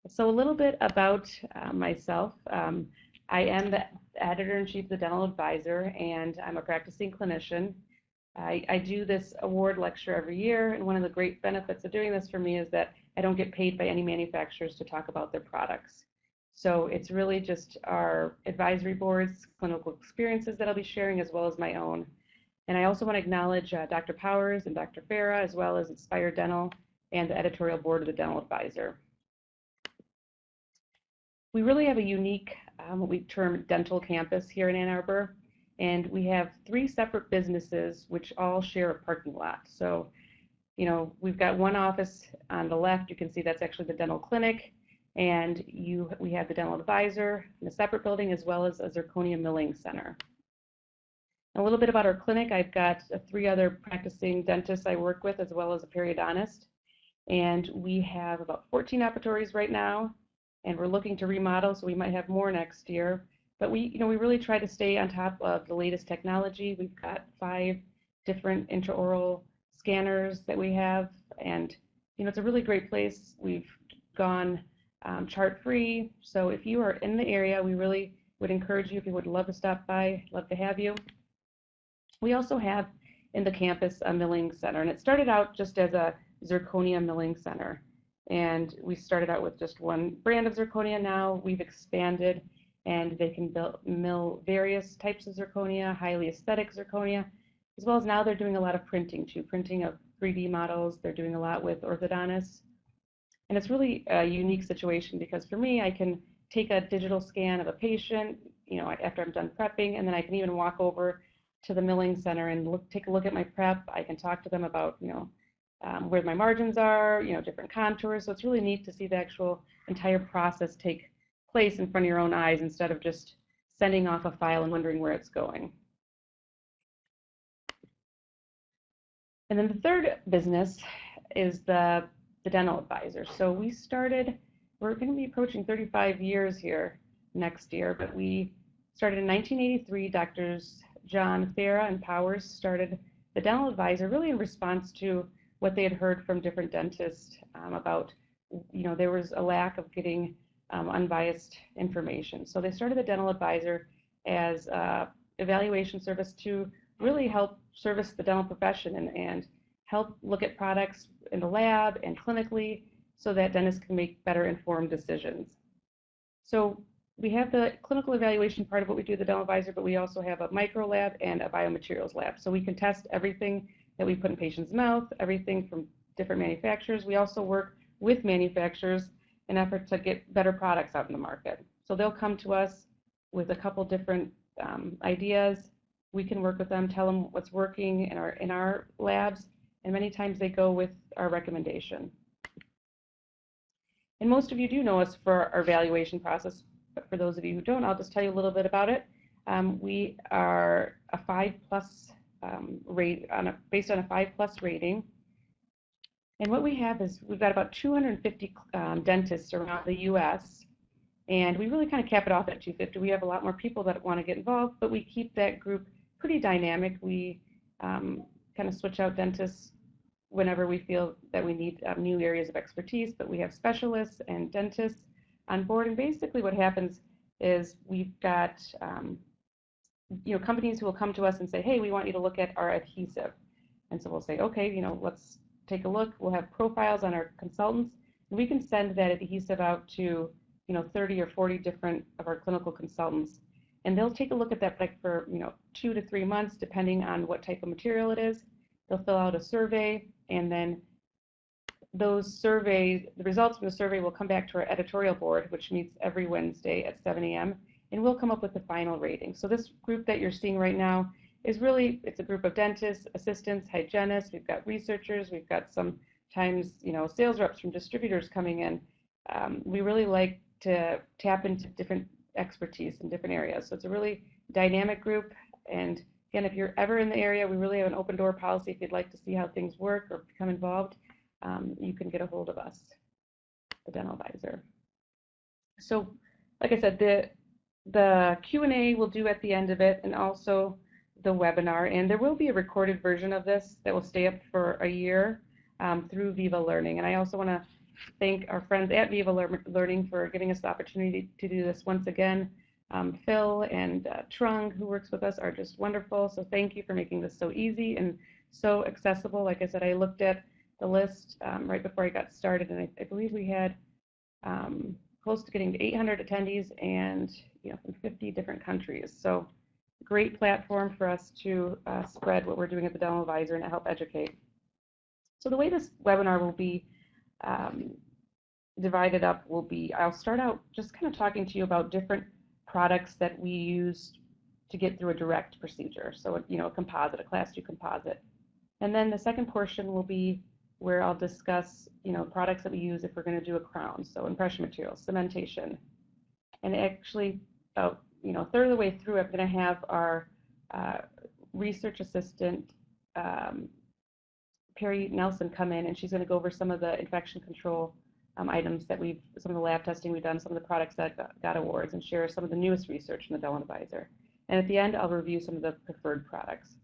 So a little bit about myself. I am the editor-in-chief of the Dental Advisor, and I'm a practicing clinician. I do this award lecture every year, and one of the great benefits of doing this for me is that I don't get paid by any manufacturers to talk about their products. So it's really just our advisory board's clinical experiences that I'll be sharing, as well as my own. And I also want to acknowledge Dr. Powers and Dr. Farah, as well as Inspire Dental and the editorial board of the Dental Advisor. We really have a unique, what we term dental campus here in Ann Arbor, and we have 3 separate businesses which all share a parking lot. So, we've got one office on the left. You can see that's actually the dental clinic, and we have the Dental Advisor in a separate building, as well as a zirconia milling center. A little bit about our clinic. I've got 3 other practicing dentists I work with, as well as a periodontist, and we have about 14 operatories right now, and we're looking to remodel, so we might have more next year. But we really try to stay on top of the latest technology. We've got 5 different intraoral scanners that we have, and it's a really great place. We've gone chart-free, so if you are in the area, we really would encourage you, if you would love to stop by, love to have you. We also have in the campus a milling center, and it started out just as a zirconia milling center. And we started out with just one brand of zirconia. Now we've expanded, and they can mill various types of zirconia, highly aesthetic zirconia, as well as now they're doing a lot of printing too, printing of 3D models. They're doing a lot with orthodontists. And it's really a unique situation because for me, I can take a digital scan of a patient, after I'm done prepping, and then I can even walk over to the milling center and take a look at my prep. I can talk to them about, where my margins are, different contours. So it's really neat to see the actual entire process take place in front of your own eyes instead of just sending off a file and wondering where it's going. And then the third business is the Dental Advisor. So we're going to be approaching 35 years here next year, but we started in 1983. Doctors John Farah and Powers started the Dental Advisor really in response to what they had heard from different dentists about, there was a lack of getting unbiased information. So they started the Dental Advisor as an evaluation service to really help service the dental profession and help look at products in the lab and clinically so that dentists can make better informed decisions. So we have the clinical evaluation part of what we do at the Dental Advisor, but we also have a micro lab and a biomaterials lab. So we can test everything that we put in patients' mouth, everything from different manufacturers. We also work with manufacturers in an effort to get better products out in the market. So they'll come to us with a couple different ideas. We can work with them, tell them what's working in our labs, and many times they go with our recommendation. And most of you do know us for our evaluation process, but for those of you who don't, I'll just tell you a little bit about it. We are a 5+ based on a 5+ rating. And what we have is we've got about 250 dentists around the U.S., and we really kind of cap it off at 250. We have a lot more people that want to get involved, but we keep that group pretty dynamic. We kind of switch out dentists whenever we feel that we need new areas of expertise, but we have specialists and dentists on board. And basically what happens is we've got companies who will come to us and say, hey, we want you to look at our adhesive. And so we'll say, okay, let's take a look. We'll have profiles on our consultants, and we can send that adhesive out to 30 or 40 different of our clinical consultants, and they'll take a look at that product for 2 to 3 months, depending on what type of material it is. They'll fill out a survey, and then the results from the survey will come back to our editorial board, which meets every Wednesday at 7 a.m., and we'll come up with the final rating. So this group that you're seeing right now is really, it's a group of dentists, assistants, hygienists. We've got researchers. We've got sometimes, sales reps from distributors coming in. We really like to tap into different expertise in different areas. So it's a really dynamic group. And again, if you're ever in the area, we really have an open door policy. If you'd like to see how things work or become involved, you can get a hold of us, the Dental Advisor. So like I said, the Q&A we'll do at the end of it, and also the webinar. And there will be a recorded version of this that will stay up for a year through Viva Learning. And I also want to thank our friends at Viva Learning for giving us the opportunity to do this once again. Phil and Trung, who works with us, are just wonderful. So thank you for making this so easy and so accessible. Like I said, I looked at the list right before I got started, and I believe we had close to getting to 800 attendees and from 50 different countries. So great platform for us to spread what we're doing at the Dental Advisor and help educate. So the way this webinar will be divided up will be, I'll start out just kind of talking to you about different products that we use to get through a direct procedure. So a composite, a Class 2 composite. And then the second portion will be where I'll discuss products that we use if we're going to do a crown. So impression materials, cementation. And actually about a third of the way through, I'm going to have our research assistant Perry Nelson come in, and she's going to go over some of the infection control items that some of the lab testing we've done, some of the products that got awards, and share some of the newest research in the Dental Advisor. And at the end, I'll review some of the preferred products.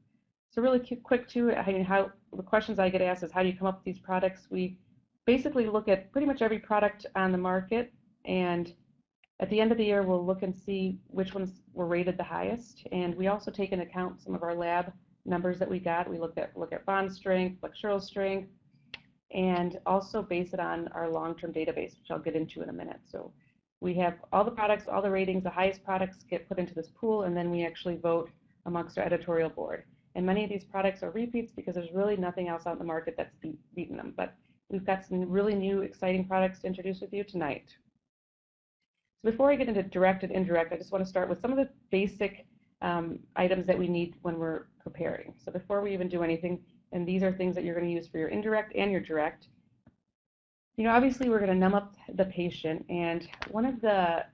So really quick too, how the questions I get asked is, how do you come up with these products? We basically look at pretty much every product on the market, and at the end of the year, we'll look and see which ones were rated the highest. And we also take into account some of our lab numbers that we got. We look at bond strength, flexural strength, and also base it on our long-term database, which I'll get into in a minute. So we have all the products, all the ratings, the highest products get put into this pool, and then we actually vote amongst our editorial board. And many of these products are repeats because there's really nothing else out in the market that's beaten them. But we've got some really new, exciting products to introduce with you tonight. So before I get into direct and indirect, I just want to start with some of the basic items that we need when we're preparing. So before we even do anything, and these are things that you're going to use for your indirect and your direct, obviously we're going to numb up the patient. And one of the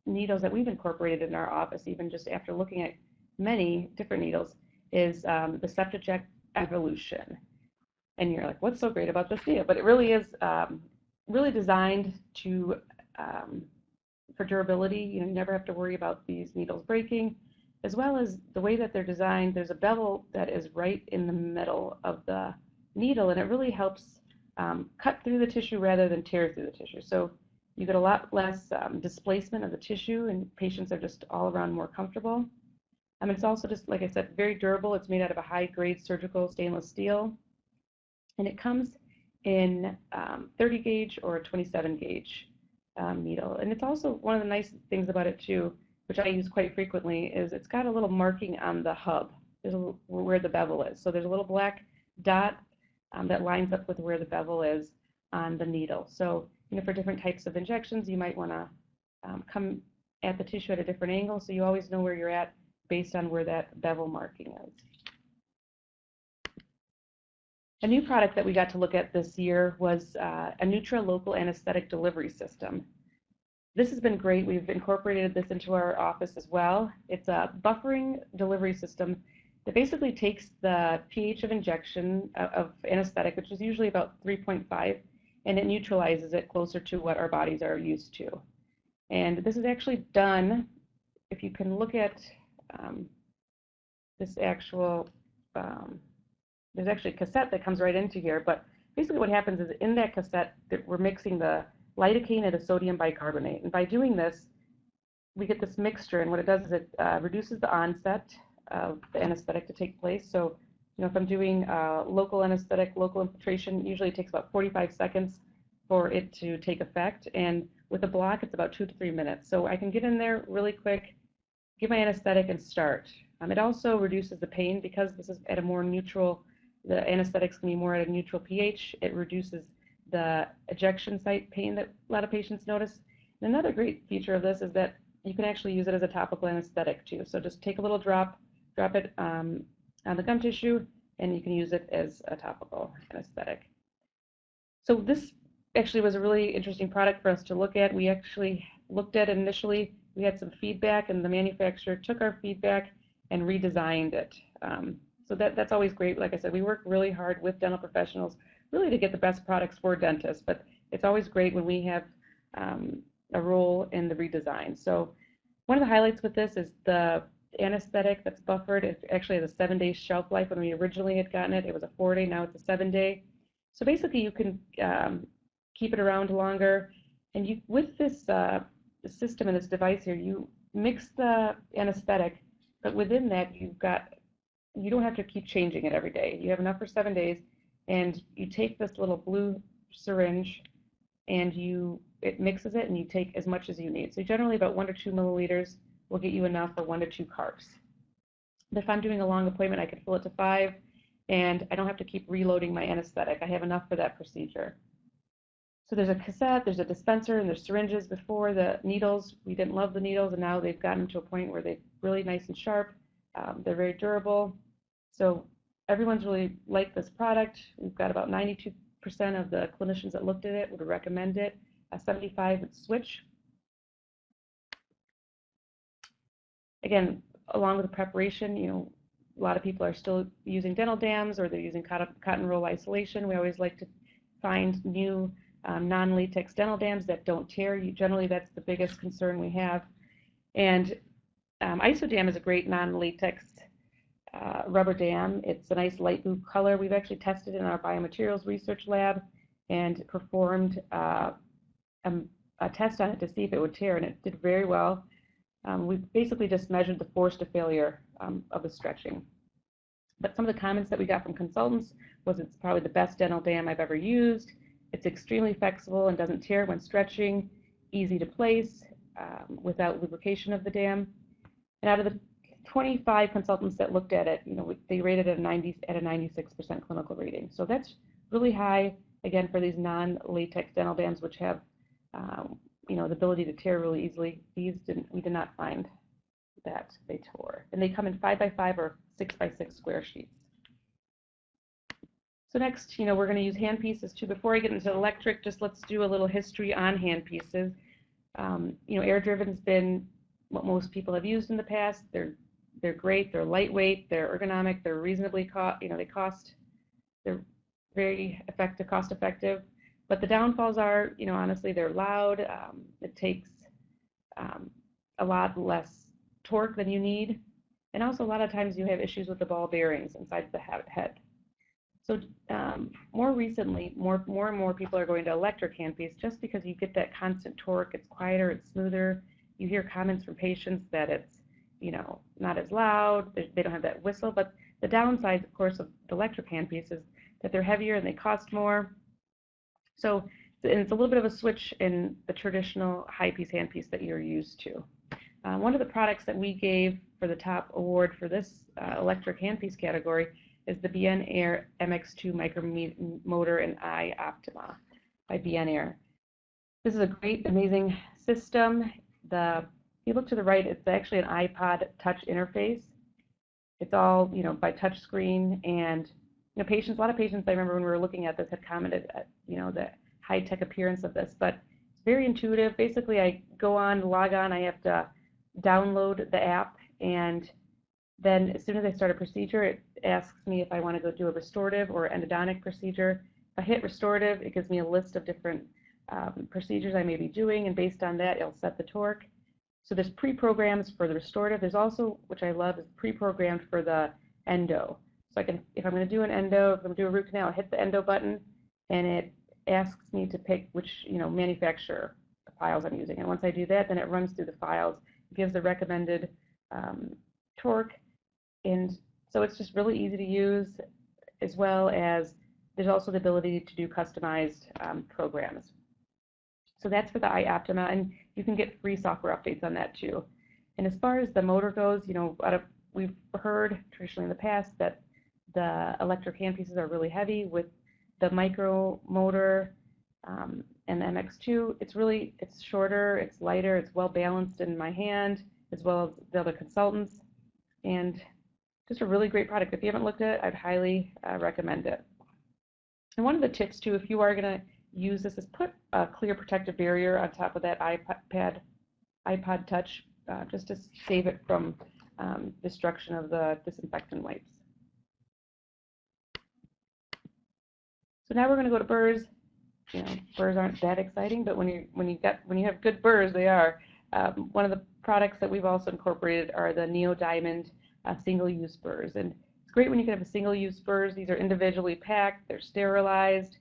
needles that we've incorporated in our office, even just after looking at many different needles, is the Septajet Evolution. And you're like, what's so great about this needle? But it really is really designed for durability. You never have to worry about these needles breaking, as well as the way that they're designed. There's a bevel that is right in the middle of the needle, and it really helps cut through the tissue rather than tear through the tissue. So you get a lot less displacement of the tissue, and patients are just all around more comfortable. It's also just, like I said, very durable. It's made out of a high-grade surgical stainless steel, and it comes in 30 gauge or a 27 gauge needle. And it's also one of the nice things about it too, which I use quite frequently, is it's got a little marking on the hub. There's where the bevel is. So there's a little black dot that lines up with where the bevel is on the needle. So for different types of injections, you might want to come at the tissue at a different angle, so you always know where you're at based on where that bevel marking is. A new product that we got to look at this year was a Nutra local anesthetic delivery system. This has been great. We've incorporated this into our office as well. It's a buffering delivery system that basically takes the pH of injection of anesthetic, which is usually about 3.5, and it neutralizes it closer to what our bodies are used to. And this is actually done, if you can look at this actual, there's actually a cassette that comes right into here, but basically what happens is in that cassette that we're mixing the lidocaine and the sodium bicarbonate. And by doing this, we get this mixture, and what it does is it reduces the onset of the anesthetic to take place. So, if I'm doing local anesthetic, local infiltration, usually it takes about 45 seconds for it to take effect. And with a block, it's about 2 to 3 minutes. So I can get in there really quick, give my anesthetic, and start. It also reduces the pain because this is at a more neutral, the anesthetics can be more at a neutral pH. It reduces the ejection site pain that a lot of patients notice. And another great feature of this is that you can actually use it as a topical anesthetic too. So just take a little drop it on the gum tissue, and you can use it as a topical anesthetic. So this actually was a really interesting product for us to look at. We actually looked at it initially. We had some feedback, and the manufacturer took our feedback and redesigned it. So that's always great. Like I said, we work really hard with dental professionals really to get the best products for dentists, but it's always great when we have a role in the redesign. So one of the highlights with this is the anesthetic that's buffered. It actually has a 7-day shelf life. When we originally had gotten it, it was a 4-day, now it's a 7-day. So basically you can keep it around longer. And you, with this system and this device here, you mix the anesthetic, but within that you don't have to keep changing it every day. You have enough for 7 days, and you take this little blue syringe and it mixes it, and you take as much as you need. So generally about 1 to 2 milliliters will get you enough for 1 to 2 carbs. But if I'm doing a long appointment, I can fill it to 5, and I don't have to keep reloading my anesthetic. I have enough for that procedure. So there's a cassette, there's a dispenser, and there's syringes. Before, the needles, we didn't love the needles, and now they've gotten to a point where they're really nice and sharp. They're very durable. So everyone's really liked this product. We've got about 92% of the clinicians that looked at it would recommend it. 75 would switch. Again, along with the preparation, a lot of people are still using dental dams, or they're using cotton roll isolation. We always like to find new non-latex dental dams that don't tear. Generally, that's the biggest concern we have. And IsoDam is a great non-latex rubber dam. It's a nice light blue color. We've actually tested it in our biomaterials research lab and performed a test on it to see if it would tear, and it did very well. We basically just measured the force to failure of the stretching. But some of the comments that we got from consultants was it's probably the best dental dam I've ever used. It's extremely flexible and doesn't tear when stretching, easy to place without lubrication of the dam. And out of the 25 consultants that looked at it, they rated it at a 96% clinical rating. So that's really high, again, for these non-latex dental dams, which have the ability to tear really easily. We did not find that they tore. And they come in 5x5 or 6x6 square sheets. So next, we're going to use hand pieces too. Before I get into electric, just let's do a little history on hand pieces. Air-driven's been what most people have used in the past. They're great. They're lightweight. They're ergonomic. They're reasonably they're very effective, cost-effective. But the downfalls are, honestly, they're loud. It takes a lot less torque than you need. And also, a lot of times you have issues with the ball bearings inside the head. So more recently, more and more people are going to electric handpiece just because you get that constant torque. It's quieter, it's smoother. You hear comments from patients that it's, not as loud. They don't have that whistle. But the downside, of course, of the electric handpiece is that they're heavier and they cost more. So it's a little bit of a switch in the traditional high piece handpiece that you're used to. One of the products that we gave for the top award for this electric handpiece category is the Bien Air MX2 Micromotor and Eye Optima by Bien Air. This is a great, amazing system. If you look to the right, it's actually an iPod touch interface. It's all, by touch screen, and a lot of patients, I remember when we were looking at this, had commented at, the high-tech appearance of this, but it's very intuitive. Basically, I log on, I have to download the app, and then as soon as I start a procedure, it asks me if I want to go do a restorative or endodontic procedure. If I hit restorative, it gives me a list of different procedures I may be doing, and based on that, it'll set the torque. So there's pre-programs for the restorative. There's also, which I love, is pre-programmed for the endo. So if I'm going to do an endo, if I'm going to do a root canal, I hit the endo button, and it asks me to pick which manufacturer the files I'm using. And once I do that, then it runs through the files, gives the recommended torque, and so it's just really easy to use, as well as there's also the ability to do customized programs. So that's for the Eye Optima, and you can get free software updates on that too. And as far as the motor goes, we've heard traditionally in the past that the electric handpieces are really heavy. With the micro motor and the MX2, it's shorter, it's lighter, it's well balanced in my hand, as well as the other consultants, and just a really great product. If you haven't looked at it, I'd highly recommend it. And one of the tips too, if you are going to use this, is put a clear protective barrier on top of that iPod Touch, just to save it from destruction of the disinfectant wipes. So now we're going to go to burrs. Burrs aren't that exciting, but when you have good burrs, they are. One of the products that we've also incorporated are the NeoDiamond single-use burrs, and it's great when you can have a single-use burrs. These are individually packed, they're sterilized.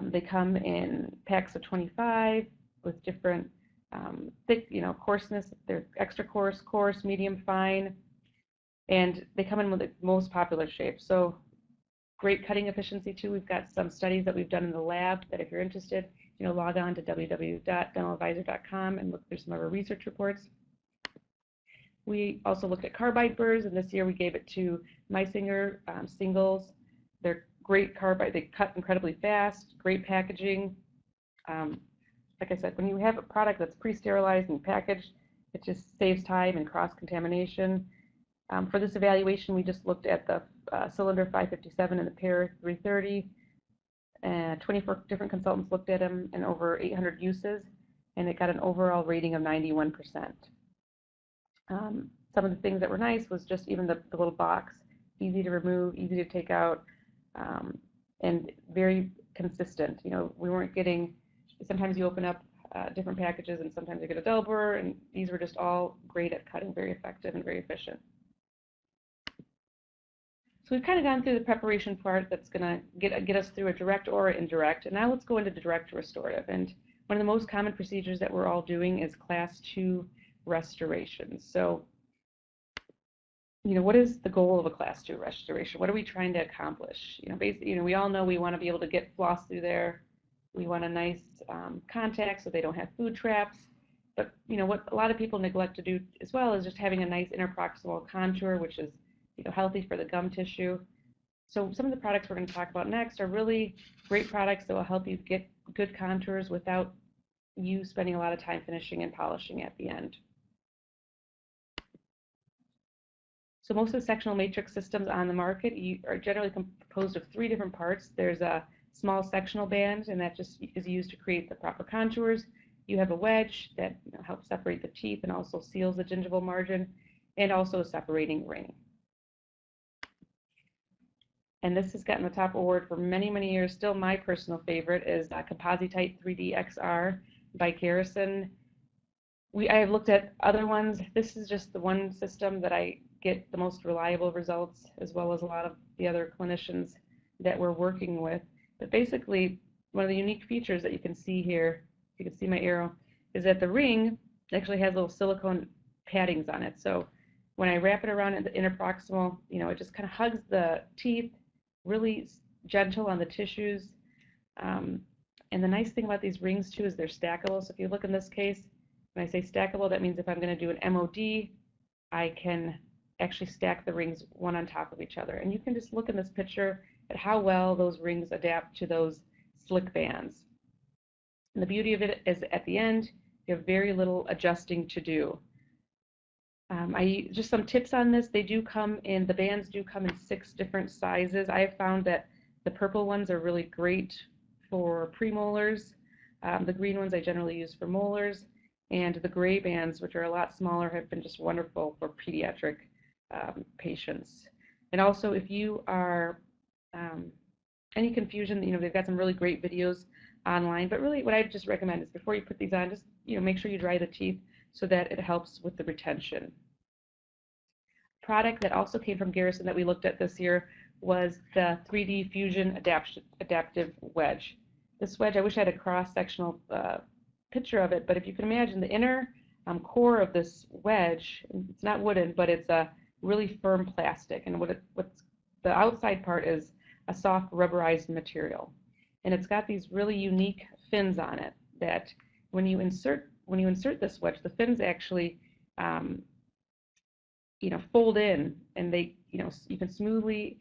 They come in packs of 25 with different thick, coarseness. They're extra coarse, medium, fine, and they come in with the most popular shapes. So great cutting efficiency too. We've got some studies that we've done in the lab that if you're interested, log on to www.dentaladvisor.com and look through some of our research reports. We also looked at carbide burrs, and this year we gave it to Meisinger singles. They're great carbide. They cut incredibly fast, great packaging. Like I said, when you have a product that's pre-sterilized and packaged, it just saves time and cross-contamination. For this evaluation, we just looked at the cylinder 557 and the pair 330. 24 different consultants looked at them and over 800 uses, and it got an overall rating of 91%. Some of the things that were nice was just even the little box, easy to remove, easy to take out, and very consistent. We weren't getting, sometimes you open up different packages and sometimes you get a dull burr, and these were just all great at cutting, very effective and very efficient. So we've kind of gone through the preparation part that's going to get us through a direct or indirect, and now let's go into the direct restorative. And one of the most common procedures that we're all doing is class 2 restorations. So, what is the goal of a class 2 restoration? What are we trying to accomplish? Basically, we all know we want to be able to get floss through there. We want a nice contact so they don't have food traps. But, what a lot of people neglect to do as well is just having a nice interproximal contour, which is healthy for the gum tissue. So some of the products we're going to talk about next are really great products that will help you get good contours without you spending a lot of time finishing and polishing at the end. So most of the sectional matrix systems on the market are generally composed of 3 different parts. There's a small sectional band, and that just is used to create the proper contours. You have a wedge that helps separate the teeth and also seals the gingival margin, and also a separating ring. And this has gotten the top award for many, many years. Still my personal favorite is Compositite 3D XR by Garrison. I have looked at other ones. This is just the one system that I get the most reliable results, as well as a lot of the other clinicians that we're working with. But basically, one of the unique features that you can see here, you can see my arrow, is that the ring actually has little silicone paddings on it. So when I wrap it around in the interproximal, it just kind of hugs the teeth, really gentle on the tissues. And the nice thing about these rings too is they're stackable. So if you look in this case, when I say stackable, that means if I'm going to do an MOD, I can actually stack the rings one on top of each other. And you can just look in this picture at how well those rings adapt to those slick bands. And the beauty of it is at the end, you have very little adjusting to do. Just some tips on this. The bands do come in 6 different sizes. I have found that the purple ones are really great for premolars. The green ones I generally use for molars. And the gray bands, which are a lot smaller, have been just wonderful for pediatric patients. And also, if you are any confusion, they've got some really great videos online. But really, what I just recommend is before you put these on, just make sure you dry the teeth so that it helps with the retention. Product that also came from Garrison that we looked at this year was the 3D Fusion Adaptive Wedge. This wedge, I wish I had a cross-sectional picture of it, but if you can imagine the inner core of this wedge, it's not wooden, but it's a really firm plastic, and what's the outside part is a soft rubberized material, and it's got these really unique fins on it that when you insert this wedge, the fins actually fold in, and they you can smoothly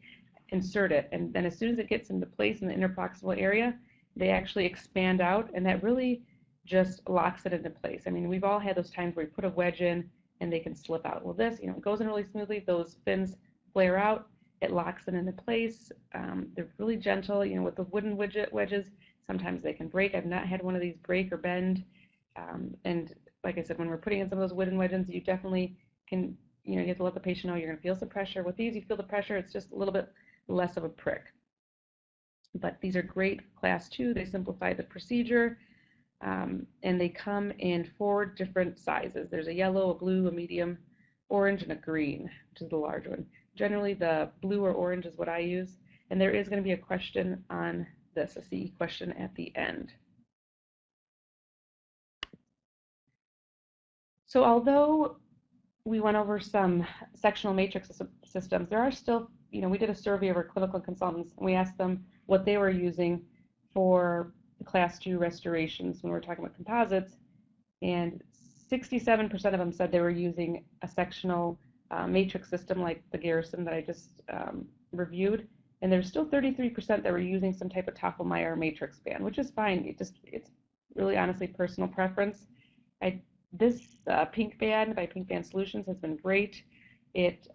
insert it, and then as soon as it gets into place in the interproximal area, they actually expand out, and that really just locks it into place. I mean, we've all had those times where we put a wedge in and they can slip out. Well, this, it goes in really smoothly. Those fins flare out. It locks it into place. They're really gentle. With the wooden wedges, sometimes they can break. I've not had one of these break or bend. And like I said, when we're putting in some of those wooden wedges, you definitely can, you have to let the patient know you're going to feel some pressure. With these, you feel the pressure. It's just a little bit less of a prick. But these are great class 2. They simplify the procedure. And they come in 4 different sizes. There's a yellow, a blue, a medium, orange, and a green, which is the large one. Generally, the blue or orange is what I use. And there is going to be a question on this, a CE question at the end. So although we went over some sectional matrix systems, there are still, we did a survey of our clinical consultants, and we asked them what they were using for class 2 restorations when we were talking about composites, and 67% of them said they were using a sectional matrix system like the Garrison that I just reviewed, and there's still 33% that were using some type of Toffel-Meyer matrix band, which is fine. It's really honestly personal preference. This Pink Band by Pink Band Solutions has been great. It's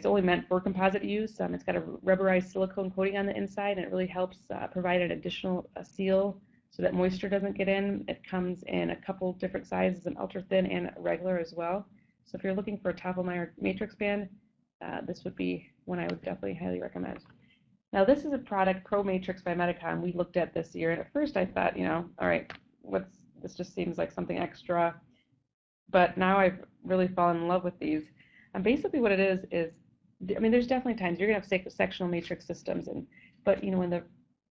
only meant for composite use. It's got a rubberized silicone coating on the inside, and it really helps provide an additional seal so that moisture doesn't get in. It comes in a couple different sizes, an ultra thin and regular as well. So if you're looking for a Toffel-Meyer matrix band, this would be one I would definitely highly recommend. Now this is a product, Pro Matrix by Medicon. We looked at this year, and at first I thought, all right, this just seems like something extra. But now I've really fallen in love with these. And basically what it is, there's definitely times you're gonna have sectional matrix systems, but when the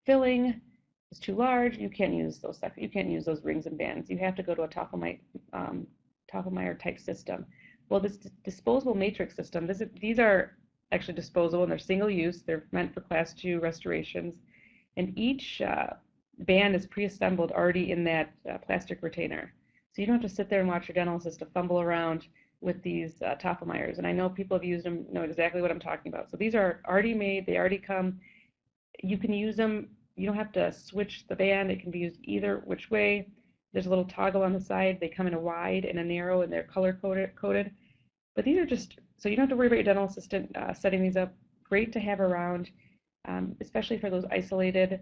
filling is too large, you can't use those rings and bands. You have to go to a Toffel-Meyer type system. Well, this disposable matrix system, these are actually disposable, and they're single use. They're meant for class 2 restorations, and each band is pre-assembled already in that plastic retainer. So you don't have to sit there and watch your dental assistant fumble around with these Toffel-Meyers. And I know people have used them, know exactly what I'm talking about. So these are already made. They already come. You can use them. You don't have to switch the band. It can be used either which way. There's a little toggle on the side. They come in a wide and a narrow, and they're color coded. But these are just, so you don't have to worry about your dental assistant setting these up. Great to have around, especially for those isolated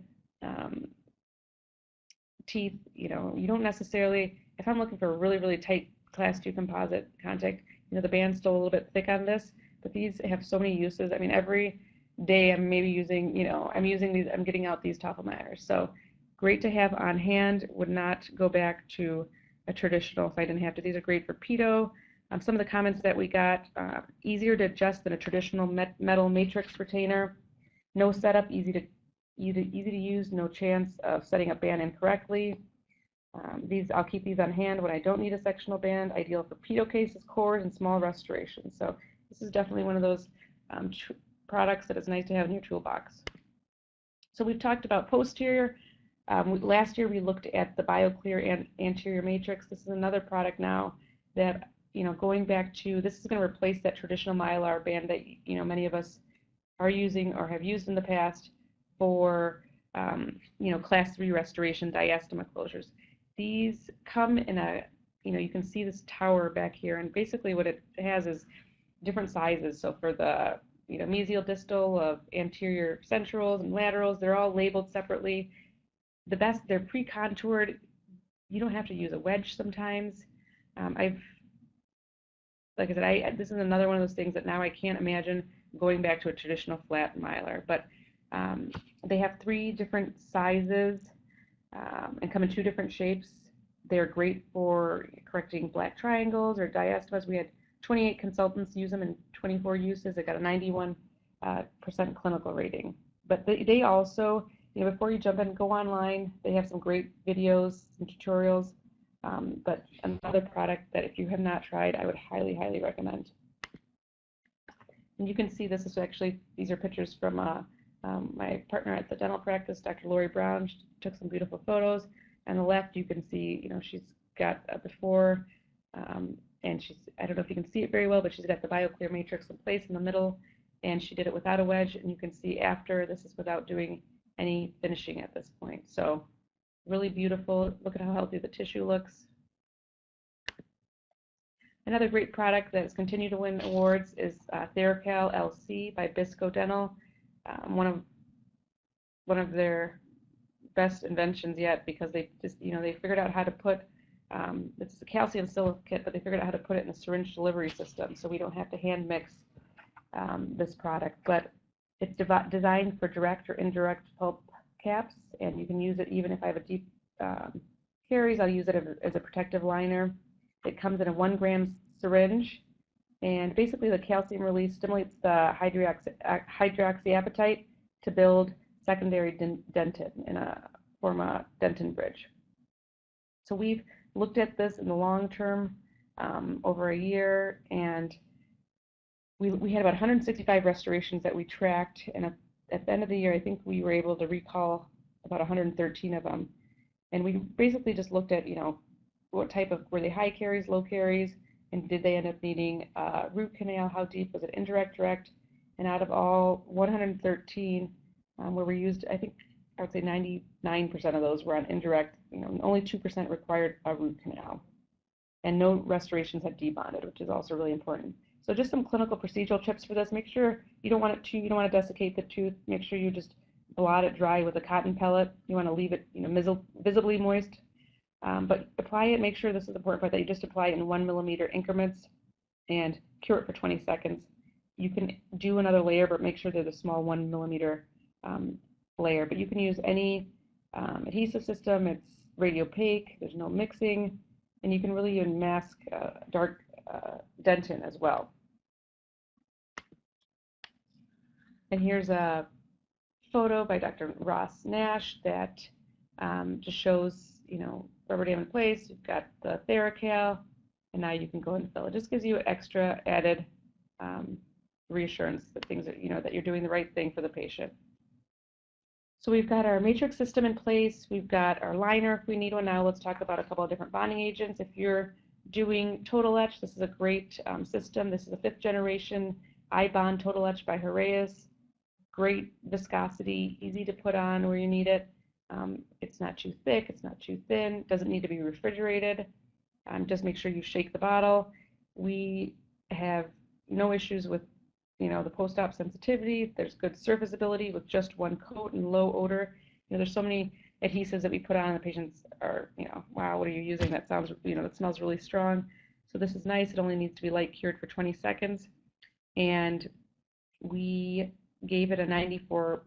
teeth. You don't necessarily, if I'm looking for a really, really tight class 2 composite contact, the band's still a little bit thick on this, but these have so many uses. Every day I'm maybe using, I'm using these, I'm getting out these Toffel-Meyers. So great to have on hand. Would not go back to a traditional if I didn't have to. These are great for pedo. Some of the comments that we got, easier to adjust than a traditional metal matrix retainer. No setup, easy to use, no chance of setting up band incorrectly. I'll keep these on hand when I don't need a sectional band. Ideal for pedo cases, cores, and small restorations. So this is definitely one of those products that is nice to have in your toolbox. So we've talked about posterior. Last year we looked at the BioClear and anterior matrix. This is another product now that, going back to, this is going to replace that traditional Mylar band that, many of us are using or have used in the past for, class 3 restoration diastema closures. These come in a, you can see this tower back here, and basically what it has is different sizes. So for the, mesial distal of anterior centrals and laterals, they're all labeled separately. They're pre-contoured. You don't have to use a wedge sometimes. Like I said, this is another one of those things that now I can't imagine going back to a traditional flat Mylar. But they have 3 different sizes and come in 2 different shapes. They're great for correcting black triangles or diastemas. We had 28 consultants use them in 24 uses. They got a 91% clinical rating. But they also, before you jump in, go online. They have some great videos and tutorials. But another product that if you have not tried, I would highly, highly recommend. And you can see these are pictures from my partner at the dental practice, Dr. Lori Brown. She took some beautiful photos. On the left, you can see, she's got a before, and I don't know if you can see it very well, but she's got the BioClear matrix in place in the middle, and she did it without a wedge, and you can see after, this is without doing any finishing at this point. So really beautiful. Look at how healthy the tissue looks. Another great product that has continued to win awards is TheraCal LC by Bisco Dental. One of their best inventions yet, because they just, they figured out how to put, it's a calcium silicate, but they figured out how to put it in a syringe delivery system, so we don't have to hand mix this product. But it's designed for direct or indirect pulp caps, and you can use it even if I have a deep caries. I'll use it as a protective liner. It comes in a 1 gram syringe, And basically the calcium release stimulates the hydroxyapatite to build secondary dentin in a form of dentin bridge. So we've looked at this in the long term over a year, and we had about 165 restorations that we tracked, and at the end of the year, I think we were able to recall about 113 of them. And we basically just looked at, what type of, were they high caries, low caries, and did they end up needing root canal? How deep? Was it indirect, direct? And out of all 113 where we used, I think I would say 99% of those were on indirect, only 2% required a root canal. And no restorations had debonded, which is also really important. So just some clinical procedural tips for this. Make sure you don't want to desiccate the tooth. Make sure you just blot it dry with a cotton pellet. You want to leave it, visibly moist. But apply it. Make sure, this is the important part, that you just apply it in 1 millimeter increments and cure it for 20 seconds. You can do another layer, but make sure there's a small 1 millimeter layer. But you can use any adhesive system. It's radiopaque. There's no mixing, and you can really even mask dark dentin as well. And here's a photo by Dr. Ross Nash that just shows, rubber dam in place. You've got the TheraCal, and now you can go and fill. It just gives you extra added reassurance that things that that you're doing the right thing for the patient. So we've got our matrix system in place. We've got our liner if we need one. Now let's talk about a couple of different bonding agents. If you're doing Total Etch, this is a great system. This is a 5th generation iBond Total Etch by Heraeus. Great viscosity, easy to put on where you need it. It's not too thick, it's not too thin, doesn't need to be refrigerated. Just make sure you shake the bottle. We have no issues with the post-op sensitivity. There's good surfaceability with just one coat and low odor. There's so many adhesives that we put on, the patients are, wow, what are you using? That sounds, that smells really strong. So this is nice. It only needs to be light cured for 20 seconds. And we gave it a 94%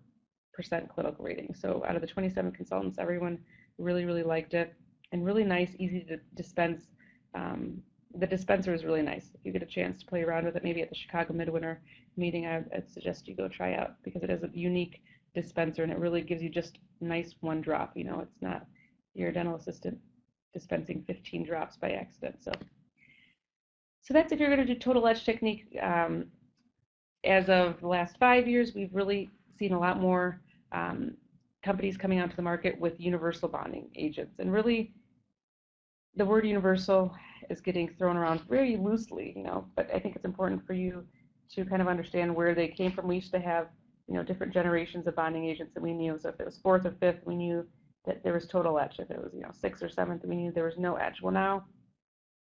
clinical rating. So out of the 27 consultants, everyone really, really liked it. And really nice, easy to dispense. The dispenser is really nice. If you get a chance to play around with it, maybe at the Chicago Midwinter meeting, I'd suggest you go try out, because it is a unique dispenser and it really gives you just nice one drop. It's not your dental assistant dispensing 15 drops by accident. So that's if you're going to do Total Etch technique. As of the last 5 years, we've really seen a lot more companies coming onto the market with universal bonding agents. And really, the word universal is getting thrown around very loosely, but I think it's important for you to kind of understand where they came from. We used to have, different generations of bonding agents that we knew. So if it was 4th or 5th, we knew that there was Total Etch. If it was, 6th or 7th, we knew there was no etch. Well, now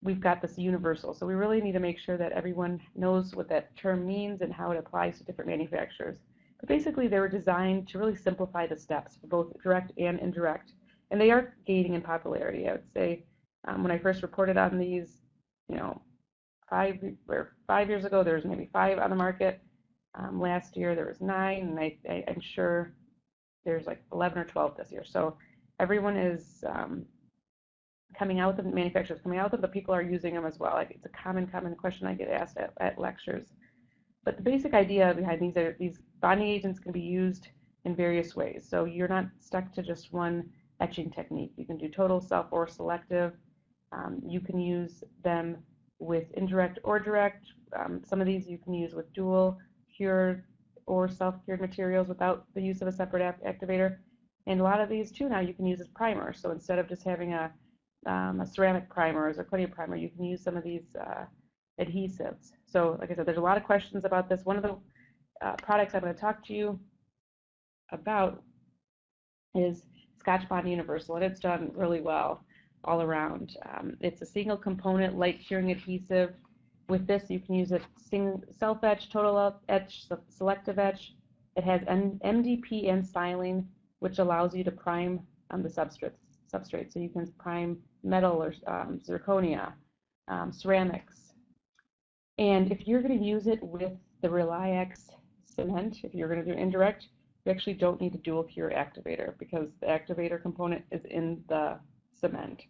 we've got this universal. So we really need to make sure that everyone knows what that term means and how it applies to different manufacturers. But basically, they were designed to really simplify the steps for both direct and indirect. And they are gaining in popularity. I would say when I first reported on these, 5 years ago, there was maybe 5 on the market. Last year, there was 9, and I'm sure there's like 11 or 12 this year. So everyone is coming out with them, manufacturers coming out with them, but people are using them as well. It's a common question I get asked at lectures. But the basic idea behind these bonding agents can be used in various ways. So you're not stuck to just one etching technique. You can do total, self, or selective. You can use them with indirect or direct. Some of these you can use with dual cured or self-cured materials without the use of a separate activator. And a lot of these too now you can use as primers. So instead of just having a ceramic primer or a zirconia primer, you can use some of these adhesives. So like I said, there's a lot of questions about this. One of the products I'm going to talk to you about is Scotch-Bond Universal, and it's done really well all around. It's a single component light curing adhesive. With this, you can use a self-etch, total etch, selective etch. It has MDP and silane, which allows you to prime the substrate. So you can prime metal or zirconia, ceramics. And if you're going to use it with the Reliax cement, if you're going to do indirect, you actually don't need a dual cure activator because the activator component is in the cement.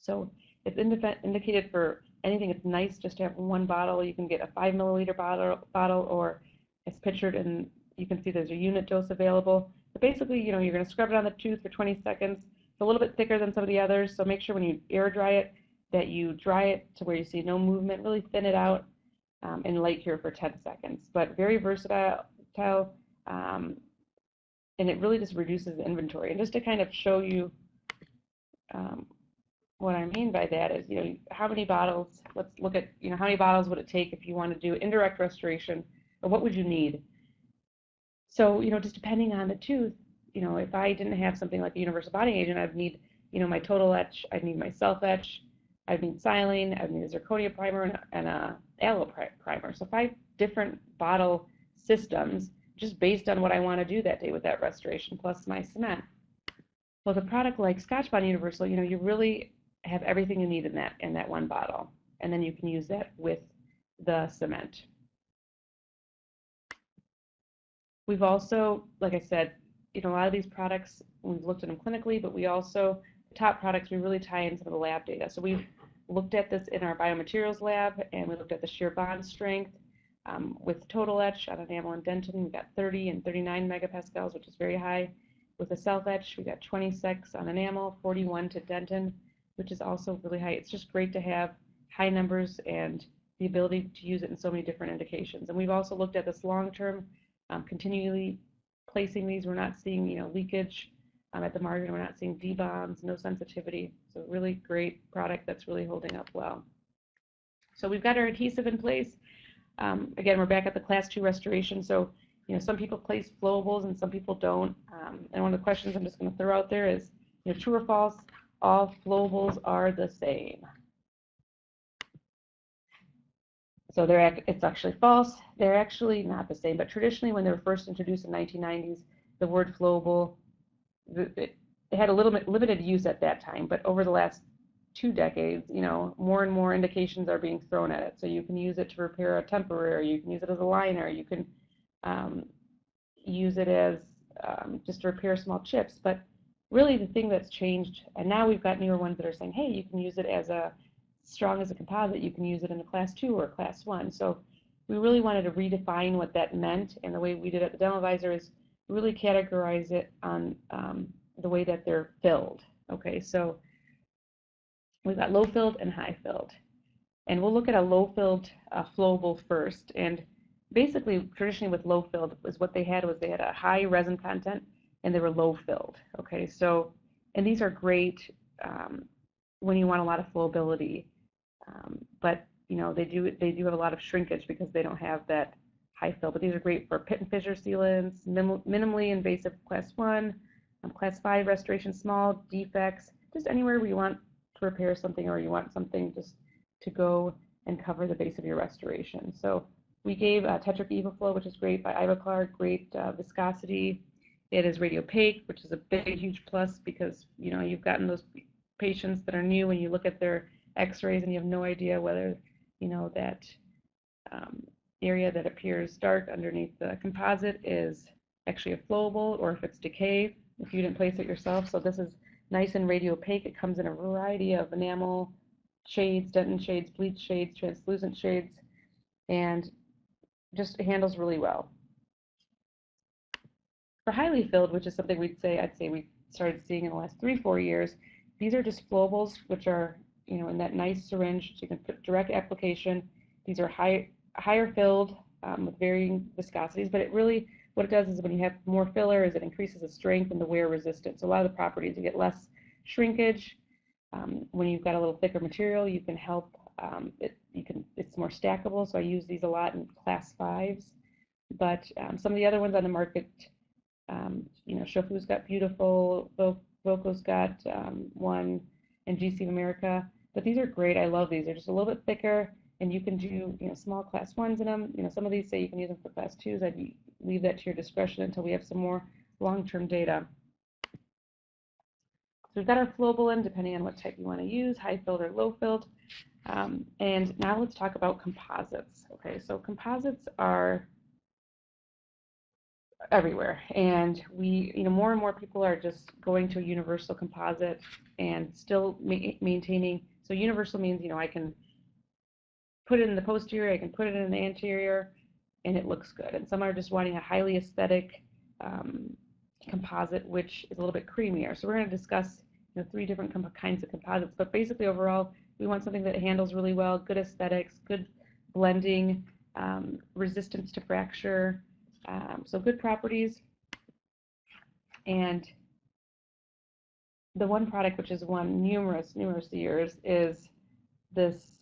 So it's indicated for anything, it's nice just to have one bottle. You can get a 5 milliliter bottle, or as pictured, and you can see there's a unit dose available. But basically, you're going to scrub it on the tooth for 20 seconds. It's a little bit thicker than some of the others, so make sure when you air dry it that you dry it to where you see no movement. Really thin it out, and light cure for 10 seconds. But very versatile, and it really just reduces the inventory. And just to kind of show you what I mean by that is, how many bottles, let's look at, how many bottles would it take if you want to do indirect restoration, or what would you need? So, just depending on the tooth, if I didn't have something like a universal bonding agent, I'd need, my total etch, I'd need my self etch, I'd need silane, I'd need a zirconia primer, and a aloe primer. So 5 different bottle systems, just based on what I want to do that day with that restoration, plus my cement. Well, with a product like Scotch-Bond Universal, you really have everything you need in that one bottle, and then you can use that with the cement. We've also, like I said, a lot of these products, we've looked at them clinically, but we also, the top products, we really tie in some of the lab data. So we've looked at this in our biomaterials lab, and we looked at the shear bond strength with total etch on enamel and dentin. We got 30 and 39 megapascals, which is very high. With the self etch, we got 26 on enamel, 41 to dentin, which is also really high. It's just great to have high numbers and the ability to use it in so many different indications. And we've also looked at this long-term, continually placing these. We're not seeing, leakage at the margin. We're not seeing debonds, no sensitivity. So really great product that's really holding up well. So we've got our adhesive in place. Again, we're back at the class 2 restoration. So, some people place flowables and some people don't. And one of the questions I'm just going to throw out there is, true or false, all flowables are the same. So it's actually false. They're actually not the same. But traditionally, when they were first introduced in the 1990s, the word flowable, it had a little bit limited use at that time. But over the last 2 decades, more and more indications are being thrown at it. So you can use it to repair a temporary. You can use it as a liner. You can use it as just to repair small chips. But really, the thing that's changed, and now we've got newer ones that are saying, hey, you can use it as a strong as a composite. You can use it in a class 2 or class 1. So we really wanted to redefine what that meant, and the way we did it at the Dental Advisor is really categorize it on the way that they're filled. Okay, so we've got low filled and high filled, and we'll look at a low filled flowable first. And basically, traditionally with low filled, is what they had was they had a high resin content and they were low filled. Okay, so, and these are great when you want a lot of flowability, but they do have a lot of shrinkage because they don't have that high fill. But these are great for pit and fissure sealants, minimally invasive class 1, class 5 restoration, small defects, just anywhere where you want to repair something or you want something just to go and cover the base of your restoration. So we gave Tetric EvoFlow, which is great, by Ivoclar, great viscosity. It is radiopaque, which is a big, huge plus because, you've gotten those patients that are new and you look at their x-rays and you have no idea whether, that area that appears dark underneath the composite is actually a flowable or if it's decay, if you didn't place it yourself. So this is nice and radiopaque. It comes in a variety of enamel shades, dentin shades, bleach shades, translucent shades, and just handles really well. For highly filled, which is something I'd say we started seeing in the last 3-4 years, these are just flowables, which are, in that nice syringe, so you can put direct application. These are higher filled with varying viscosities, but it really, what it does is when you have more filler, is it increases the strength and the wear resistance. So a lot of the properties, you get less shrinkage. When you've got a little thicker material, you can help, it's more stackable. So I use these a lot in class 5s. But some of the other ones on the market, Shofu's got Beautiful, Voco's got one, and GC of America. But these are great. I love these. They're just a little bit thicker, and you can do small class 1s in them. Some of these say you can use them for class 2s. I'd leave that to your discretion until we have some more long-term data. So we've got our flowable in, depending on what type you want to use, high filled or low filled. And now let's talk about composites. Okay, so composites are everywhere, and we, more and more people are just going to a universal composite and still maintaining. So universal means, I can put it in the posterior, I can put it in the anterior, and it looks good. And some are just wanting a highly aesthetic composite, which is a little bit creamier. So we're going to discuss 3 different kinds of composites, but basically overall, we want something that handles really well, good aesthetics, good blending, resistance to fracture, so good properties. And the one product which has won numerous years is this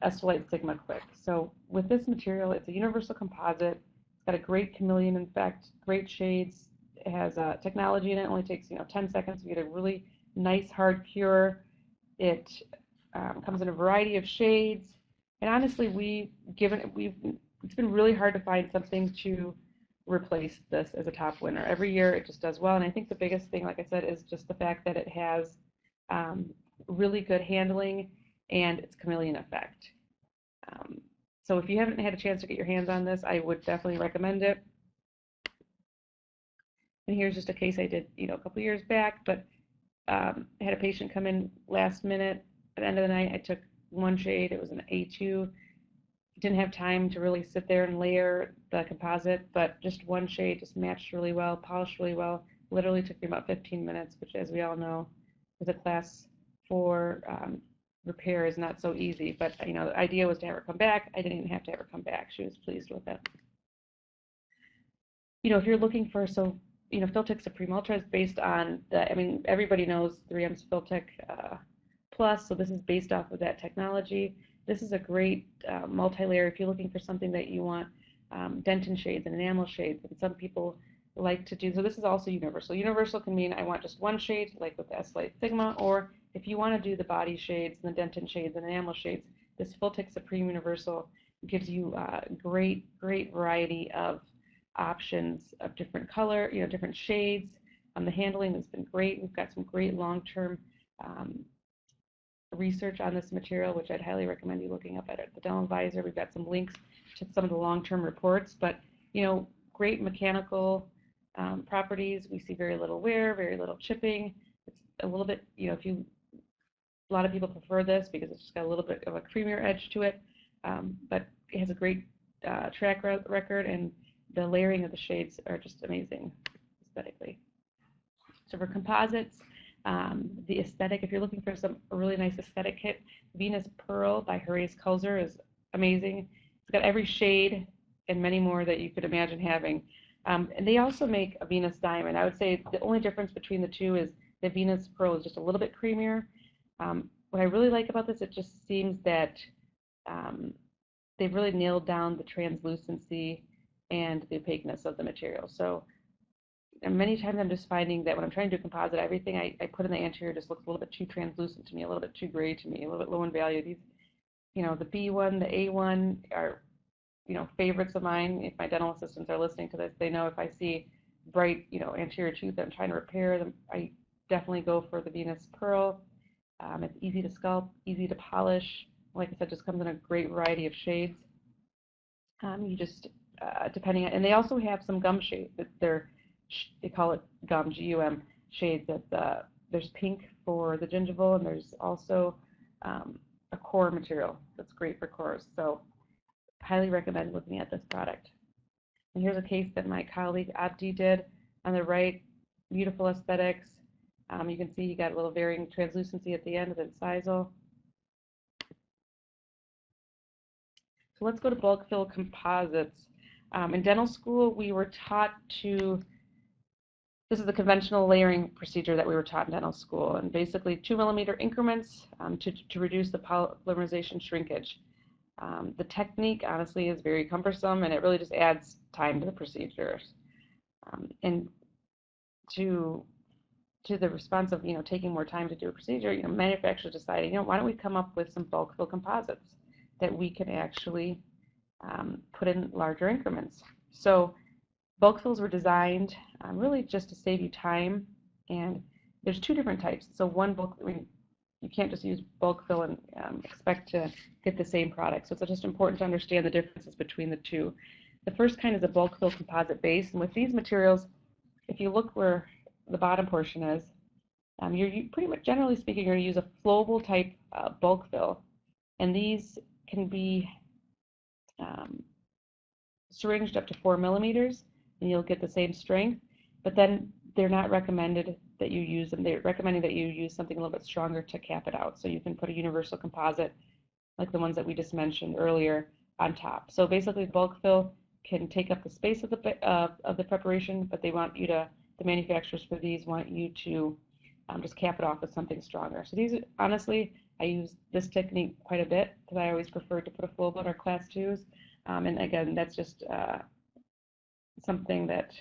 Estelite Sigma Quick. So with this material, it's a universal composite. It's got a great chameleon effect, great shades. It has technology in it. It only takes 10 seconds to get a really nice hard cure. It comes in a variety of shades. And honestly, it's been really hard to find something to replace this as a top winner. Every year it just does well, and I think the biggest thing, like I said, is just the fact that it has really good handling and its chameleon effect. So if you haven't had a chance to get your hands on this, I would definitely recommend it. And here's just a case I did a couple years back, but I had a patient come in last minute. At the end of the night, I took one shade. It was an A2. Didn't have time to really sit there and layer the composite, but just one shade just matched really well, polished really well. Literally took me about 15 minutes, which, as we all know, with a class 4 repair is not so easy. But the idea was to have her come back. I didn't even have to have her come back. She was pleased with it. If you're looking for Filtek Supreme Ultra is based on everybody knows 3M's Filtek Plus, so this is based off of that technology. This is a great multi-layer if you're looking for something that you want dentin shades and enamel shades, and some people like to do, so this is also universal. Universal can mean I want just one shade, like with the Estelite Sigma, or if you want to do the body shades and the dentin shades and enamel shades, this Filtek Supreme Universal gives you a great variety of options of different color, different shades. The handling has been great. We've got some great long-term research on this material, which I'd highly recommend you looking up at the Dental Advisor. We've got some links to some of the long-term reports, but great mechanical properties. We see very little wear, very little chipping. It's a little bit, a lot of people prefer this because it's just got a little bit of a creamier edge to it, but it has a great track record, and the layering of the shades are just amazing aesthetically. So for composites, the aesthetic, if you're looking for a really nice aesthetic kit, Venus Pearl by Horace Kulzer is amazing. It's got every shade and many more that you could imagine having. And they also make a Venus Diamond. I would say the only difference between the two is the Venus Pearl is just a little bit creamier. What I really like about this, it just seems that they've really nailed down the translucency and the opaqueness of the material. So and many times I'm just finding that when I'm trying to do composite, everything I put in the anterior just looks a little bit too translucent to me, a little bit too gray to me, a little bit low in value. These, the B1, the A1 are, favorites of mine. If my dental assistants are listening to this, they know if I see bright, anterior tooth that I'm trying to repair them, I definitely go for the Venus Pearl. It's easy to sculpt, easy to polish. Like I said, just comes in a great variety of shades. You just, depending on, and they also have some gum shades that they call it gum, G-U-M, shades. That there's pink for the gingival, and there's also a core material that's great for cores. So highly recommend looking at this product. And here's a case that my colleague Abdi did on the right. Beautiful aesthetics. You can see you got a little varying translucency at the end of the incisal. So let's go to bulk fill composites. In dental school, we were taught to, this is the conventional layering procedure that we were taught in dental school, and basically 2 millimeter increments to reduce the polymerization shrinkage. The technique, honestly, is very cumbersome, and it really just adds time to the procedures. And to the response of taking more time to do a procedure, manufacturers decided, why don't we come up with some bulk fill composites that we can actually put in larger increments. So bulk fills were designed really just to save you time, and there's 2 different types. So one bulk, you can't just use bulk fill and expect to get the same product. So it's just important to understand the differences between the 2. The first kind is a bulk fill composite base, and with these materials, if you look where the bottom portion is, you're pretty much, generally speaking, you're going to use a flowable type bulk fill, and these can be um, syringed up to 4 millimeters, and you'll get the same strength. But then they're not recommended that you use them. They're recommending that you use something a little bit stronger to cap it out. So you can put a universal composite, like the ones that we just mentioned earlier, on top. So basically, bulk fill can take up the space of the preparation, but they want you to, the manufacturers for these want you to just cap it off with something stronger. So these, honestly, I use this technique quite a bit because I always prefer to put a flowable in our class 2s. And again, that's just something that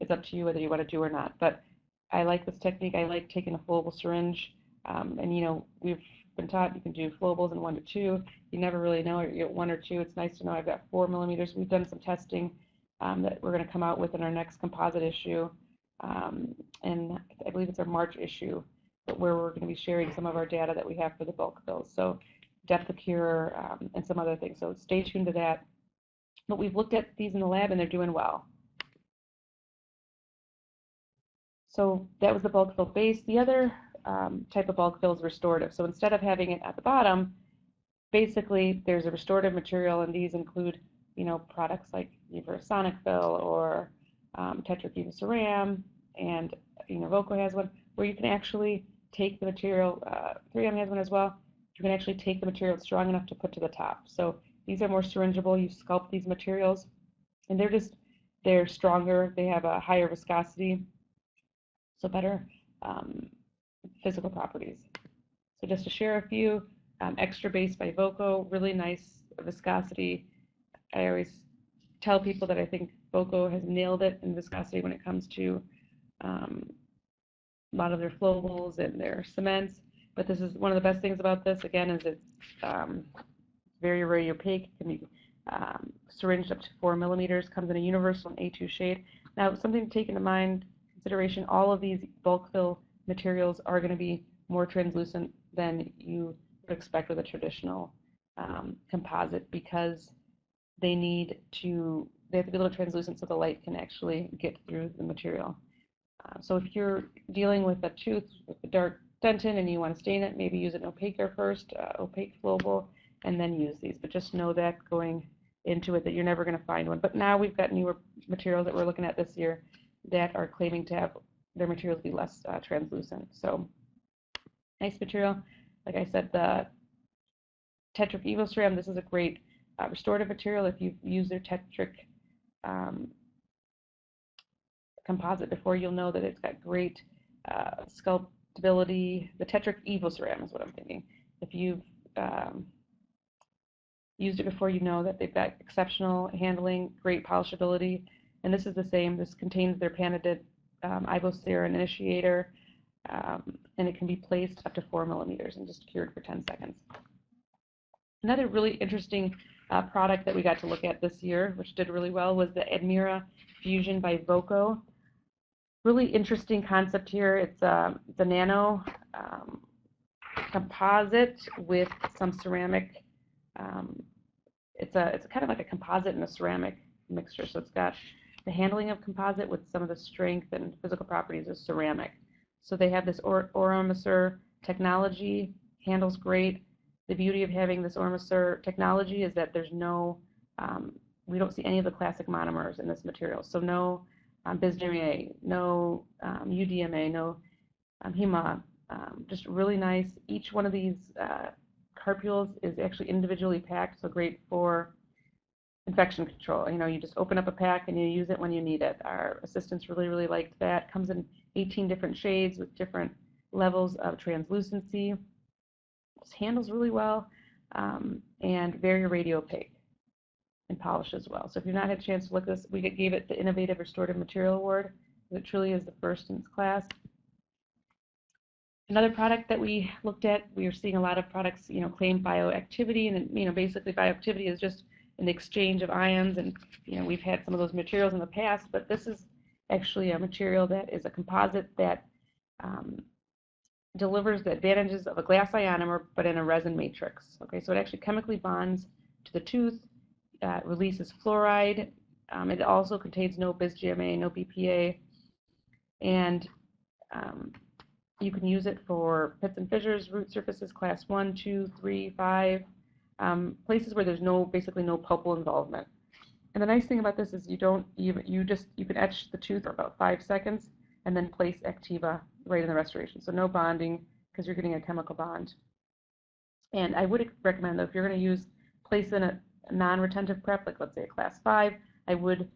is up to you whether you want to do or not. But I like this technique. I like taking a flowable syringe. And you know, we've been taught you can do flowables in 1 to 2. You never really know. You're at 1 or 2. It's nice to know I've got 4 millimeters. We've done some testing that we're going to come out with in our next composite issue. And I believe it's our March issue, but where we're going to be sharing some of our data that we have for the bulk fills. So depth of cure and some other things. So stay tuned to that. But we've looked at these in the lab and they're doing well. So that was the bulk fill base. The other type of bulk fill is restorative. So instead of having it at the bottom, basically there's a restorative material, and these include, you know, products like Sonic Fill or Tetric Evoceram, and you know, Voco has one where you can actually take the material. 3M has one as well. You can actually take the material that's strong enough to put to the top. So these are more syringeable. You sculpt these materials, and they're stronger. They have a higher viscosity, so better physical properties. So just to share a few, Extra Base by Voco, really nice viscosity. I always tell people that I think Voco has nailed it in viscosity when it comes to a lot of their flowables and their cements. But this is one of the best things about this, again, is it's very, very opaque. It can be syringed up to 4 millimeters, comes in a universal and A2 shade. Now, something to take into consideration, all of these bulk fill materials are going to be more translucent than you would expect with a traditional composite, because they have to be a little translucent so the light can actually get through the material. So if you're dealing with a tooth with a dark dentin and you want to stain it, maybe use an opaquer first, opaque flowable, and then use these. But just know that going into it that you're never going to find one. But now we've got newer materials that we're looking at this year that are claiming to have their materials be less translucent. So nice material. Like I said, the Tetric Evoceram, this is a great restorative material. If you've used their Tetric composite before, you'll know that it's got great sculptability. The Tetric Evoceram is what I'm thinking. If you've used it before, you know that they've got exceptional handling, great polishability, and this is the same. This contains their Panadid Ivocera initiator, and it can be placed up to 4 millimeters and just cured for 10 seconds. Another really interesting product that we got to look at this year, which did really well, was the Admira Fusion by Voco. Really interesting concept here. It's a nano composite with some ceramic. It's kind of like a composite and a ceramic mixture. So it's got the handling of composite with some of the strength and physical properties of ceramic. So they have this Oromacer technology, handles great. The beauty of having this Oromacer technology is that there's no, we don't see any of the classic monomers in this material. So no BisGMA, no UDMA, no HEMA, just really nice. Each one of these carpules is actually individually packed, so great for infection control. You know, you just open up a pack and you use it when you need it. Our assistants really, really liked that. Comes in 18 different shades with different levels of translucency. Just handles really well, and very radio opaque and polished as well. So if you've not had a chance to look at this, we gave it the Innovative Restorative Material Award. It truly is the first in its class. Another product that we looked at, we are seeing a lot of products, you know, claim bioactivity, and you know, basically bioactivity is just an exchange of ions, and you know, we've had some of those materials in the past, but this is actually a material that is a composite that delivers the advantages of a glass ionomer, but in a resin matrix. Okay, so it actually chemically bonds to the tooth, releases fluoride. It also contains no BisGMA, no BPA, and you can use it for pits and fissures, root surfaces, class 1, 2, 3, 5, places where there's basically no pulpal involvement. And the nice thing about this is you can etch the tooth for about 5 seconds and then place Activa right in the restoration. So no bonding because you're getting a chemical bond. And I would recommend that if you're going to place in a non-retentive prep, like let's say a class 5, I would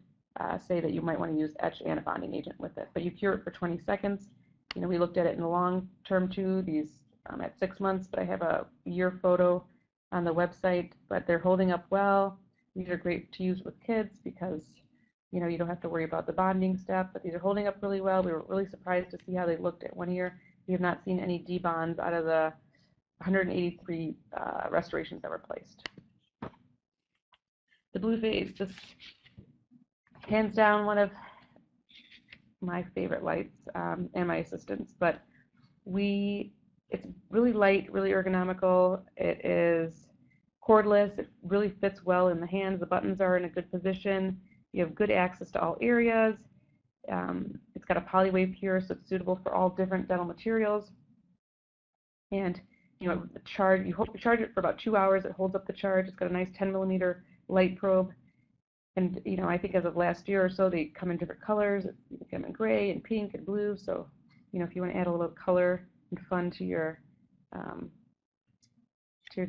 say that you might want to use etch and a bonding agent with it. But you cure it for 20 seconds. We looked at it in the long term too, these at 6 months, but I have a year photo on the website, but they're holding up well. These are great to use with kids because you don't have to worry about the bonding step, but these are holding up really well. We were really surprised to see how they looked at 1 year. We have not seen any debonds out of the 183 restorations that were placed. The Blue Phase, just hands down one of my favorite lights and my assistants, but it's really light, really ergonomical. It is cordless. It really fits well in the hands. The buttons are in a good position. You have good access to all areas. It's got a polywave cure, so it's suitable for all different dental materials. And you charge it for about 2 hours. It holds up the charge. It's got a nice 10-millimeter light probe. And I think as of last year or so, they come in different colors. They come in gray and pink and blue. So if you want to add a little color and fun to your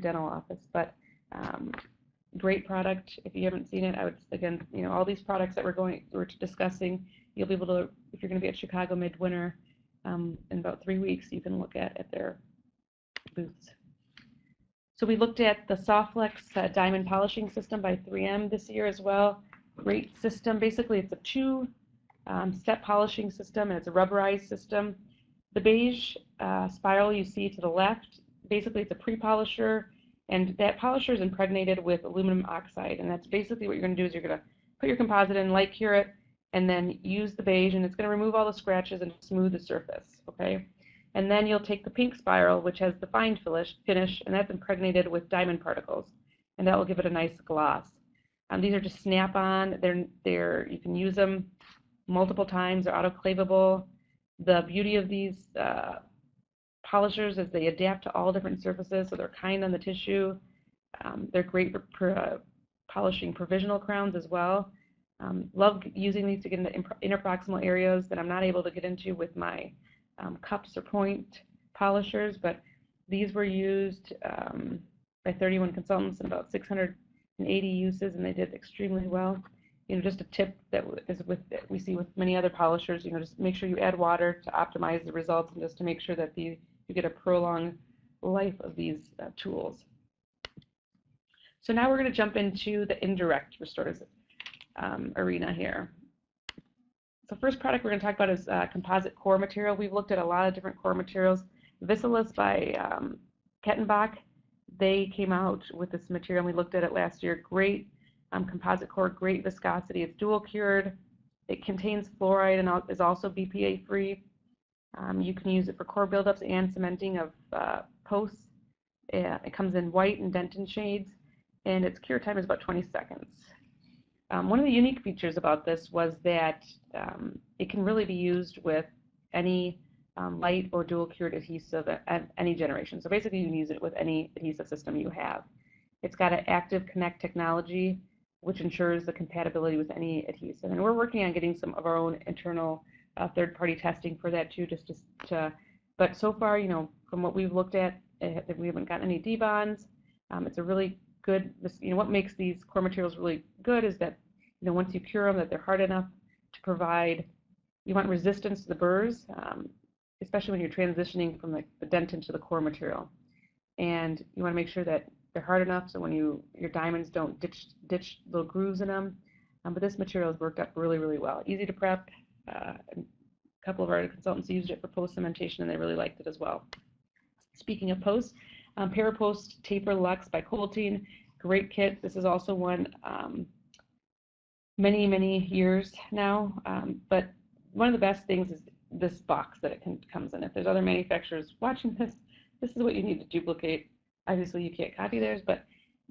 dental office, but great product. If you haven't seen it, I would again, all these products that we're discussing, you'll be able to, if you're going to be at Chicago midwinter in about 3 weeks, you can look at their booths. So we looked at the Softflex diamond polishing system by 3M this year as well. Great system. Basically, it's a 2-step polishing system, and it's a rubberized system. The beige spiral you see to the left, basically it's a pre-polisher, and that polisher is impregnated with aluminum oxide, and that's basically what you're going to do is you're going to put your composite in, light cure it, and then use the beige, and it's going to remove all the scratches and smooth the surface, okay? And then you'll take the pink spiral, which has the fine finish, and that's impregnated with diamond particles, and that will give it a nice gloss. These are just snap-on. You can use them multiple times. They're autoclavable. The beauty of these polishers is they adapt to all different surfaces, so they're kind on the tissue. They're great for polishing provisional crowns as well. Love using these to get into interproximal areas that I'm not able to get into with my cups or point polishers, but these were used by 31 consultants in about 680 uses, and they did extremely well. Just a tip that we see with many other polishers, just make sure you add water to optimize the results and just to make sure that you get a prolonged life of these tools. So now we're going to jump into the indirect restorative arena here. So first product we're going to talk about is composite core material. We've looked at a lot of different core materials. Vicilis by Kettenbach, they came out with this material, and we looked at it last year. Great composite core, great viscosity. It's dual cured. It contains fluoride and is also BPA free. You can use it for core buildups and cementing of posts. It comes in white and dentin shades, and its cure time is about 20 seconds. One of the unique features about this was that it can really be used with any light or dual cured adhesive at any generation. So basically you can use it with any adhesive system you have. It's got an Active Connect technology, which ensures the compatibility with any adhesive. And we're working on getting some of our own internal third-party testing for that too, but so far, from what we've looked at, we haven't gotten any debonds. It's a really good, what makes these core materials really good is that, once you cure them, that they're hard enough to provide, you want resistance to the burrs, especially when you're transitioning from the dentin to the core material. And you want to make sure that they're hard enough so when your diamonds don't ditch little grooves in them. But this material has worked out really, really well. Easy to prep. A couple of our consultants used it for post cementation, and they really liked it as well. Speaking of post, Parapost Taper Luxe by Coltine, great kit. This is also one many, many years now. But one of the best things is this box that it comes in. If there's other manufacturers watching this, this is what you need to duplicate. Obviously, you can't copy theirs, but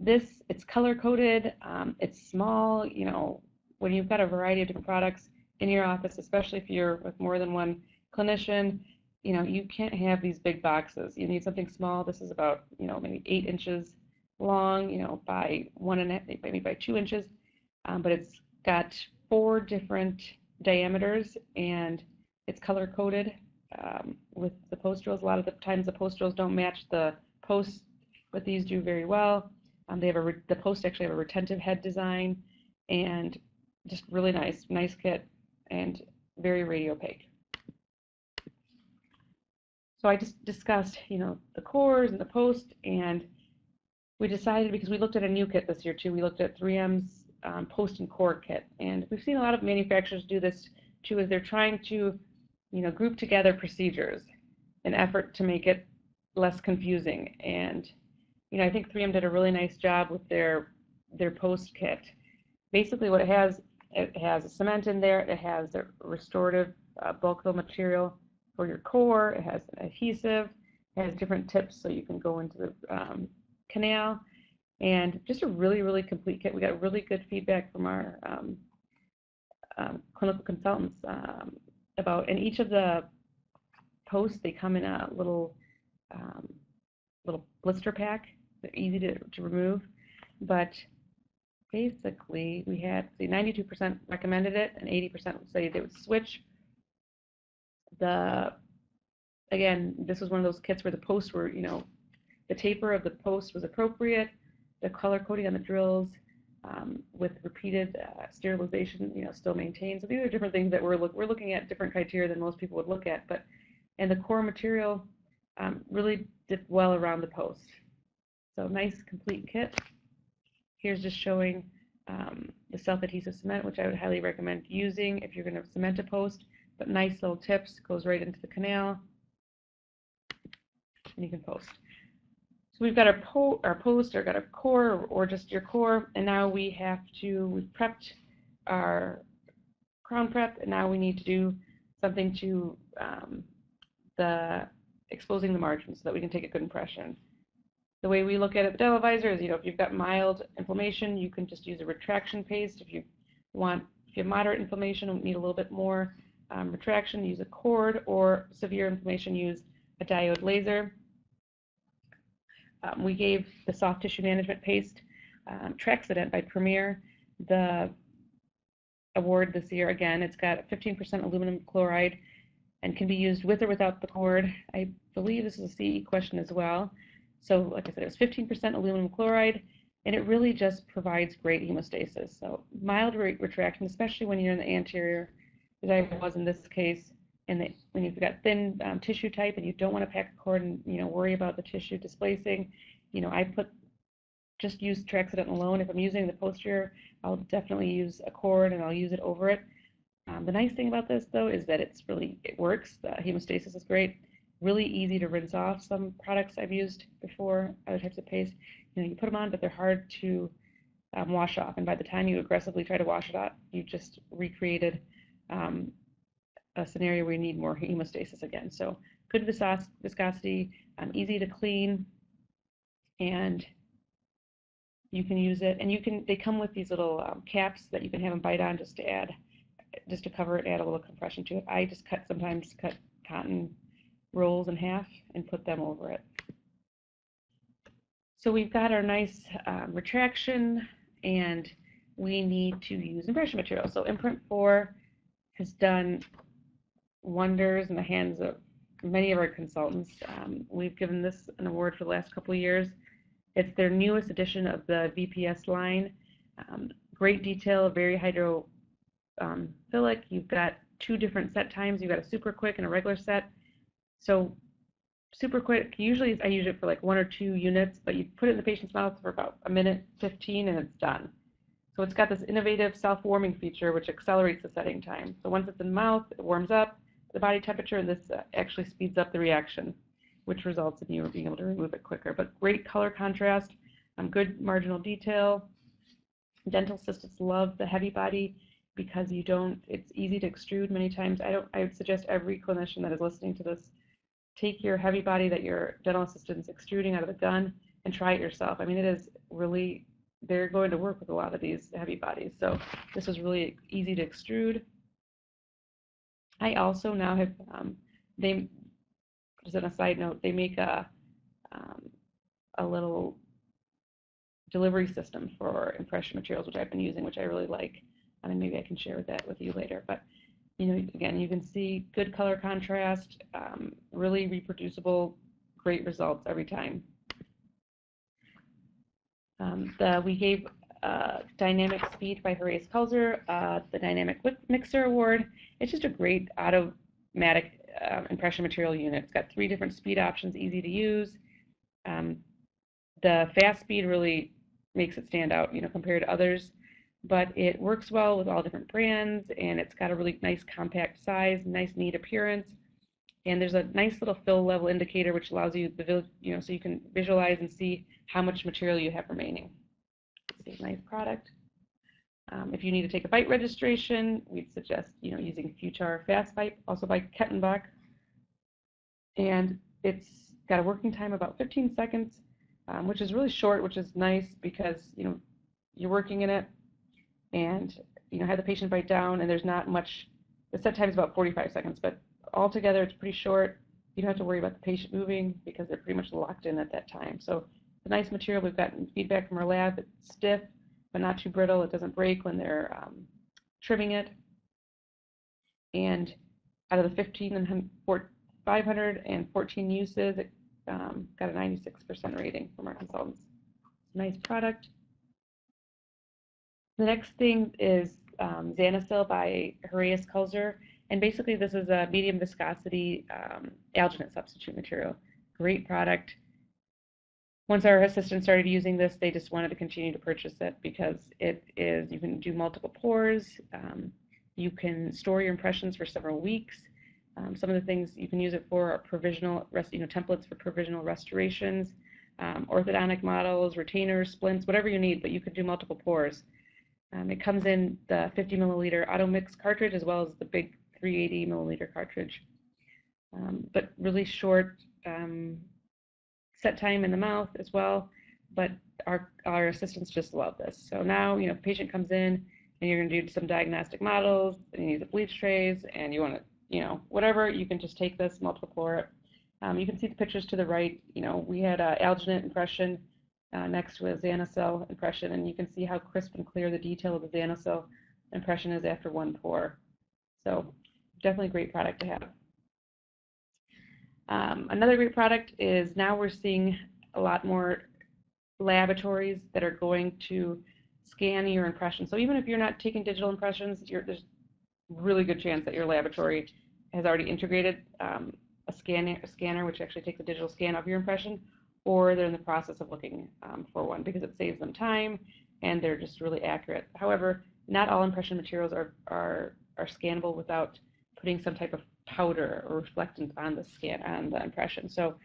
it's color coded. It's small. When you've got a variety of different products in your office, especially if you're with more than one clinician, you can't have these big boxes. You need something small. This is about, maybe 8 inches long, you know, by 1.5, maybe by 2 inches, but it's got 4 different diameters, and it's color coded with the post drills. A lot of the times the post drills don't match the posts, but these do very well. They have the posts actually have a retentive head design, and just really nice kit, and very radiopaque. So I just discussed, you know, the cores and the post, and we decided, because we looked at a new kit this year too, we looked at 3M's post and core kit, and we've seen a lot of manufacturers do this too, as they're trying to, you know, group together procedures in effort to make it less confusing. And you know, I think 3M did a really nice job with their post kit. Basically, what it has a cement in there. It has a restorative bulk fill material for your core. It has an adhesive. It has different tips so you can go into the canal, and just a really complete kit. We got really good feedback from our clinical consultants about, and each of the posts, they come in a little blister pack. They're easy to remove, but basically we had, see, 92% recommended it, and 80% would say they would switch. Again, this was one of those kits where the posts were, you know, the taper of the post was appropriate, the color coding on the drills with repeated sterilization, you know, still maintained. So these are different things that we're looking at, different criteria than most people would look at, and the core material really did well around the post. So nice complete kit. Here's just showing the self-adhesive cement, which I would highly recommend using if you're going to cement a post, but nice little tips, goes right into the canal, and you can post. So we've got our post, or got our core, or just your core, and now we've prepped our crown prep, and now we need to do something to exposing the margin so that we can take a good impression. The way we look at it, the dental advisor, is, you know, if you've got mild inflammation, you can just use a retraction paste. If you have moderate inflammation and need a little bit more retraction, use a cord, or severe inflammation, use a diode laser. We gave the soft tissue management paste, Traxident by Premier, the award this year. Again, it's got 15% aluminum chloride and can be used with or without the cord. I believe this is a CE question as well. So like I said, it was 15% aluminum chloride, and it really just provides great hemostasis. So mild retraction, especially when you're in the anterior, as I was in this case, and when you've got thin tissue type and you don't want to pack a cord and, you know, worry about the tissue displacing, you know, I just use Traxident alone. If I'm using the posterior, I'll definitely use a cord, and I'll use it over it. The nice thing about this, though, is that it works. The hemostasis is great. Really easy to rinse off. Some products I've used before, other types of paste, you know, you put them on, but they're hard to wash off. And by the time you aggressively try to wash it off, you just recreated a scenario where you need more hemostasis again. So good viscosity, easy to clean, and you can use it. And they come with these little caps that you can have them bite on just to cover it, add a little compression to it. I just sometimes cut cotton rolls in half and put them over it. So we've got our nice retraction, and we need to use impression material. So Imprint 4 has done wonders in the hands of many of our consultants. We've given this an award for the last couple of years. It's their newest edition of the VPS line. Great detail, very hydrophilic. You've got 2 different set times. You've got a super quick and a regular set. So super quick, usually I use it for like 1 or 2 units, but you put it in the patient's mouth for about 1:15 and it's done. So it's got this innovative self-warming feature which accelerates the setting time. So once it's in the mouth, it warms up the body temperature, and this actually speeds up the reaction, which results in you being able to remove it quicker. But great color contrast, good marginal detail. Dental assistants love the heavy body because it's easy to extrude many times. I would suggest every clinician that is listening to this, take your heavy body that your dental assistant's extruding out of the gun and try it yourself. I mean, it is really, they're going to work with a lot of these heavy bodies. So this is really easy to extrude. I also now have, just on a side note, they make a little delivery system for impression materials, which I've been using, which I really like. I mean, maybe I can share that with you later. But again, you can see good color contrast, really reproducible, great results every time. We gave Dynamic Speed by Heraeus Kulzer the Dynamic Mixer Award. It's just a great automatic impression material unit. It's got 3 different speed options, easy to use. The fast speed really makes it stand out, compared to others, but it works well with all different brands, and it's got a really nice compact size, nice neat appearance, and there's a nice little fill level indicator which allows you so you can visualize and see how much material you have remaining. It's a nice product. If you need to take a bite registration, we'd suggest using Fuchar Fast Bite, also by Kettenbach, and it's got a working time about 15 seconds, which is really short, which is nice because you're working in it, and have the patient bite down, and there's not much. The set time is about 45 seconds, but altogether it's pretty short. You don't have to worry about the patient moving because they're pretty much locked in at that time. So it's a nice material. We've gotten feedback from our lab. It's stiff, but not too brittle. It doesn't break when they're trimming it. And out of the 514 uses, it got a 96% rating from our consultants. Nice product. The next thing is Xanasil by Heraeus Kulzer. And basically this is a medium viscosity alginate substitute material. Great product. Once our assistants started using this, they just wanted to continue to purchase it because you can do multiple pours. You can store your impressions for several weeks. Some of the things you can use it for are provisional, templates for provisional restorations, orthodontic models, retainers, splints, whatever you need, but you could do multiple pours. It comes in the 50 milliliter auto mix cartridge as well as the big 380 milliliter cartridge. But really short set time in the mouth as well, but our assistants just love this. So now, patient comes in and you're going to do some diagnostic models, and you need the bleach trays, and you want to, whatever, you can just take this, multiple pour it. You can see the pictures to the right. We had an alginate impression next to a Xanasil impression, and you can see how crisp and clear the detail of the Xanasil impression is after one pour. So definitely a great product to have. Another great product is now we're seeing a lot more laboratories that are going to scan your impression. So even if you're not taking digital impressions, there's a really good chance that your laboratory has already integrated a scanner which actually takes a digital scan of your impression, or they're in the process of looking for one because it saves them time and they're just really accurate. However, not all impression materials are scannable without putting some type of powder or reflectant on the impression. So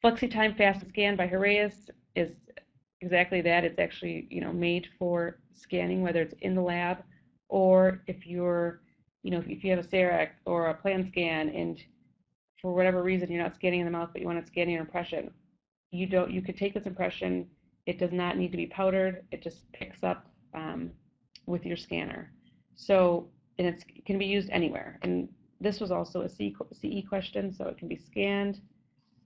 FlexiTime Fast Scan by Heraeus is exactly that. It's actually made for scanning, whether it's in the lab or if you're if you have a CEREC or a plan scan and for whatever reason you're not scanning in the mouth but you want to scan your impression, you could take this impression. It does not need to be powdered. It just picks up with your scanner. So and it can be used anywhere. And this was also a CE question, so it can be scanned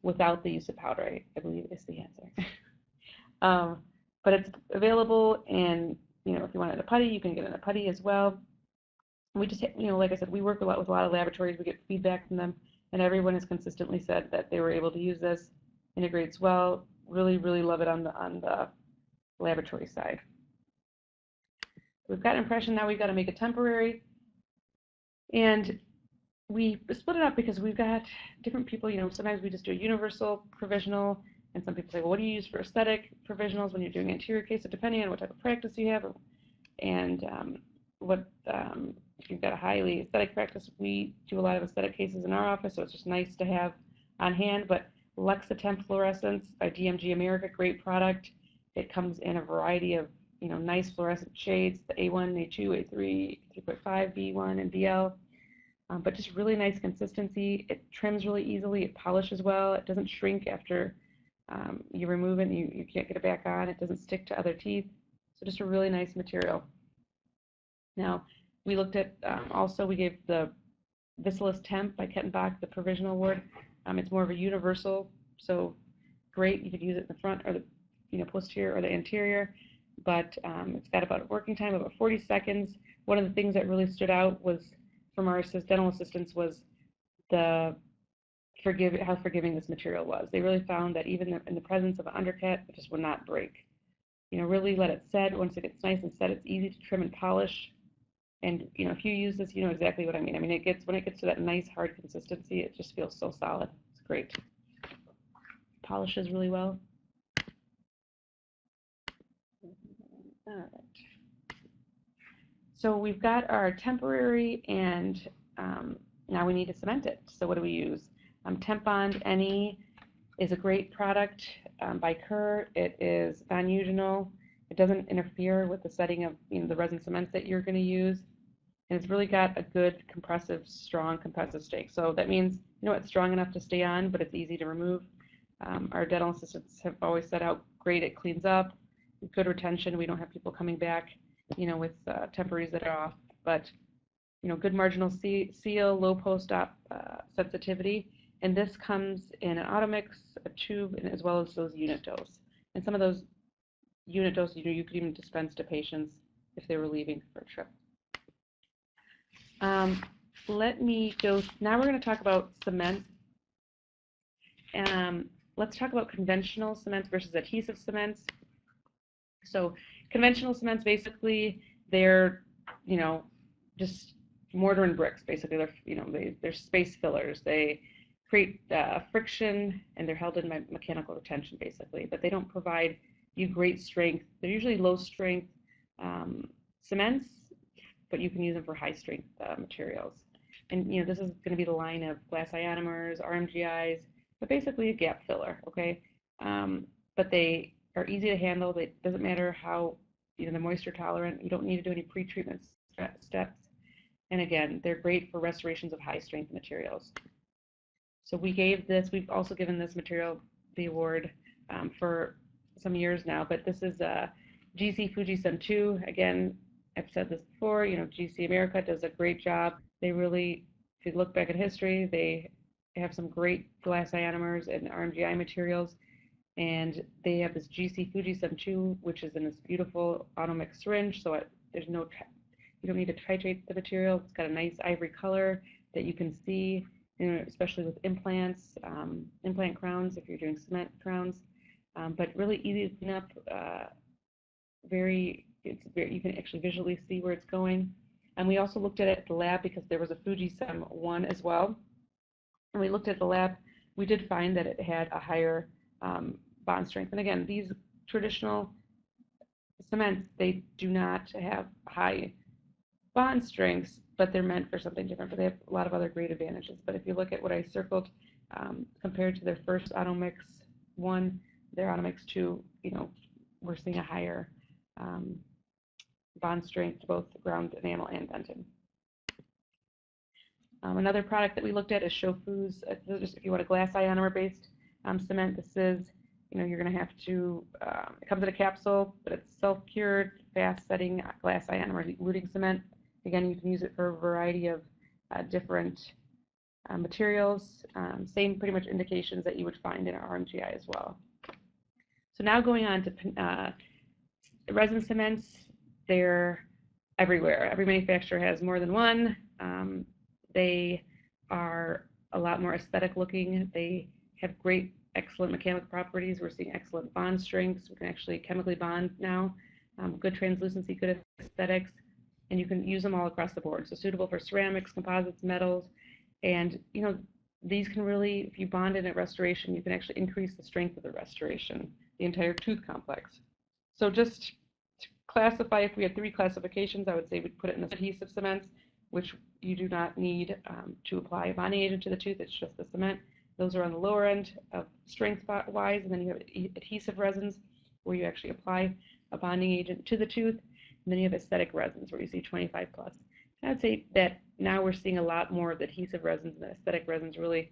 without the use of powder, I believe is the answer. But it's available, and if you want it in a putty, you can get it in a putty as well. We just, like I said, we work with a lot of laboratories. We get feedback from them, and everyone has consistently said that they were able to use this, integrates well. Really, really love it on the laboratory side. We've got impression now. We've got to make a temporary, and we split it up because we've got different people. Sometimes we just do a universal provisional, and some people say, well, what do you use for aesthetic provisionals when you're doing anterior case? So depending on what type of practice you have, and if you've got a highly aesthetic practice, we do a lot of aesthetic cases in our office, so it's just nice to have on hand. But Lexitemp Fluorescence by DMG America, great product. It comes in a variety of nice fluorescent shades, the A1, A2, A3, 3.5, B1, and BL. But just really nice consistency. It trims really easily. It polishes well. It doesn't shrink after you remove it and you can't get it back on. It doesn't stick to other teeth. So just a really nice material. Now, we looked at, also we gave the Vicilis Temp by Kettenbach the provisional award. It's more of a universal, so great. You could use it in the front or posterior or the anterior, but it's got about a working time of about 40 seconds. One of the things that really stood out was from our dental assistants was how forgiving this material was. They really found that even in the presence of an undercut, it just would not break. Really let it set. Once it gets nice and set, it's easy to trim and polish. And if you use this, you know exactly what I mean. When it gets to that nice hard consistency, it just feels so solid. It's great. Polishes really well. All right. So we've got our temporary, and now we need to cement it. So what do we use? Tempbond NE is a great product by Kerr. It is non-eugenol. It doesn't interfere with the setting of the resin cements that you're going to use. And it's really got a good strong compressive stake. So that means it's strong enough to stay on, but it's easy to remove. Our dental assistants have always set out great. It cleans up, good retention. We don't have people coming back, with temporaries that are off. But good marginal seal, low post-op sensitivity. And this comes in an Automix, a tube, and as well as those unit dose. And some of those unit dose, you could even dispense to patients if they were leaving for a trip. Let me go. Now we're going to talk about cement. Let's talk about conventional cements versus adhesive cements. So conventional cements, basically, they're just mortar and bricks. Basically, they're space fillers. They create friction, and they're held in mechanical retention, basically. But they don't provide you great strength. They're usually low strength cements, but you can use them for high strength materials. And this is going to be the line of glass ionomers, RMGIs, but basically a gap filler, okay? But they are easy to handle. It doesn't matter how they're moisture tolerant. You don't need to do any pre-treatment steps. And again, they're great for restorations of high strength materials. So we've also given this material the award for some years now, but this is GC Fujisem 2. Again, I've said this before, GC America does a great job. They really, if you look back at history, they have some great glass ionomers and RMGI materials, and they have this GC Fujisem 2, which is in this beautiful Automix syringe, so you don't need to titrate the material. It's got a nice ivory color that you can see, especially with implants, implant crowns, if you're doing cement crowns, but really easy to clean up, you can actually visually see where it's going. And we also looked at it at the lab because there was a Fujisem 1 as well. And we looked at the lab. We did find that it had a higher bond strength. And again, these traditional cements, they do not have high bond strengths, but they're meant for something different. But they have a lot of other great advantages. But if you look at what I circled compared to their first Automix 1, their Automix 2, we're seeing a higher bond strength, both ground enamel and dentin. Another product that we looked at is Shofu's. Just if you want a glass ionomer-based cement, this is, you're going to have to, it comes in a capsule, but it's self-cured, fast-setting glass ionomer eluting cement. Again, you can use it for a variety of different materials. Same pretty much indications that you would find in our RMGI as well. So now going on to resin cements, they're everywhere. Every manufacturer has more than one. They are a lot more aesthetic looking. They have great, excellent mechanical properties. We're seeing excellent bond strengths. We can actually chemically bond now. Good translucency, good aesthetics, and you can use them all across the board. So suitable for ceramics, composites, metals, and these can really, if you bond in at restoration, you can actually increase the strength of the restoration, the entire tooth complex. So just to classify, if we had 3 classifications, I would say we'd put it in the adhesive cements, which you do not need to apply a bonding agent to the tooth. It's just the cement. Those are on the lower end of strength-wise, and then you have adhesive resins where you actually apply a bonding agent to the tooth, and then you have aesthetic resins where you see 25+. And I'd say that now we're seeing a lot more of the adhesive resins and the aesthetic resins. Really,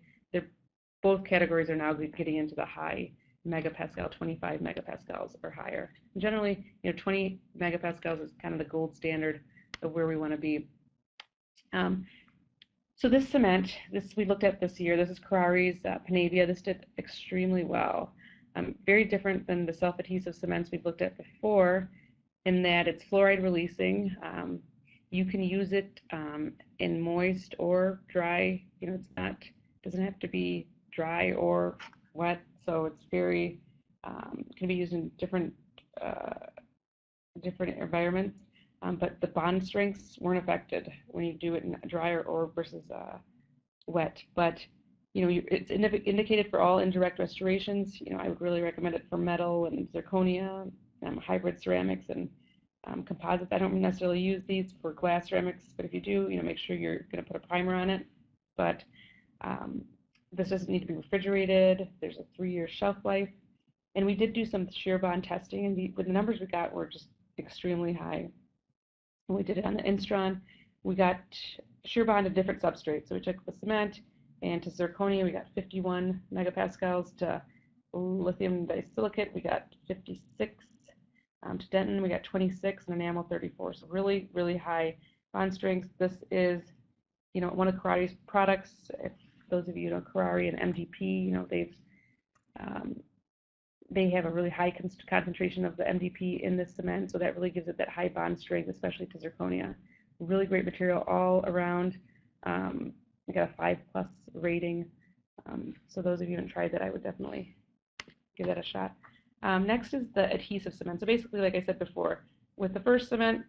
both categories are now getting into the high megapascal, 25 megapascals or higher. And generally, 20 megapascals is kind of the gold standard of where we want to be. So this cement, we looked at this year. This is Kurary's Panavia. This did extremely well. Very different than the self-adhesive cements we've looked at before in that it's fluoride releasing. You can use it in moist or dry. It's not, doesn't have to be dry or wet, so it's very, can be used in different environments. But the bond strengths weren't affected when you do it in dry or versus wet. But it's indicated for all indirect restorations. I would really recommend it for metal and zirconia, hybrid ceramics, and composites. I don't necessarily use these for glass ceramics, but if you do, make sure you're going to put a primer on it. But this doesn't need to be refrigerated. There's a 3-year shelf life. And we did do some shear bond testing, and the numbers we got were just extremely high. When we did it on the Instron, we got shear bond to different substrates. So we took the cement, and to zirconia, we got 51 megapascals. To lithium disilicate, we got 56. To dentin, we got 26, and enamel 34. So really, really high bond strength. This is, one of Karari's products. If those of you know Karari and MDP, they have a really high concentration of the MDP in this cement, so that really gives it that high bond strength, especially to zirconia. Really great material all around. We got a 5+ rating. So those of you who haven't tried that, I would definitely give that a shot. Next is the adhesive cement. So basically, like I said before, with the first cement,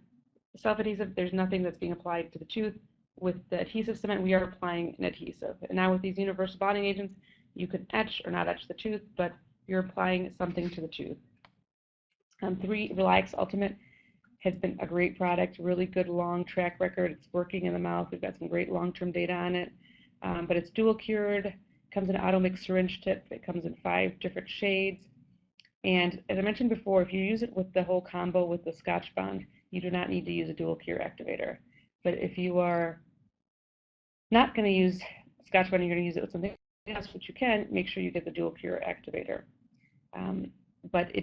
self-adhesive, there's nothing that's being applied to the tooth. With the adhesive cement, we are applying an adhesive. And now with these universal bonding agents, you can etch or not etch the tooth, but you're applying something to the tooth. 3, Relax Ultimate has been a great product, really good long track record. It's working in the mouth. We've got some great long-term data on it. But it's dual cured, comes in an auto mix syringe tip. It comes in 5 different shades. And as I mentioned before, if you use it with the whole combo with the Scotch Bond, you do not need to use a dual cure activator. But if you are not going to use Scotch Bond, you're going to use it with something else, which you can, make sure you get the dual cure activator. But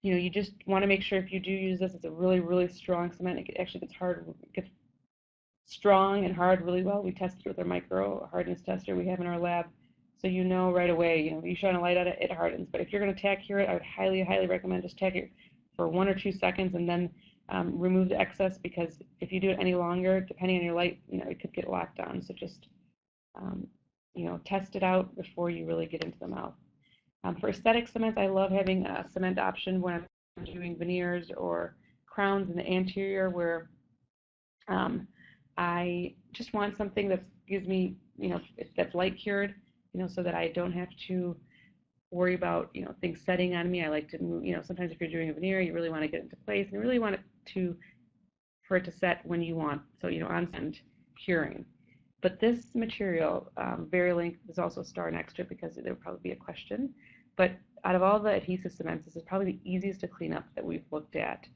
you just want to make sure if you do use this, it's a really, really strong cement. It actually gets strong and hard really well. We tested it with our micro hardness tester we have in our lab. So right away, you shine a light at it, it hardens. But if you're going to tack cure it, I would highly, highly recommend just tack it for 1 or 2 seconds and then remove the excess, because if you do it any longer, depending on your light, it could get locked on. So just, test it out before you really get into the mouth. For aesthetic cements, I love having a cement option when I'm doing veneers or crowns in the anterior, where I just want something that gives me, that's light cured, so that I don't have to worry about, things setting on me. I like to move, sometimes if you're doing a veneer, you really want to get it into place, and you really want it for it to set when you want, so, on and curing. But this material, Verilink, there's also a star next to it because there would probably be a question. But out of all the adhesive cements, this is probably the easiest to clean up that we've looked at.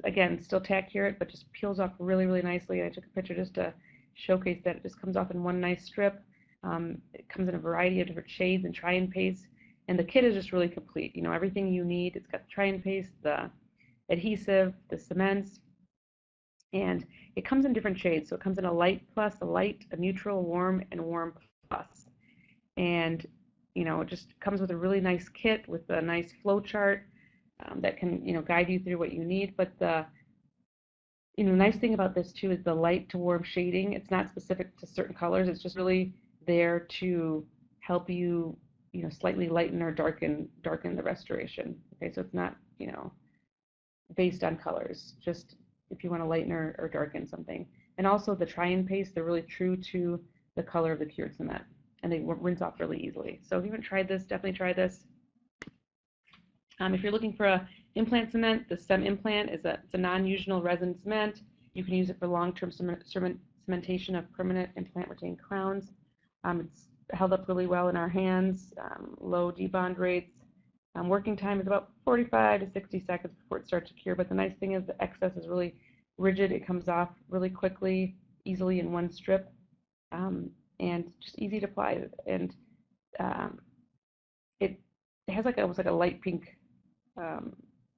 Again, still tack cure it, but just peels off really, really nicely. I took a picture just to showcase that it just comes off in one nice strip. It comes in a variety of different shades and try and paste. And the kit is just really complete. Everything you need. It's got the try and paste, the adhesive, the cements, and it comes in different shades. So it comes in a light plus, a light, a neutral, warm, and warm plus. And it just comes with a really nice kit with a nice flow chart that can guide you through what you need. But the nice thing about this too is the light to warm shading. It's not specific to certain colors. It's just really there to help you slightly lighten or darken the restoration. Okay, so it's not based on colors. Just if you want to lighten or darken something. And also the try and paste, they're really true to the color of the cured cement, and they rinse off really easily. So if you haven't tried this, definitely try this. If you're looking for a implant cement, the STEM implant it's a non-usional resin cement. You can use it for long-term cementation of permanent implant retained crowns. It's held up really well in our hands, low debond rates. Working time is about 45 to 60 seconds before it starts to cure, but the nice thing is the excess is really rigid. It comes off really quickly, easily in one strip, and just easy to apply. And it has almost like a light pink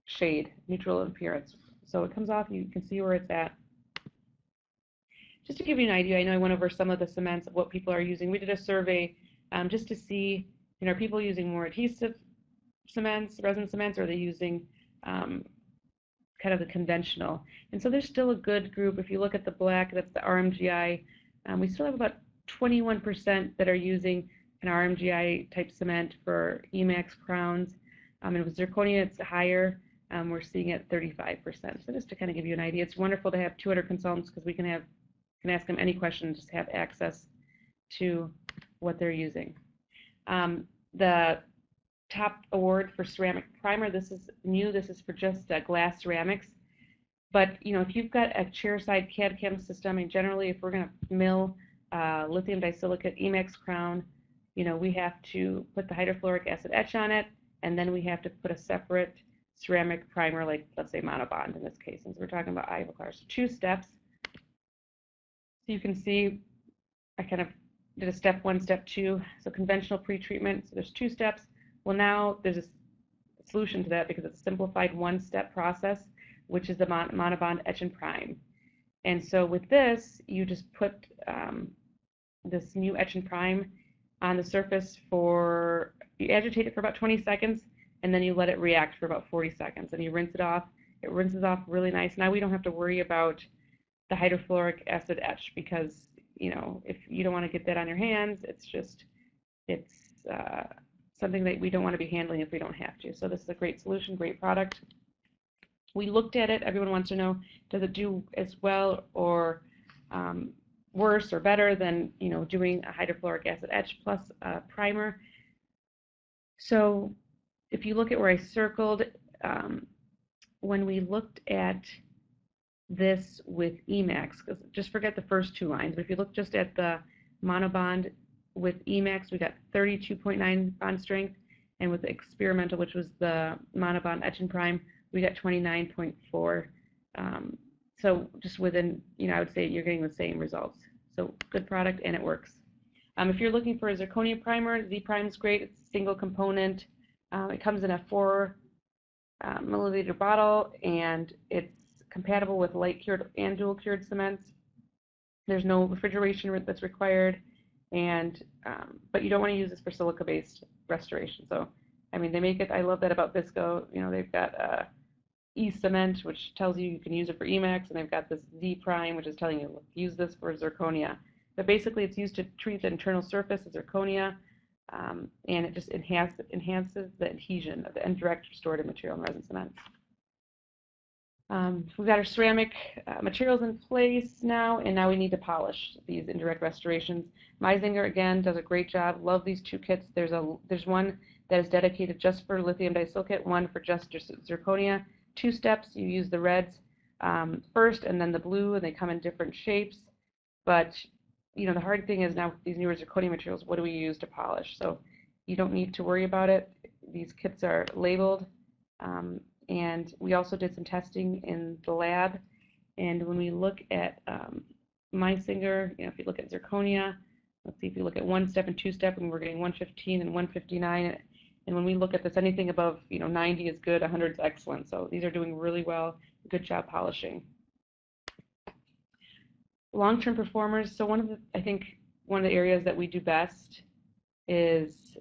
shade, neutral appearance. So it comes off, you can see where it's at. Just to give you an idea, I know I went over some of the cements of what people are using. We did a survey just to see Are people using more adhesive cements, resin cements, or are they using kind of the conventional? And so there's still a good group. If you look at the black, that's the RMGI. We still have about 21% that are using an RMGI type cement for Emax crowns. And with zirconia, it's higher. We're seeing it 35%. So just to kind of give you an idea, it's wonderful to have 200 consultants because we can ask them any questions, just have access to what they're using. The top award for ceramic primer, this is new. This is for just glass ceramics. But if you've got a chairside CAD/CAM system, and generally if we're going to mill lithium disilicate Emax crown, we have to put the hydrofluoric acid etch on it, and then we have to put a separate ceramic primer, like let's say Monobond in this case, since we're talking about Ivoclar. So 2 steps. So you can see I kind of did a step 1, step 2. So conventional pretreatment. So there's 2 steps. Well, now there's a solution to that because it's a simplified 1-step process, which is the Monobond etch and prime. And so with this, you just put this new etch and prime on the surface you agitate it for about 20 seconds, and then you let it react for about 40 seconds, and you rinse it off. It rinses off really nice. Now we don't have to worry about the hydrofluoric acid etch because, if you don't want to get that on your hands, it's something that we don't want to be handling if we don't have to. So this is a great solution, great product. We looked at it. Everyone wants to know, does it do as well or worse or better than doing a hydrofluoric acid etch plus primer? So if you look at where I circled, when we looked at this with Emax, just forget the first 2 lines, but if you look just at the Monobond with Emax, we got 32.9 bond strength, and with the experimental, which was the Monobond etch and prime, we got 29.4. So just within, I would say you're getting the same results. So good product, and it works. If you're looking for a zirconia primer, Z-Prime is great. It's a single component. It comes in a 4 milliliter bottle, and it's compatible with light cured and dual cured cements. There's no refrigeration that's required, and but you don't want to use this for silica-based restoration. So, I mean, they make it. I love that about Bisco. They've got E-cement, which tells you can use it for Emax, and they've got this Z-Prime, which is telling you use this for zirconia. But basically, it's used to treat the internal surface of zirconia, and it just enhances the adhesion of the indirect restorative material in resin cements. We've got our ceramic materials in place now, and now we need to polish these indirect restorations. Meisinger, again, does a great job. Love these 2 kits. There's one that is dedicated just for lithium disilicate, one for just zirconia. 2 steps. You use the reds first and then the blue, and they come in different shapes. But, the hard thing is now with these newer zirconia materials, what do we use to polish? So you don't need to worry about it. These kits are labeled. And we also did some testing in the lab. And when we look at Meisinger, if you look at zirconia, let's see if you look at 1-step and 2-step, and we're getting 115 and 159. And when we look at this, anything above 90 is good, 100 is excellent. So these are doing really well. Good job polishing. Long-term performers. So I think one of the areas that we do best is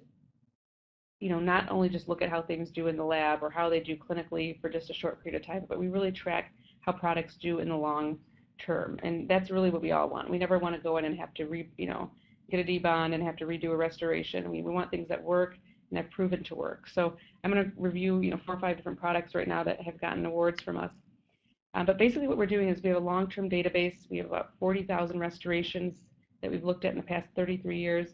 not only just look at how things do in the lab or how they do clinically for just a short period of time, but we really track how products do in the long term. And that's really what we all want. We never want to go in and have to get a debond and have to redo a restoration. We want things that work and have proven to work. So I'm going to review 4 or 5 different products right now that have gotten awards from us. But basically what we're doing is we have a long-term database. We have about 40,000 restorations that we've looked at in the past 33 years.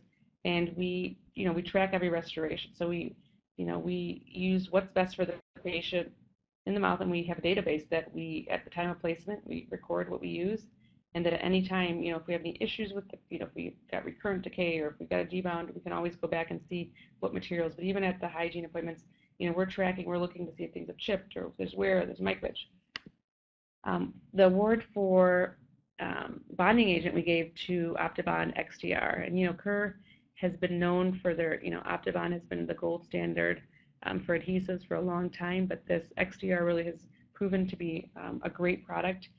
And we track every restoration. So we use what's best for the patient in the mouth, and we have a database that at the time of placement, we record what we use, and that at any time, if we have any issues with if we've got recurrent decay or if we've got a debound, we can always go back and see what materials. But even at the hygiene appointments, we're looking to see if things have chipped or if there's wear or there's micrage. The award for bonding agent we gave to Optibond XTR, and Kerr has been known for their, Optibond has been the gold standard for adhesives for a long time, but this XTR really has proven to be a great product.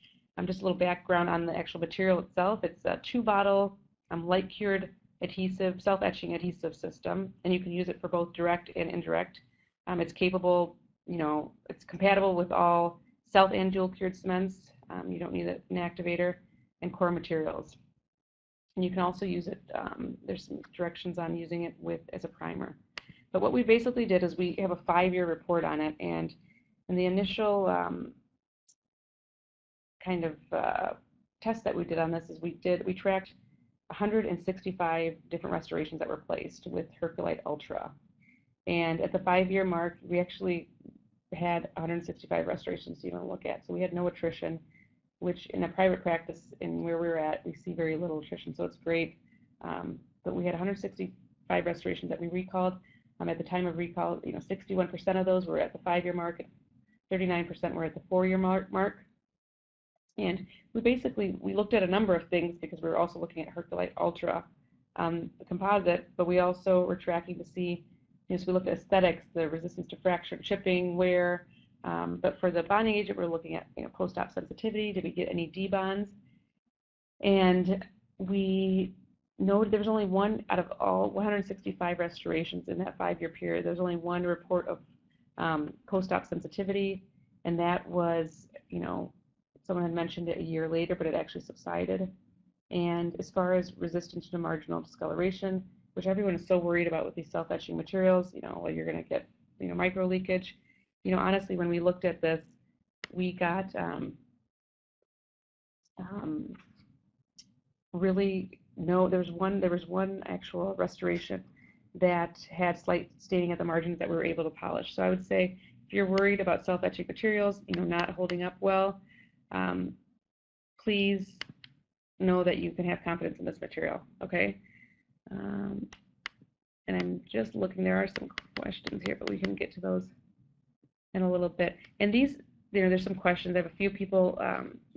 Just a little background on the actual material itself. It's a 2-bottle light cured adhesive, self-etching adhesive system, and you can use it for both direct and indirect. It's capable, it's compatible with all self and dual cured cements. You don't need an activator, and core materials. And you can also use it, there's some directions on using it as a primer. But what we basically did is we have a 5-year report on it, and in the initial kind of test that we did on this is we tracked 165 different restorations that were placed with Herculite Ultra. And at the 5-year mark, we actually had 165 restorations to even look at. So we had no attrition, which in a private practice and where we were at, we see very little attrition. So it's great. But we had 165 restorations that we recalled. At the time of recall, 61% of those were at the 5-year mark, 39% were at the 4-year mark. And we looked at a number of things because we were also looking at Herculite Ultra, the composite, but we also were tracking to see, so we looked at aesthetics, the resistance to fracture and chipping, wear, but for the bonding agent, we're looking at post-op sensitivity. Did we get any debonds? And we noted there was only one out of all 165 restorations in that 5-year period. There was only one report of post-op sensitivity, and that was, someone had mentioned it a year later, but it actually subsided. And as far as resistance to marginal discoloration, which everyone is so worried about with these self-etching materials, well, you're going to get, micro leakage. Honestly, when we looked at this, we got there was one actual restoration that had slight staining at the margins that we were able to polish. So I would say if you're worried about self-etching materials, not holding up well, please know that you can have confidence in this material, okay? And I'm just looking, there are some questions here, but we can get to those in a little bit. And these, there's some questions. I have a few people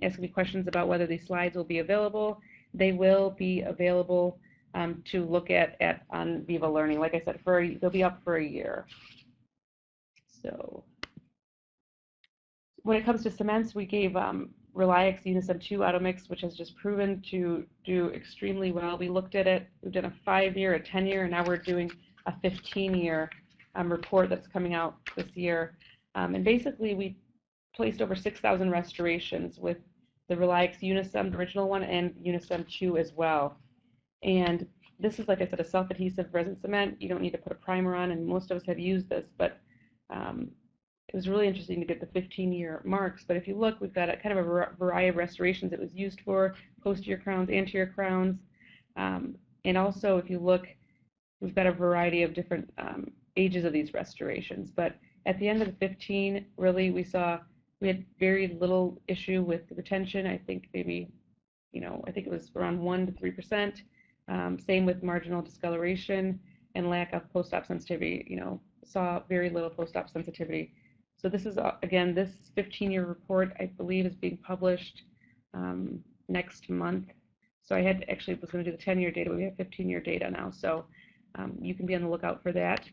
asking me questions about whether these slides will be available. They will be available to look at on Viva Learning. Like I said, they'll be up for a year. So when it comes to cements, we gave Reliax Unisem 2 Automix, which has just proven to do extremely well. We looked at it. We've done a 5-year, a 10-year, and now we're doing a 15-year report that's coming out this year. And basically, we placed over 6,000 restorations with the Reliax Unisem, the original one, and Unisem 2 as well. And this is, like I said, a self-adhesive resin cement. You don't need to put a primer on, and most of us have used this, but it was really interesting to get the 15-year marks. But if you look, we've got a kind of a variety of restorations it was used for, posterior crowns, anterior crowns. And also, if you look, we've got a variety of different ages of these restorations. But at the end of the 15, really, we had very little issue with retention. I think maybe, I think it was around 1 to 3%. Same with marginal discoloration and lack of post-op sensitivity. Saw very little post-op sensitivity. So this is, again, this 15-year report, I believe, is being published next month. So I was going to do the 10-year data, but we have 15-year data now. So you can be on the lookout for that.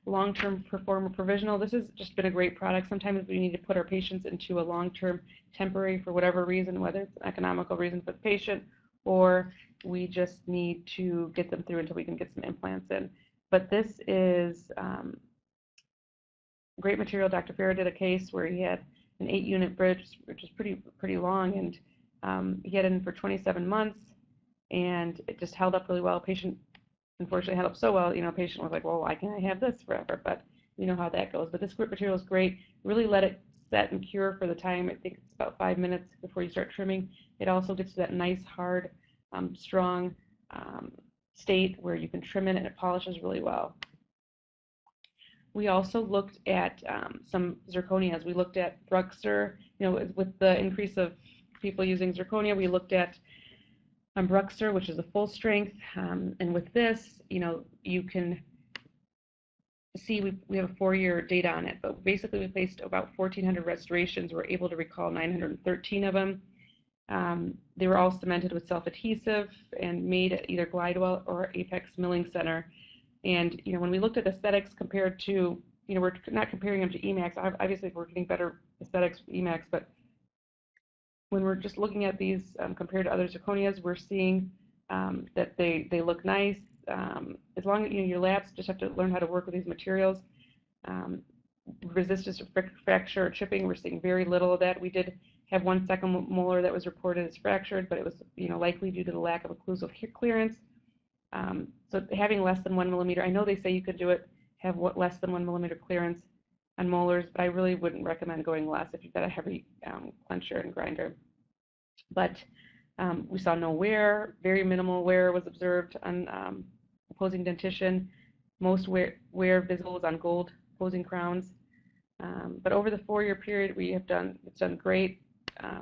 Long-term performer provisional. This has just been a great product. Sometimes we need to put our patients into a long-term temporary for whatever reason, whether it's an economical reason for the patient, or we just need to get them through until we can get some implants in. But this is great material. Dr. Farah did a case where he had an 8-unit bridge, which is pretty long, and he had it in for 27 months, and it just held up really well. Patient unfortunately held up so well, patient was like, well, why can't I have this forever? But you know how that goes. But this grip material is great. Really let it set and cure for the time. I think it's about 5 minutes before you start trimming. It also gets to that nice, hard, strong state where you can trim it and it polishes really well. We also looked at some zirconias. We looked at Bruxer, with the increase of people using zirconia, we looked at Bruxer, which is a full strength, and with this, you can see we have a 4-year data on it, but basically we placed about 1,400 restorations. We're able to recall 913 of them. They were all cemented with self-adhesive and made at either Glidewell or Apex Milling Center. And when we looked at aesthetics compared to, we're not comparing them to Emax. Obviously, we're getting better aesthetics with Emax, but when we're just looking at these compared to other zirconias, we're seeing that they look nice. As long as your labs just have to learn how to work with these materials. Resistance to fracture or chipping, we're seeing very little of that. We did have one second molar that was reported as fractured, but it was likely due to the lack of occlusal clearance. So having less than 1 millimeter, I know they say you could do it, have less than 1 millimeter clearance on molars, but I really wouldn't recommend going less if you've got a heavy clencher and grinder. But we saw no wear, very minimal wear was observed on opposing dentition. Most wear visible is on gold opposing crowns. But over the 4-year period, it's done great.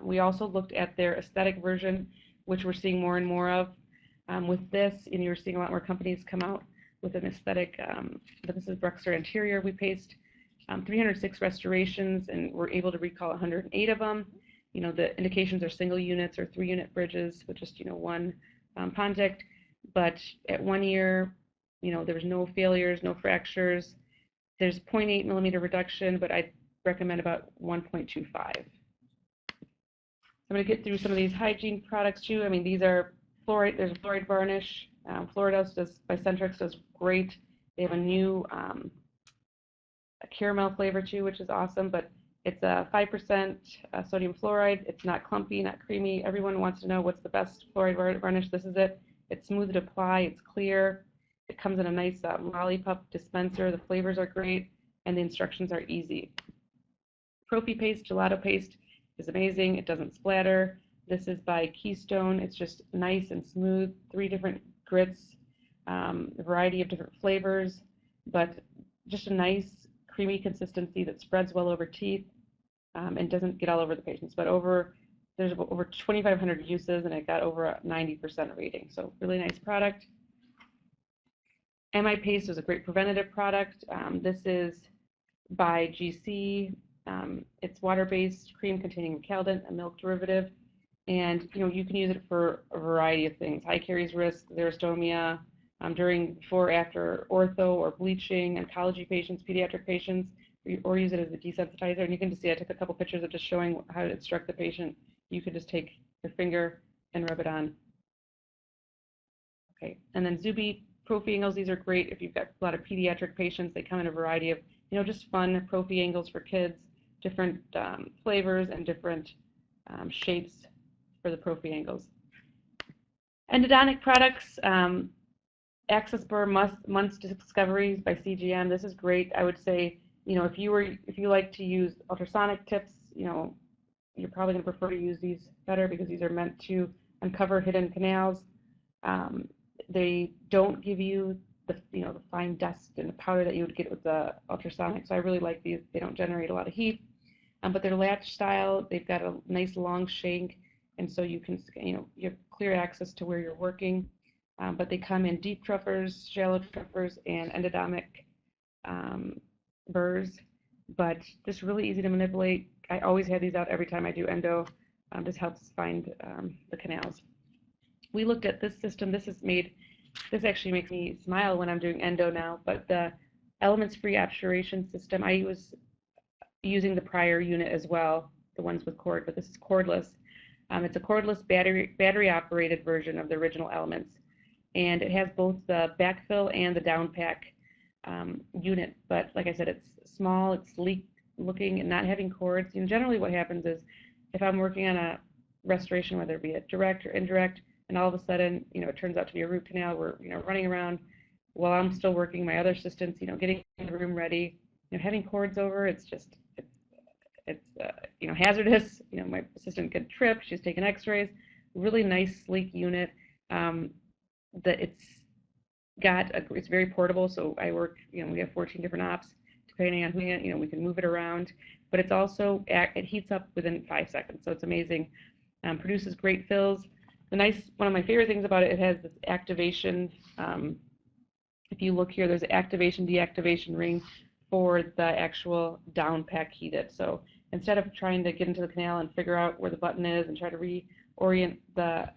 We also looked at their aesthetic version, which we're seeing more and more of. With this, and you're seeing a lot more companies come out with an aesthetic, but this is Bruxer Anterior. We paced 306 restorations, and we're able to recall 108 of them. The indications are single units or 3-unit bridges with just, one contact. But at 1 year, there was no failures, no fractures. There's 0.8 millimeter reduction, but I'd recommend about 1.25. I'm going to get through some of these hygiene products too. I mean, these are fluoride. There's a fluoride varnish. Fluoridos by Centrix does great. They have a new a caramel flavor too, which is awesome. But it's a 5% sodium fluoride. It's not clumpy, not creamy. Everyone wants to know what's the best fluoride varnish. This is it. It's smooth to apply. It's clear. It comes in a nice lollipop dispenser. The flavors are great, and the instructions are easy. Prophy paste, gelato paste is amazing. It doesn't splatter. This is by Keystone. It's just nice and smooth. 3 different grits, a variety of different flavors, but just a nice creamy consistency that spreads well over teeth and doesn't get all over the patients. But there's over 2,500 uses, and it got over a 90% rating. So really nice product. MI Paste is a great preventative product. This is by GC. It's water-based cream containing recaldent, a milk derivative, and you can use it for a variety of things. High caries risk, xerostomia, before, after ortho or bleaching, oncology patients, pediatric patients, or use it as a desensitizer. And you can just see I took a couple pictures of just showing how to instruct the patient. You could just take your finger and rub it on. Okay, and then Zuby prophy angles. These are great if you've got a lot of pediatric patients. They come in a variety of, just fun prophy angles for kids, different flavors and different shapes for the prophy angles. Endodontic products, Access Burr Muntz Discoveries by CGM. This is great. I would say, if you like to use ultrasonic tips, you're probably going to prefer to use these better because these are meant to uncover hidden canals. They don't give you the fine dust and the powder that you would get with the ultrasonic. So I really like these. They don't generate a lot of heat, but they're latch style. They've got a nice long shank, and so you can you have clear access to where you're working. But they come in deep troughers, shallow troughers, and endodontic burrs. But just really easy to manipulate. I always have these out every time I do endo. Just helps find the canals. We looked at this system. This actually makes me smile when I'm doing endo now. But the elements-free obturation system, I was using the prior unit as well, the ones with cord, but this is cordless. It's a cordless battery-operated version of the original Elements, and it has both the backfill and the downpack unit. But like I said, it's small, it's sleek looking, and not having cords. Generally what happens is if I'm working on a restoration, whether it be a direct or indirect, and all of a sudden, it turns out to be a root canal, we're, running around while I'm still working, my other assistants, getting the room ready, having cords over, it's hazardous. My assistant could trip, she's taking x-rays. Really nice, sleek unit. It's very portable, so I work, we have 14 different ops, depending on who, we can move it around, but it's also, it heats up within 5 seconds, so it's amazing. Produces great fills. One of my favorite things about it, it has this activation, if you look here, there's an activation, deactivation ring for the actual down pack heated. So instead of trying to get into the canal and figure out where the button is and try to reorient the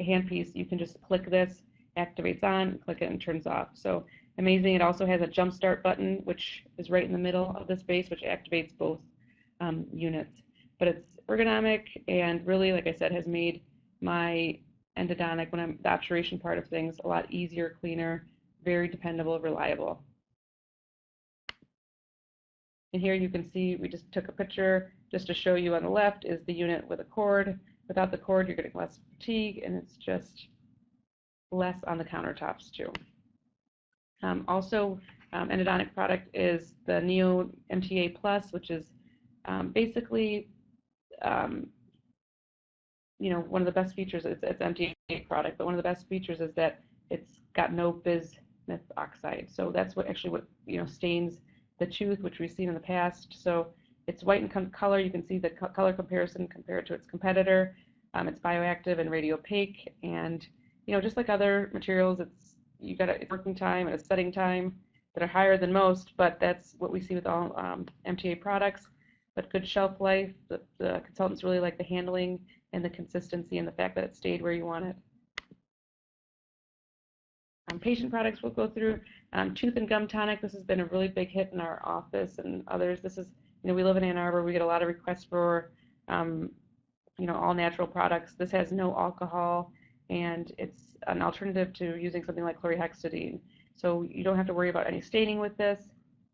handpiece, you can just click this, activates on, click it, and turns off. So amazing. It also has a jump start button, which is right in the middle of this base, which activates both units. But it's ergonomic and really, like I said, has made my endodontic, when I'm the obturation part of things, a lot easier, cleaner, very dependable, reliable. And here you can see we just took a picture just to show you on the left is the unit with a cord. Without the cord, you're getting less fatigue, and it's just less on the countertops too. Also, endodontic product is the Neo MTA Plus, which is basically, you know, one of the best features. It's MTA product, but one of the best features is that it's got no bismuth oxide. So that's what actually stains the tooth, which we've seen in the past. So it's white in color. You can see the color comparison compared to its competitor. It's bioactive and radiopaque, and just like other materials, you got a working time and a setting time that are higher than most, but that's what we see with all MTA products. But good shelf life. The consultants really like the handling and the consistency and the fact that it stayed where you want it. Patient products we'll go through. Tooth and gum tonic. This has been a really big hit in our office and others. This is, we live in Ann Arbor. We get a lot of requests for, all natural products. This has no alcohol, and it's an alternative to using something like chlorhexidine. So you don't have to worry about any staining with this.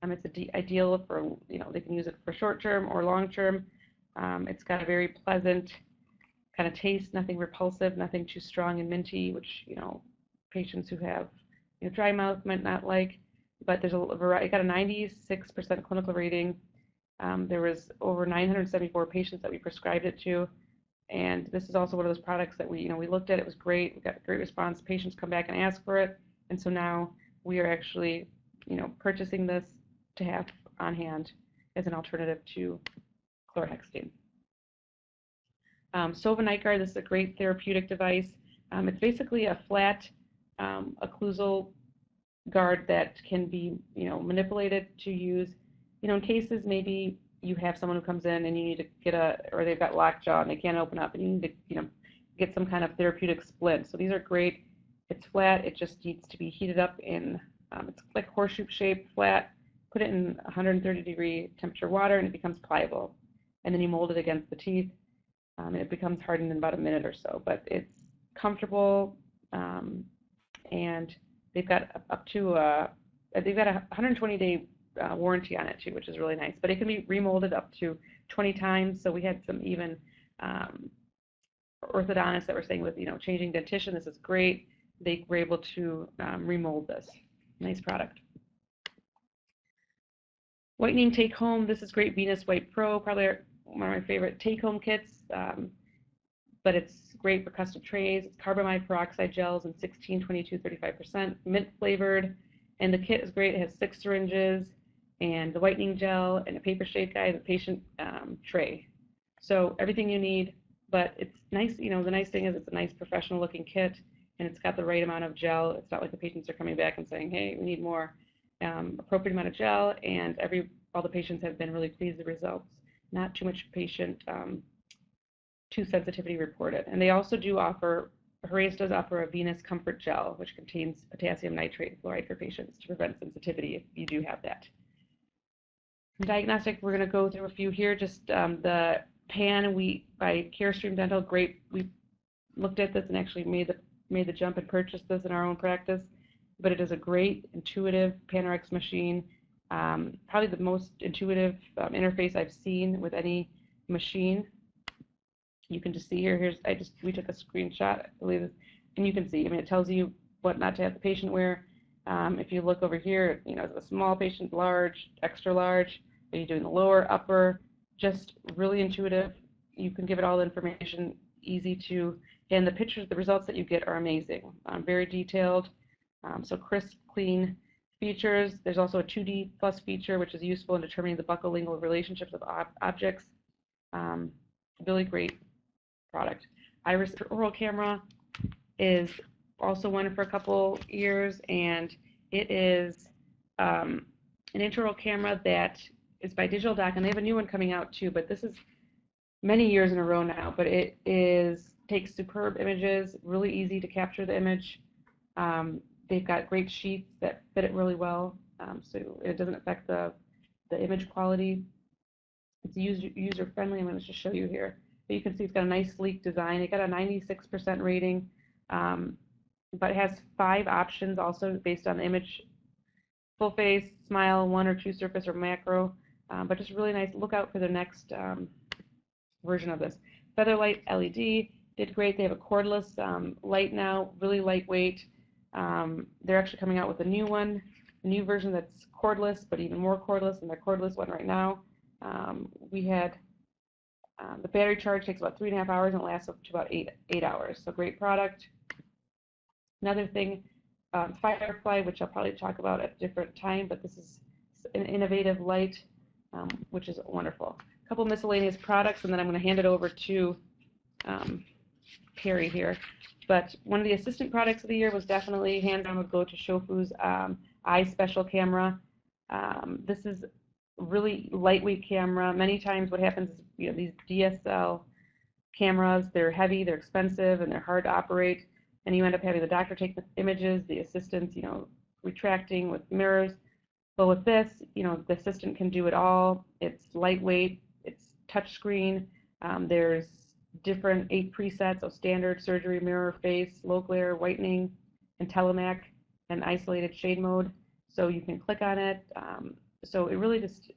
It's ideal for, they can use it for short term or long term. It's got a very pleasant kind of taste, nothing repulsive, nothing too strong and minty, which, patients who have dry mouth might not like. But there's a variety. It got a 96% clinical rating. There was over 974 patients that we prescribed it to. And this is also one of those products that we looked at. It was great. We got a great response. Patients come back and ask for it. And so now we are actually, purchasing this to have on hand as an alternative to chlorhexidine. Sova NightGuard, this is a great therapeutic device. It's basically a flat occlusal guard that can be, manipulated to use, in cases maybe you have someone who comes in and you need to get or they've got lockjaw and they can't open up and you need to, get some kind of therapeutic splint. So these are great. It's flat. It just needs to be heated up in, it's like horseshoe shaped, flat. Put it in 130-degree temperature water and it becomes pliable. And then you mold it against the teeth. And it becomes hardened in about a minute or so. But it's comfortable, and they've got up to they've got a 120-day warranty on it too, which is really nice. But it can be remolded up to 20 times. So we had some even orthodontists that were saying with changing dentition, this is great. They were able to remold this. Nice product. Whitening take home. This is great. Venus White Pro, probably one of my favorite take home kits. But it's great for custom trays. It's carbamide peroxide gels in 16, 22, 35%, mint flavored. And the kit is great. It has 6 syringes and the whitening gel and a paper shade guide, the patient tray. So everything you need, but it's nice. The nice thing is it's a nice professional looking kit and it's got the right amount of gel. It's not like the patients are coming back and saying, hey, we need more. Appropriate amount of gel, and all the patients have been really pleased with the results. Not too much patient tooth sensitivity reported. And they also do offer, Horace does offer a Venus Comfort Gel, which contains potassium nitrate and fluoride for patients to prevent sensitivity if you do have that. Diagnostic, we're going to go through a few here. Just the pan by Carestream Dental, great. We looked at this and actually made the jump and purchased this in our own practice. But it is a great, intuitive PanRx machine. Probably the most intuitive interface I've seen with any machine. You can just see here. We took a screenshot, I believe, and you can see. It tells you what not to have the patient wear. If you look over here, a small patient, large, extra large. Are you doing the lower, upper? Just really intuitive. You can give it all the information, easy to, and the pictures, the results that you get are amazing. Very detailed. So crisp, clean features. There's also a 2D plus feature, which is useful in determining the buccolingual relationships of objects. Really great product. Iris oral camera is also one for a couple years, and it is an intraoral camera that is by Digital Doc, and they have a new one coming out too, but this is many years in a row now, but it takes superb images, really easy to capture the image. They've got great sheets that fit it really well, so it doesn't affect the image quality. It's user-friendly. I'm going to just show you here. But you can see it's got a nice sleek design. It got a 96% rating. but it has 5 options also based on the image: full face, smile, 1 or 2 surface, or macro. But just really nice. Look out for the next version of this. Featherlight LED did great. They have a cordless light now, really lightweight. They're actually coming out with a new one, a new version that's cordless, but even more cordless than their cordless one right now. We had the battery charge takes about 3.5 hours and it lasts up to about 8 hours. So great product. Another thing, Firefly, which I'll probably talk about at a different time, but this is an innovative light, which is wonderful. A couple miscellaneous products, and then I'm going to hand it over to Perry here. But one of the assistant products of the year was definitely, hands down, would go to Shofu's Eye Special camera. This is really lightweight camera. Many times what happens is, you know, these DSL cameras, they're heavy, they're expensive, and they're hard to operate, and you end up having the doctor take the images, the assistants, you know, retracting with mirrors. But with this, you know, the assistant can do it all. It's lightweight, it's touchscreen. There's different 8 presets, so standard, surgery, mirror, face, low glare, whitening, and telemac, and isolated shade mode. So you can click on it. So it really just,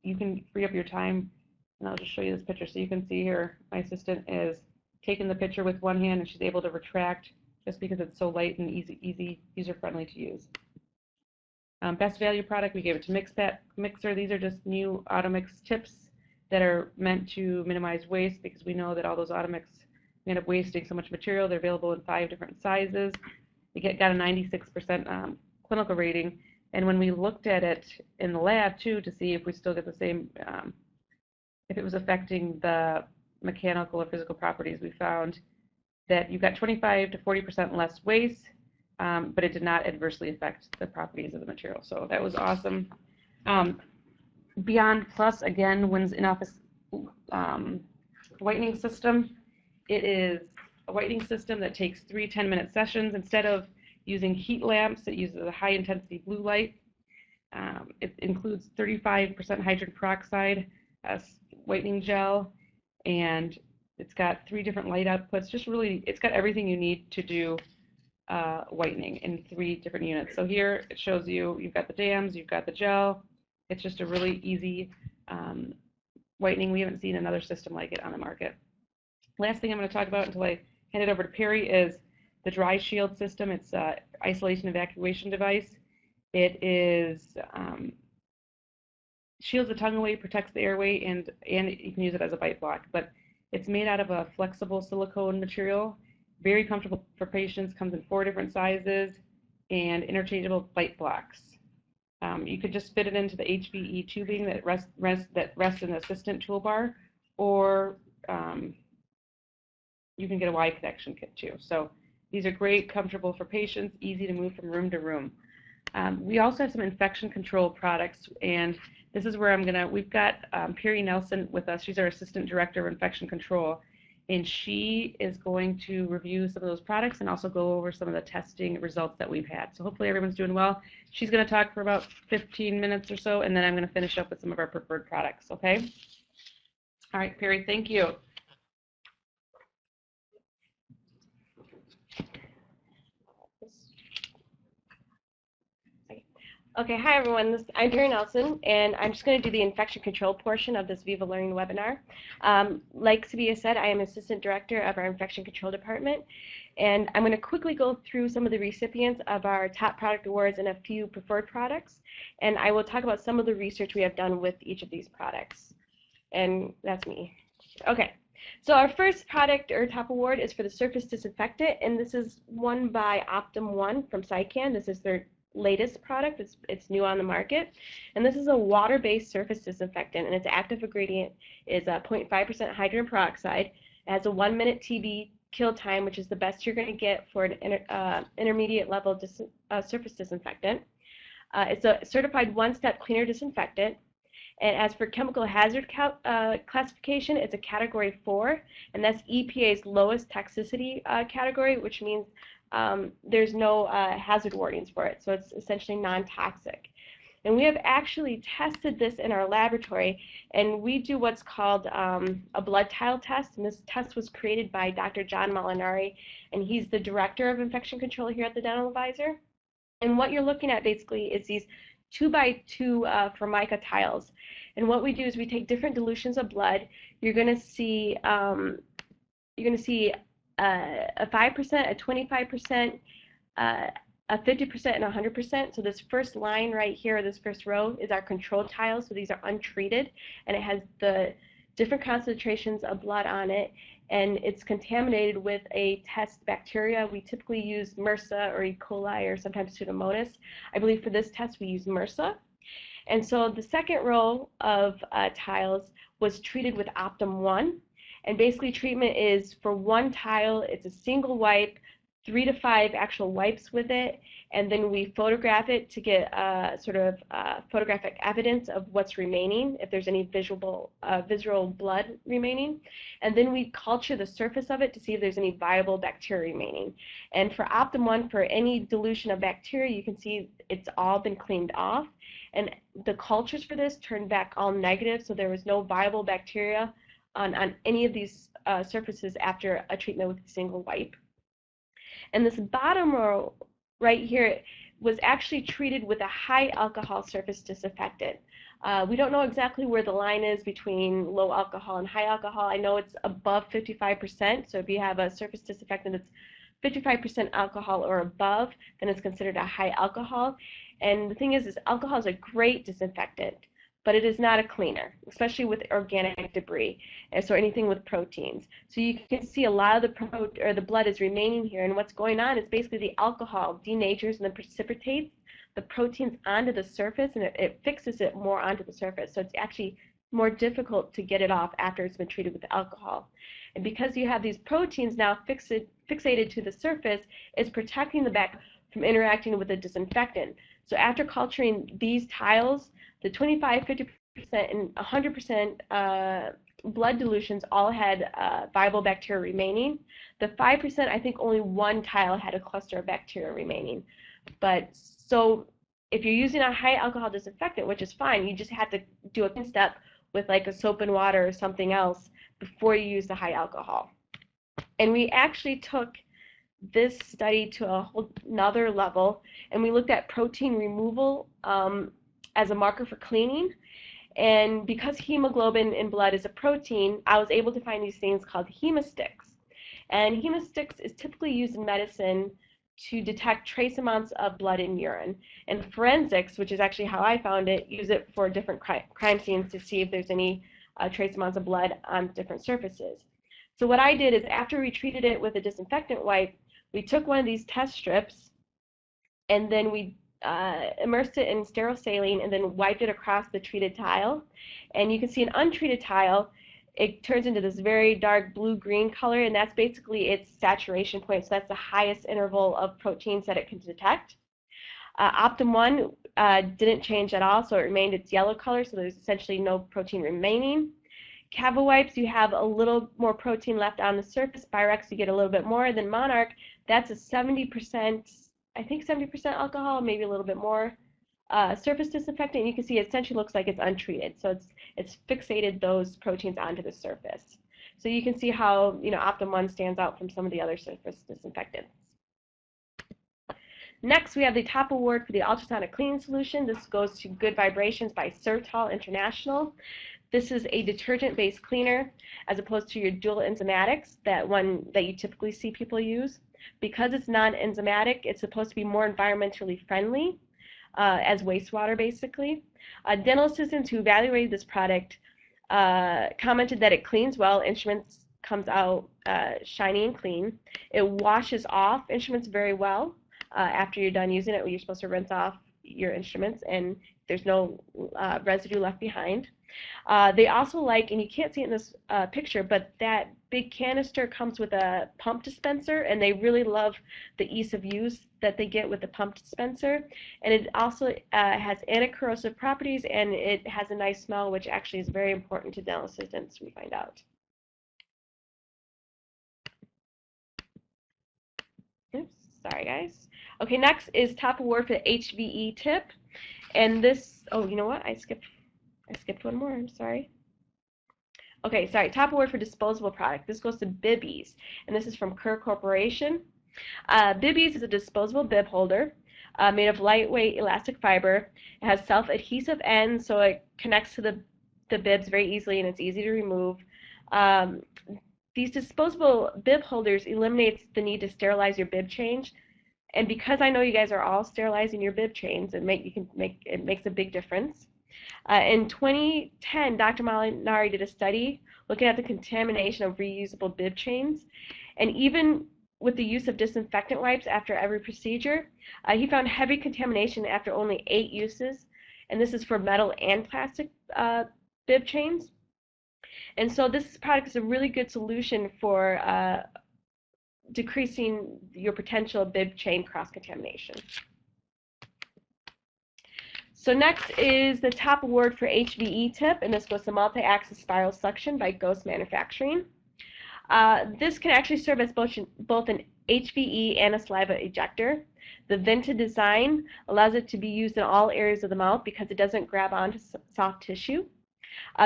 you can free up your time. And I'll just show you this picture. So you can see here, my assistant is taking the picture with one hand, and she's able to retract just because it's so light and easy, user-friendly to use. Best value product, we gave it to Mixer. These are just new Automix tips that are meant to minimize waste, because we know that all those Automix end up wasting so much material. They're available in 5 different sizes. They got a 96% clinical rating. And when we looked at it in the lab too, to see if we still get the same, if it was affecting the mechanical or physical properties, we found that you got 25 to 40% less waste, but it did not adversely affect the properties of the material. So that was awesome. Beyond Plus, again, wins in-office whitening system. It is a whitening system that takes 3 10-minute sessions. Instead of using heat lamps, it uses a high-intensity blue light. It includes 35% hydrogen peroxide whitening gel, and it's got 3 different light outputs. Just really, it's got everything you need to do whitening in 3 different units. So here it shows you, you've got the dams, you've got the gel. It's just a really easy whitening. We haven't seen another system like it on the market. Last thing I'm going to talk about until I hand it over to Perry is the Dry Shield system. It's an isolation evacuation device. It is shields the tongue away, protects the airway, and you can use it as a bite block. But it's made out of a flexible silicone material, very comfortable for patients, comes in 4 different sizes, and interchangeable bite blocks. You could just fit it into the HVE tubing that rests in the assistant toolbar, or you can get a Y connection kit too. So these are great, comfortable for patients, easy to move from room to room. We also have some infection control products, and this is where we've got Perry Nelson with us. She's our Assistant Director of Infection Control, and she is going to review some of those products and also go over some of the testing results that we've had. So hopefully everyone's doing well. She's going to talk for about 15 minutes or so, and then I'm going to finish up with some of our preferred products, okay? All right, Perry, thank you. Okay, hi everyone, I'm Perry Nelson, and I'm just going to do the infection control portion of this Viva Learning webinar. Like Sabia said, I am Assistant Director of our Infection Control Department, and I'm going to quickly go through some of the recipients of our top product awards and a few preferred products, and I will talk about some of the research we have done with each of these products. And that's me. Okay, so our first product or top award is for the surface disinfectant, and this is won by Optum One from Sycan. This is their latest product. It's new on the market, and this is a water-based surface disinfectant, and its active ingredient is 0.5% hydrogen peroxide. It has a 1-minute TB kill time, which is the best you're going to get for an intermediate level surface disinfectant. It's a certified one-step cleaner disinfectant, and as for chemical hazard classification, it's a category 4, and that's EPA's lowest toxicity category, which means there's no hazard warnings for it, so it's essentially non-toxic. And we have actually tested this in our laboratory, and we do what's called a blood tile test. And this test was created by Dr. John Molinari, and he's the director of infection control here at the Dental Advisor. And what you're looking at basically is these 2x2 Formica tiles. And what we do is we take different dilutions of blood. You're going to see a 5%, a 25%, a 50%, and 100%. So this first line right here, this first row, is our control tiles. So these are untreated, and it has the different concentrations of blood on it, and it's contaminated with a test bacteria. We typically use MRSA or E. coli or sometimes Pseudomonas. I believe for this test we use MRSA. And so the second row of tiles was treated with Optum 1. And basically treatment is for one tile, it's a single wipe, 3 to 5 actual wipes with it, and then we photograph it to get photographic evidence of what's remaining, if there's any visceral blood remaining. And then we culture the surface of it to see if there's any viable bacteria remaining. And for Optum 1, for any dilution of bacteria, you can see it's all been cleaned off. And the cultures for this turned back all negative, so there was no viable bacteria on any of these surfaces after a treatment with a single wipe. And this bottom row right here was actually treated with a high alcohol surface disinfectant. We don't know exactly where the line is between low alcohol and high alcohol. I know it's above 55%, so if you have a surface disinfectant that's 55% alcohol or above, then it's considered a high alcohol. And the thing is alcohol is a great disinfectant, but it is not a cleaner, especially with organic debris, and so anything with proteins. So you can see a lot of the blood is remaining here, and what's going on is basically the alcohol denatures and then precipitates the proteins onto the surface, and it fixes it more onto the surface. So it's actually more difficult to get it off after it's been treated with alcohol. And because you have these proteins now fixated to the surface, it's protecting the bacteria from interacting with the disinfectant. So after culturing these tiles, the 25, 50%, and 100% blood dilutions all had viable bacteria remaining. The 5%, I think only one tile had a cluster of bacteria remaining. But so if you're using a high alcohol disinfectant, which is fine, you just have to do a step with like a soap and water or something else before you use the high alcohol. And we actually took this study to a whole nother level, and we looked at protein removal as a marker for cleaning. And because hemoglobin in blood is a protein, I was able to find these things called hemosticks. And hemosticks is typically used in medicine to detect trace amounts of blood in urine. And forensics, which is actually how I found it, use it for different crime scenes to see if there's any trace amounts of blood on different surfaces. So what I did is after we treated it with a disinfectant wipe, we took one of these test strips and then we immersed it in sterile saline and then wiped it across the treated tile. And you can see an untreated tile, it turns into this very dark blue-green color, and that's basically its saturation point. So that's the highest interval of proteins that it can detect. Optum 1 didn't change at all, so it remained its yellow color, so there's essentially no protein remaining. CaviWipes, you have a little more protein left on the surface. Byrex, you get a little bit more. Then Monarch, that's a 70%, I think 70% alcohol, maybe a little bit more. Surface disinfectant, and you can see it essentially looks like it's untreated. So it's fixated those proteins onto the surface. So you can see how Optum 1 stands out from some of the other surface disinfectants. Next, we have the top award for the ultrasonic cleaning solution. This goes to Good Vibrations by Sertol International. This is a detergent-based cleaner as opposed to your dual enzymatics, that one that you typically see people use. Because it's non-enzymatic, it's supposed to be more environmentally friendly as wastewater, basically. Dental assistants who evaluated this product commented that it cleans well. Instruments comes out shiny and clean. It washes off instruments very well after you're done using it. You're supposed to rinse off your instruments and there's no residue left behind. They also like, and you can't see it in this picture, but that big canister comes with a pump dispenser, and they really love the ease of use that they get with the pump dispenser. And it also has anti-corrosive properties, and it has a nice smell, which actually is very important to dental assistants, we find out. Oops, sorry guys. Okay, next is top award for the HVE tip. And this, oh, you know what? I skipped one more. I'm sorry. Okay, sorry. Top award for disposable product. This goes to Bibbies, and this is from Kerr Corporation. Bibbies is a disposable bib holder made of lightweight elastic fiber. It has self-adhesive ends, so it connects to the bibs very easily, and it's easy to remove. These disposable bib holders eliminates the need to sterilize your bib change. And because I know you guys are all sterilizing your bib chains, it makes a big difference. In 2010, Dr. Molinari did a study looking at the contamination of reusable bib chains, and even with the use of disinfectant wipes after every procedure, he found heavy contamination after only 8 uses, and this is for metal and plastic bib chains. And so this product is a really good solution for decreasing your potential bib chain cross-contamination. So next is the top award for HVE tip, and this goes to multi-axis spiral suction by Ghost Manufacturing. This can actually serve as both an HVE and a saliva ejector. The vented design allows it to be used in all areas of the mouth because it doesn't grab onto soft tissue.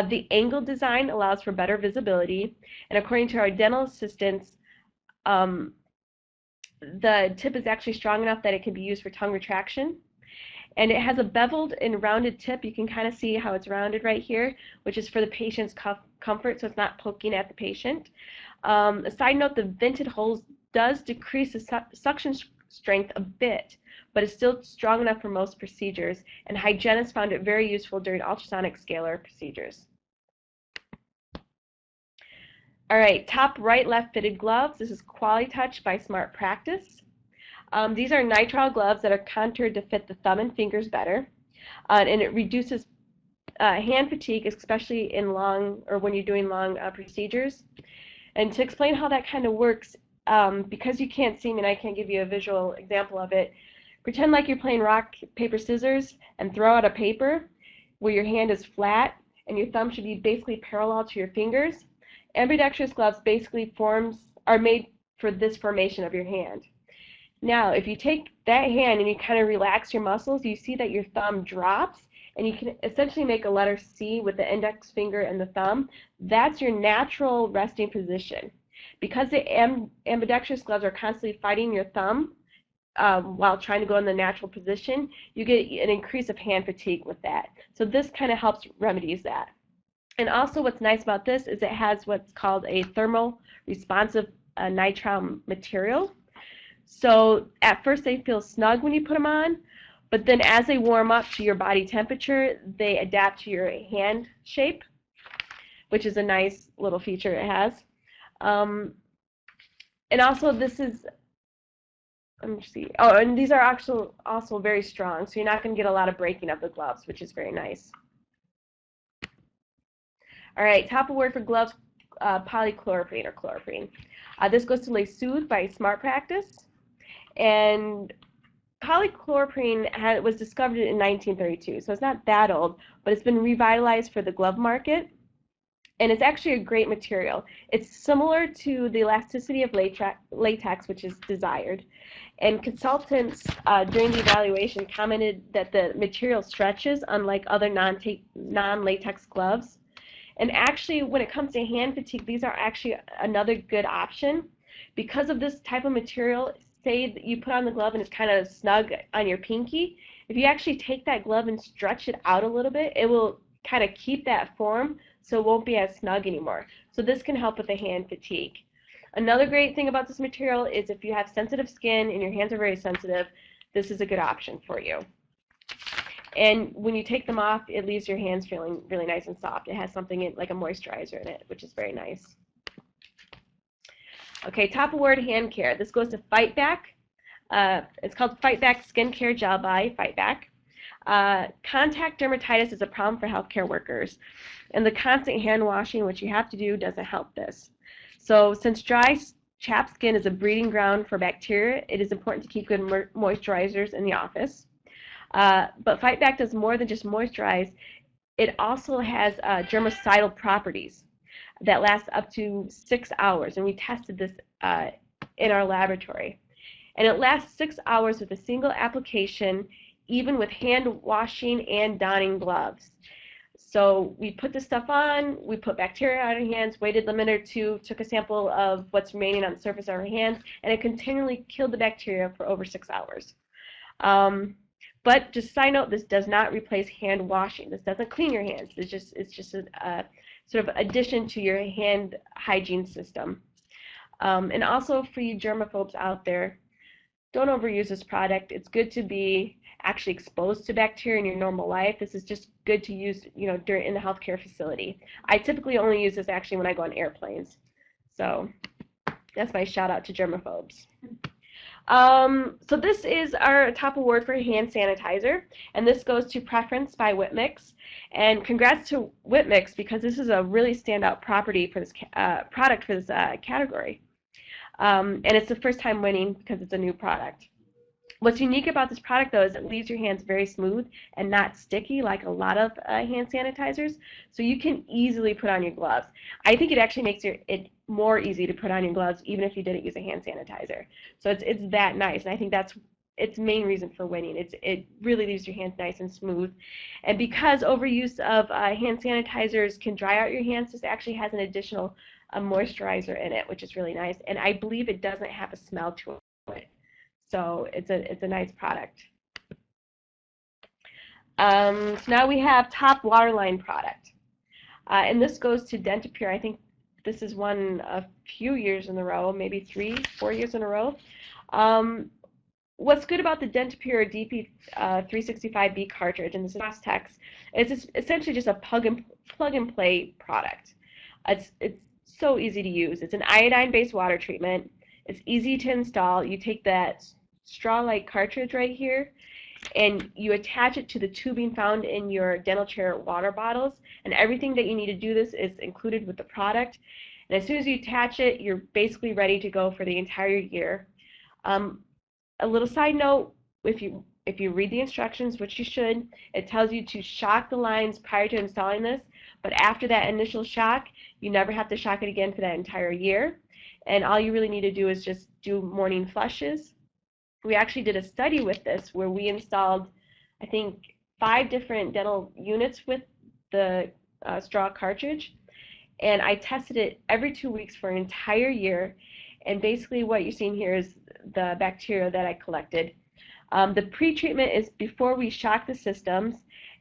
The angled design allows for better visibility, and according to our dental assistants, the tip is actually strong enough that it can be used for tongue retraction. And it has a beveled and rounded tip. You can kind of see how it's rounded right here, which is for the patient's comfort, so it's not poking at the patient. A side note, the vented holes does decrease the suction strength a bit, but it's still strong enough for most procedures, and hygienists found it very useful during ultrasonic scalar procedures. All right, top right left fitted gloves. This is Quality Touch by Smart Practice. These are nitrile gloves that are contoured to fit the thumb and fingers better, and it reduces hand fatigue, especially in when you're doing long procedures. And to explain how that kind of works, because you can't see me and I can't give you a visual example of it, pretend like you're playing rock, paper, scissors and throw out a paper where your hand is flat and your thumb should be basically parallel to your fingers. Ambidextrous gloves basically are made for this formation of your hand. Now, if you take that hand and you kind of relax your muscles, you see that your thumb drops, and you can essentially make a letter C with the index finger and the thumb. That's your natural resting position. Because the ambidextrous gloves are constantly fighting your thumb while trying to go in the natural position, you get an increase of hand fatigue with that. So this kind of helps remedies that. And also what's nice about this is it has what's called a thermal responsive nitrile material. So at first they feel snug when you put them on, but then as they warm up to your body temperature, they adapt to your hand shape, which is a nice little feature it has. And also this is, let me see, oh, and these are actually also very strong, so you're not going to get a lot of breaking of the gloves, which is very nice. All right, top award for gloves, polychloroprene or chloroprene. This goes to LeSoothe by Smart Practice. And polychloroprene was discovered in 1932, so it's not that old, but it's been revitalized for the glove market. And it's actually a great material. It's similar to the elasticity of latex, which is desired. And consultants during the evaluation commented that the material stretches unlike other non-latex gloves. And actually, when it comes to hand fatigue, these are actually another good option. Because of this type of material, say that you put on the glove and it's kind of snug on your pinky, if you actually take that glove and stretch it out a little bit, it will kind of keep that form so it won't be as snug anymore. So this can help with the hand fatigue. Another great thing about this material is if you have sensitive skin and your hands are very sensitive, this is a good option for you. And when you take them off, it leaves your hands feeling really nice and soft. It has something like a moisturizer in it, which is very nice. Okay, top award, hand care. This goes to Fightback. It's called Fightback Skincare Gel by Fightback. Contact dermatitis is a problem for healthcare workers, and the constant hand washing, which you have to do, doesn't help this. So since dry, chapped skin is a breeding ground for bacteria, it is important to keep good moisturizers in the office. But Fightback does more than just moisturize. It also has germicidal properties that last up to 6 hours, and we tested this in our laboratory. And it lasts 6 hours with a single application, even with hand washing and donning gloves. So we put the stuff on, we put bacteria on our hands, waited a minute or two, took a sample of what's remaining on the surface of our hands, and it continually killed the bacteria for over 6 hours. But just a side note, this does not replace hand washing. This doesn't clean your hands. It's just a sort of addition to your hand hygiene system. And also for you germaphobes out there, don't overuse this product. It's good to be actually exposed to bacteria in your normal life. This is just good to use, during in the healthcare facility. I typically only use this actually when I go on airplanes. So that's my shout out to germaphobes. So this is our top award for hand sanitizer, and this goes to Preference by Whip-Mix. And congrats to Whip-Mix because this is a really standout property for this product for this category. And it's the first time winning because it's a new product. What's unique about this product, though, is it leaves your hands very smooth and not sticky like a lot of hand sanitizers, so you can easily put on your gloves. I think it actually makes it more easy to put on your gloves even if you didn't use a hand sanitizer. So it's that nice, and I think that's its main reason for winning. It really leaves your hands nice and smooth. And because overuse of hand sanitizers can dry out your hands, this actually has an additional moisturizer in it, which is really nice. And I believe it doesn't have a smell to it. So it's a nice product. So now we have top waterline product. And this goes to Dentapure. I think this is won a few years in a row, maybe 3-4 years in a row. What's good about the Dentapure DP365B cartridge, and this is Tex, is it's essentially just a plug and play product. It's so easy to use. It's an iodine-based water treatment. It's easy to install. You take that straw-like cartridge right here, and you attach it to the tubing found in your dental chair water bottles, and everything that you need to do this is included with the product. And as soon as you attach it, you're basically ready to go for the entire year. A little side note, if you read the instructions, which you should, it tells you to shock the lines prior to installing this, but after that initial shock, you never have to shock it again for that entire year. And all you really need to do is just do morning flushes. We actually did a study with this where we installed, I think, 5 different dental units with the straw cartridge, and I tested it every 2 weeks for an entire year. And basically what you're seeing here is the bacteria that I collected. The pre-treatment is before we shock the systems,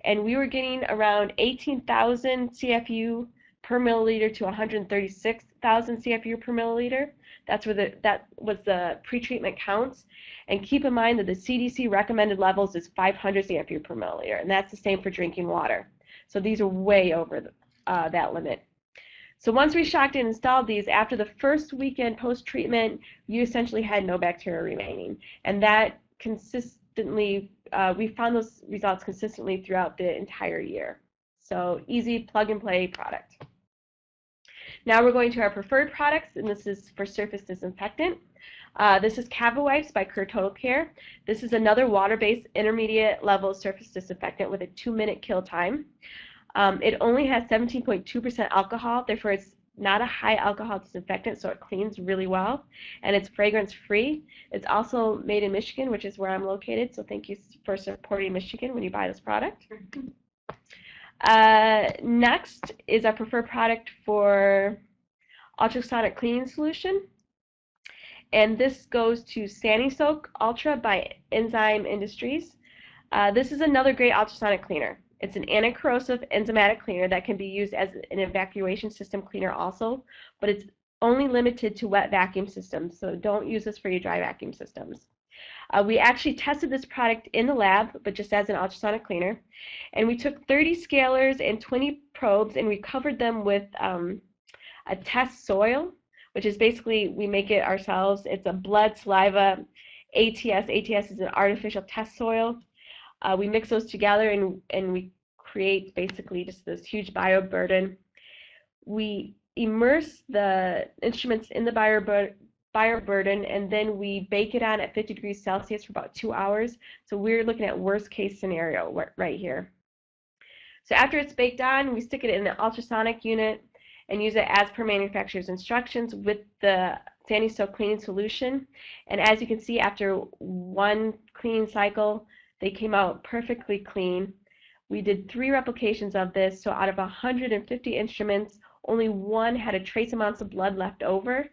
and we were getting around 18,000 CFU per milliliter to 136,000 CFU per milliliter. That was the pre-treatment counts. And keep in mind that the CDC recommended levels is 500 CFU per milliliter, and that's the same for drinking water. So these are way over that limit. So once we shocked and installed these, after the first weekend post-treatment, you essentially had no bacteria remaining. And that consistently, we found those results consistently throughout the entire year. So easy plug-and-play product. Now we're going to our preferred products, and this is for surface disinfectant. This is CaviWipes by Kerr Total Care. This is another water-based intermediate level surface disinfectant with a 2-minute kill time. It only has 17.2% alcohol, therefore it's not a high alcohol disinfectant, so it cleans really well, and it's fragrance free. It's also made in Michigan, which is where I'm located, so thank you for supporting Michigan when you buy this product. Next is our preferred product for ultrasonic cleaning solution, and this goes to SaniSoak Ultra by Enzyme Industries. This is another great ultrasonic cleaner. It's an anti-corrosive enzymatic cleaner that can be used as an evacuation system cleaner also, but it's only limited to wet vacuum systems, so don't use this for your dry vacuum systems. We actually tested this product in the lab, but just as an ultrasonic cleaner, and we took 30 scalers and 20 probes and we covered them with a test soil, which is basically, we make it ourselves. It's a blood, saliva, ATS. ATS is an artificial test soil. We mix those together and we create basically just this huge bioburden. We immerse the instruments in the bioburden and then we bake it on at 50 degrees Celsius for about 2 hours. So we're looking at worst case scenario right here. So after it's baked on, we stick it in the ultrasonic unit and use it as per manufacturer's instructions with the SaniSoak cleaning solution. And as you can see, after one cleaning cycle, They came out perfectly clean. We did 3 replications of this, so out of 150 instruments, only 1 had a trace amounts of blood left over.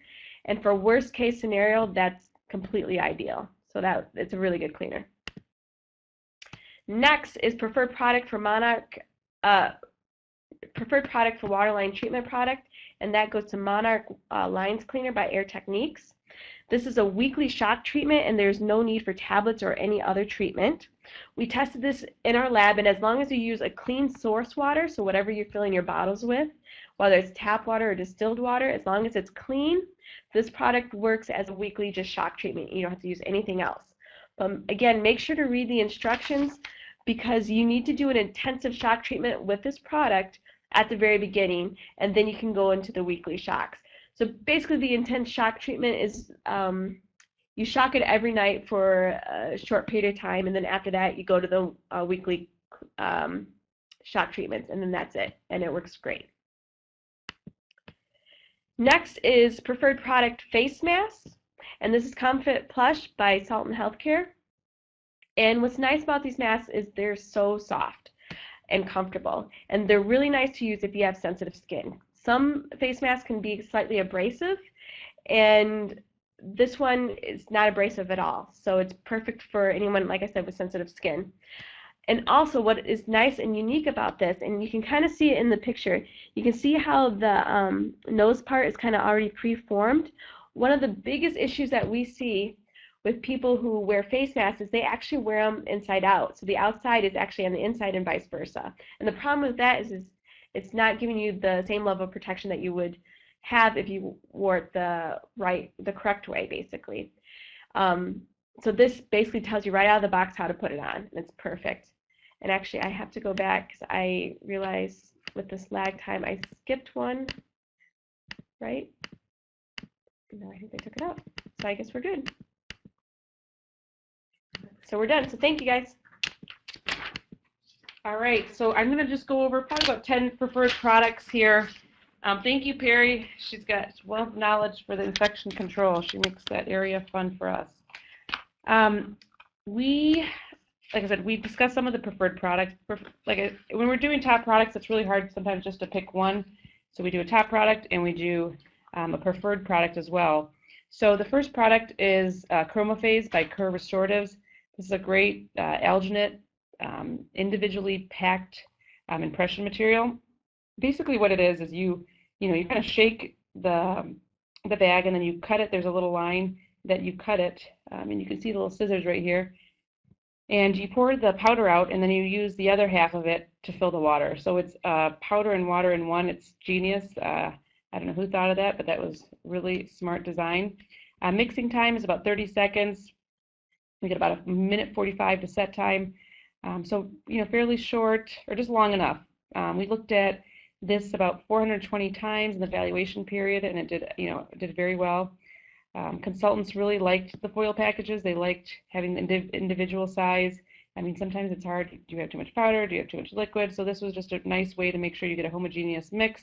And for worst case scenario, that's completely ideal. So it's a really good cleaner. Next is preferred product for Monarch, preferred product for waterline treatment product, and that goes to Monarch Lines Cleaner by Air Techniques. This is a weekly shock treatment, and there's no need for tablets or any other treatment. We tested this in our lab, and as long as you use a clean source water, so whatever you're filling your bottles with, whether it's tap water or distilled water, as long as it's clean, this product works as a weekly just shock treatment. You don't have to use anything else. Again, make sure to read the instructions because you need to do an intensive shock treatment with this product at the very beginning, and then you can go into the weekly shocks. So basically the intense shock treatment is you shock it every night for a short period of time, and then after that you go to the weekly shock treatments, and then that's it, and it works great. Next is preferred product face masks, and this is Comfort Plush by Salton Healthcare. And what's nice about these masks is they're so soft and comfortable, and they're really nice to use if you have sensitive skin. Some face masks can be slightly abrasive, and this one is not abrasive at all, so it's perfect for anyone, like I said, with sensitive skin. And also what is nice and unique about this, and you can kind of see it in the picture, you can see how the nose part is kind of already pre-formed. One of the biggest issues that we see with people who wear face masks is they actually wear them inside out. So the outside is actually on the inside and vice versa. And the problem with that is it's not giving you the same level of protection that you would have if you wore it the correct way, basically. So this basically tells you right out of the box how to put it on, and it's perfect. And actually, I have to go back because I realized with this lag time, I skipped one, right? No, I think they took it out. So I guess we're good. So we're done. So thank you, guys. All right, so I'm going to just go over probably about 10 preferred products here. Thank you, Perry. She's got wealth of knowledge for the infection control. She makes that area fun for us. Like I said, we discussed some of the preferred products. When we're doing top products, it's really hard sometimes just to pick one. So we do a top product and we do a preferred product as well. So the first product is Chromophase by Kerr Restoratives. This is a great alginate, individually packed impression material. Basically what it is you kind of shake the bag and then you cut it. There's a little line that you cut it, and you can see the little scissors right here. And you pour the powder out, and then you use the other half of it to fill the water. So it's powder and water in one. It's genius. I don't know who thought of that, but that was really smart design. Mixing time is about 30 seconds. We get about 1:45 to set time. So fairly short or just long enough. We looked at this about 420 times in the evaluation period, and it did very well. Consultants really liked the foil packages. They liked having the individual size. I mean, sometimes it's hard. Do you have too much powder? Do you have too much liquid? So this was just a nice way to make sure you get a homogeneous mix.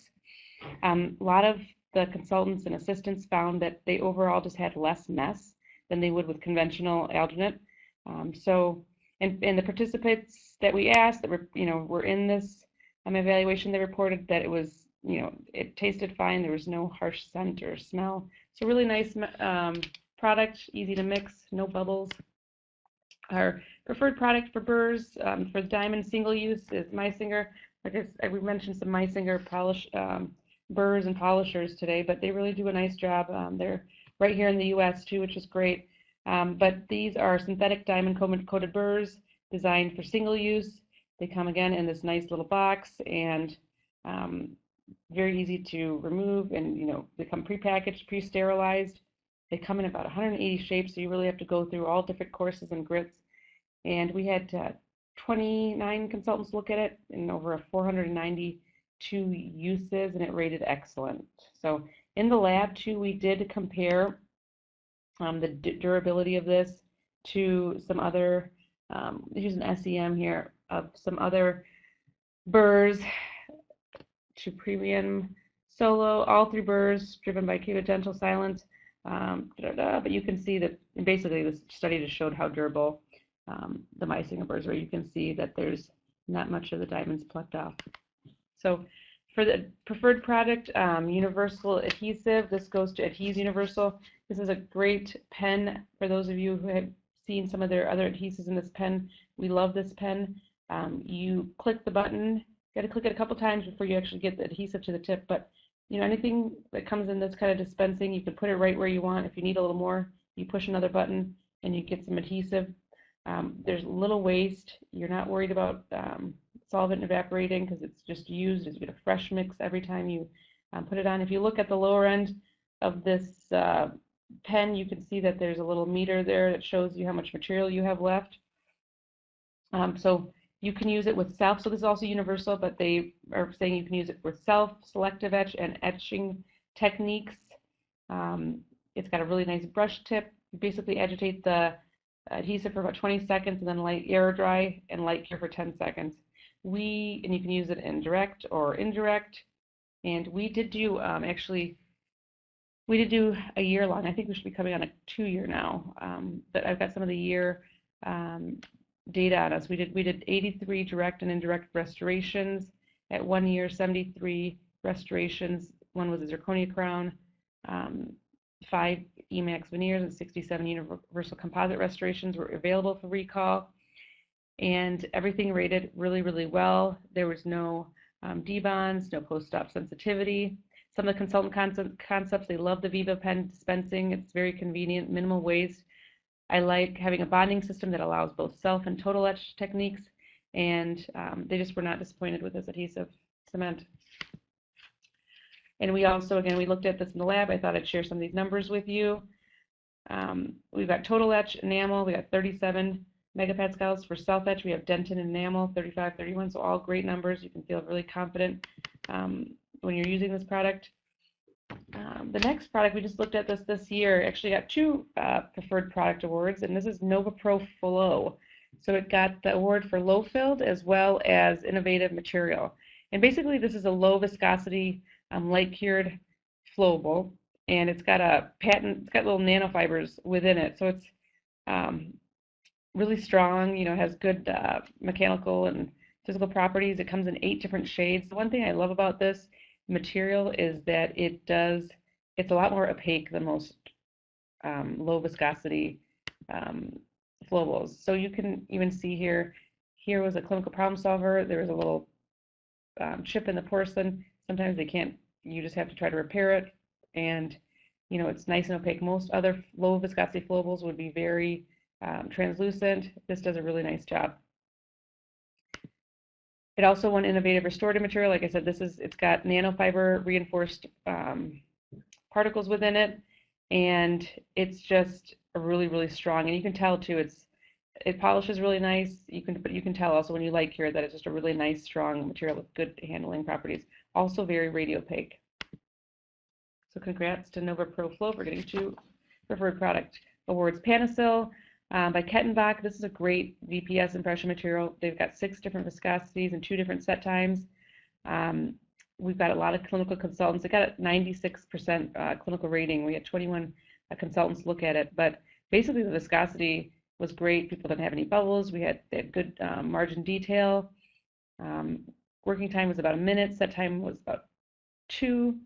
A lot of the consultants and assistants found that they overall just had less mess than they would with conventional alginate. And the participants that we asked that were in this evaluation, they reported that it was, it tasted fine. There was no harsh scent or smell. So really nice product, easy to mix, no bubbles. Our preferred product for burrs, for the diamond single use is Meisinger. We mentioned some Meisinger polish burrs and polishers today, but they really do a nice job. They're right here in the U.S. too, which is great. But these are synthetic diamond coated burrs designed for single use. They come again in this nice little box and very easy to remove, and they come pre-packaged, pre-sterilized. They come in about 180 shapes, so you really have to go through all different courses and grits. And we had 29 consultants look at it in over 492 uses, and it rated excellent. So in the lab too, we did compare the durability of this to some other, here's an SEM here of some other burrs, to Premium, Solo, all 3 burrs driven by Keto Dental Silence. But you can see that basically this study just showed how durable the Meisinger burrs, where you can see that there's not much of the diamonds plucked off. So for the preferred product, Universal Adhesive, this goes to Adhese Universal. This is a great pen for those of you who have seen some of their other adhesives in this pen. We love this pen. You click the button, got to click it a couple times before you actually get the adhesive to the tip, but you know, anything that comes in this kind of dispensing, you can put it right where you want. If you need a little more, you push another button and you get some adhesive. There's little waste. You're not worried about solvent evaporating because it's just used. You get a fresh mix every time you put it on. If you look at the lower end of this pen, you can see that there's a little meter there that shows you how much material you have left. So you can use it with self, so this is also universal, but they are saying you can use it with self-selective etch and etching techniques. It's got a really nice brush tip. You basically agitate the adhesive for about 20 seconds and then light air dry and light cure for 10 seconds. And you can use it in direct or indirect. And we did do, we did do a year long. I think we should be coming on a 2-year now. But I've got some of the year data on us. We did 83 direct and indirect restorations. At 1 year, 73 restorations. One was a zirconia crown, 5 Emax veneers, and 67 universal composite restorations were available for recall. And everything rated really, really well. There was no debonds, no post-op sensitivity. Some of the consultant concepts, they love the Viva pen dispensing. It's very convenient, minimal waste. I like having a bonding system that allows both self and total etch techniques, and they just were not disappointed with this adhesive cement. And we also, again, we looked at this in the lab. I thought I'd share some of these numbers with you. We've got total etch enamel. We got 37 megapascals. For self etch, we have dentin and enamel, 35, 31. So all great numbers. You can feel really confident when you're using this product. The next product, we just looked at this year, actually got 2 preferred product awards, and this is NovaPro Flow. So it got the award for low filled as well as innovative material. And basically this is a low viscosity, light cured flowable, and it's got a patent, it's got little nanofibers within it. So it's really strong, you know, has good mechanical and physical properties. It comes in 8 different shades. The one thing I love about this material is that it's a lot more opaque than most low viscosity flowables. So you can even see here was a clinical problem solver. There was a little chip in the porcelain. Sometimes they can't, you just have to try to repair it. And, you know, it's nice and opaque. Most other low viscosity flowables would be very translucent. This does a really nice job. It also won innovative restorative material. Like I said, it's got nanofiber reinforced particles within it, and it's just a really, really strong. And you can tell too, it polishes really nice. But you can tell also when you light cure that it's just a really nice, strong material with good handling properties. Also very radiopaque. So congrats to NovaPro Flow for getting 2 preferred product awards. Panasil by Kettenbach. This is a great VPS impression material. They've got 6 different viscosities and 2 different set times. We've got a lot of clinical consultants. They got a 96% clinical rating. We had 21 consultants look at it, but basically the viscosity was great. People didn't have any bubbles. They had good margin detail. Working time was about a minute. Set time was about 2.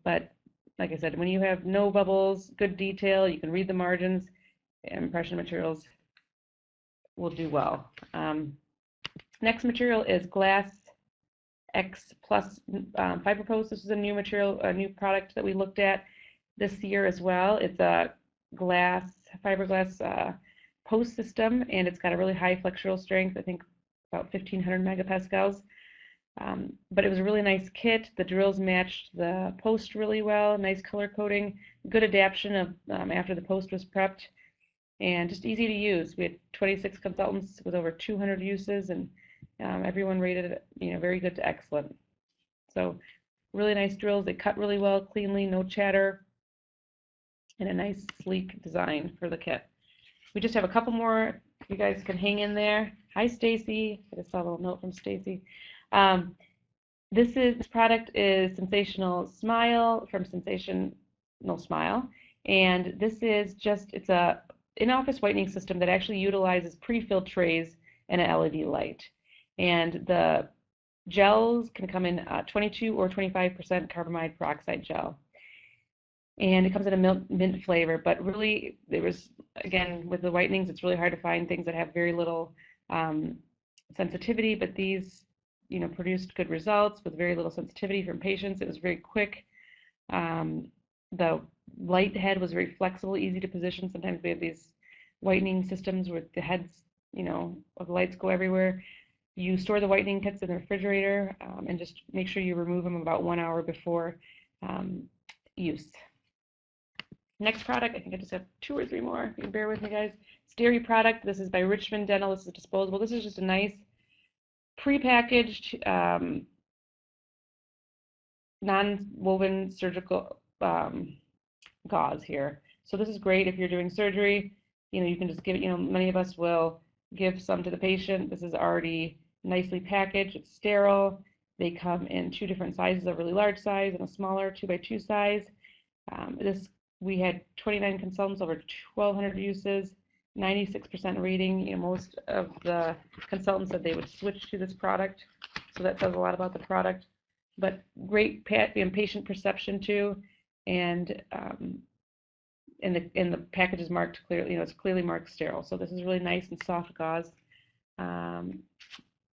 But like I said, when you have no bubbles, good detail, you can read the margins, impression materials will do well. Next material is Glass X Plus FiberPost. This is a new material, a new product that we looked at this year as well. It's a fiberglass post system, and it's got a really high flexural strength, I think about 1500 megapascals. But it was a really nice kit. The drills matched the post really well, nice color coding, good adaption of after the post was prepped, and just easy to use. We had 26 consultants with over 200 uses, and everyone rated it, you know, very good to excellent. So really nice drills. They cut really well, cleanly, no chatter, and a nice sleek design for the kit. We just have a couple more. You guys can hang in there. Hi, Stacy. I just saw a little note from Stacy. This product is Sensational Smile from Sensational Smile, and this is just, it's a in-office whitening system that actually utilizes pre-filled trays and an LED light. And the gels can come in 22 or 25% carbamide peroxide gel. And it comes in a mint flavor, but really, there was, again, with the whitenings, it's really hard to find things that have very little sensitivity, but these, produced good results with very little sensitivity from patients. It was very quick. The light head was very flexible, easy to position. Sometimes we have these whitening systems where the heads, of the lights go everywhere. You store the whitening kits in the refrigerator and just make sure you remove them about 1 hour before use. Next product, I think I just have 2 or 3 more. You can bear with me, guys. It's dairy product. This is by Richmond Dental. This is disposable. This is just a nice prepackaged non-woven surgical gauze here. So this is great if you're doing surgery. You can just give it, many of us will give some to the patient. This is already nicely packaged. It's sterile. They come in 2 different sizes, a really large size and a smaller 2x2 size. We had 29 consultants, over 1,200 uses, 96% rating. Most of the consultants said they would switch to this product, so that says a lot about the product. But great patient perception too, and the package is marked clearly. It's clearly marked sterile. So this is really nice and soft gauze.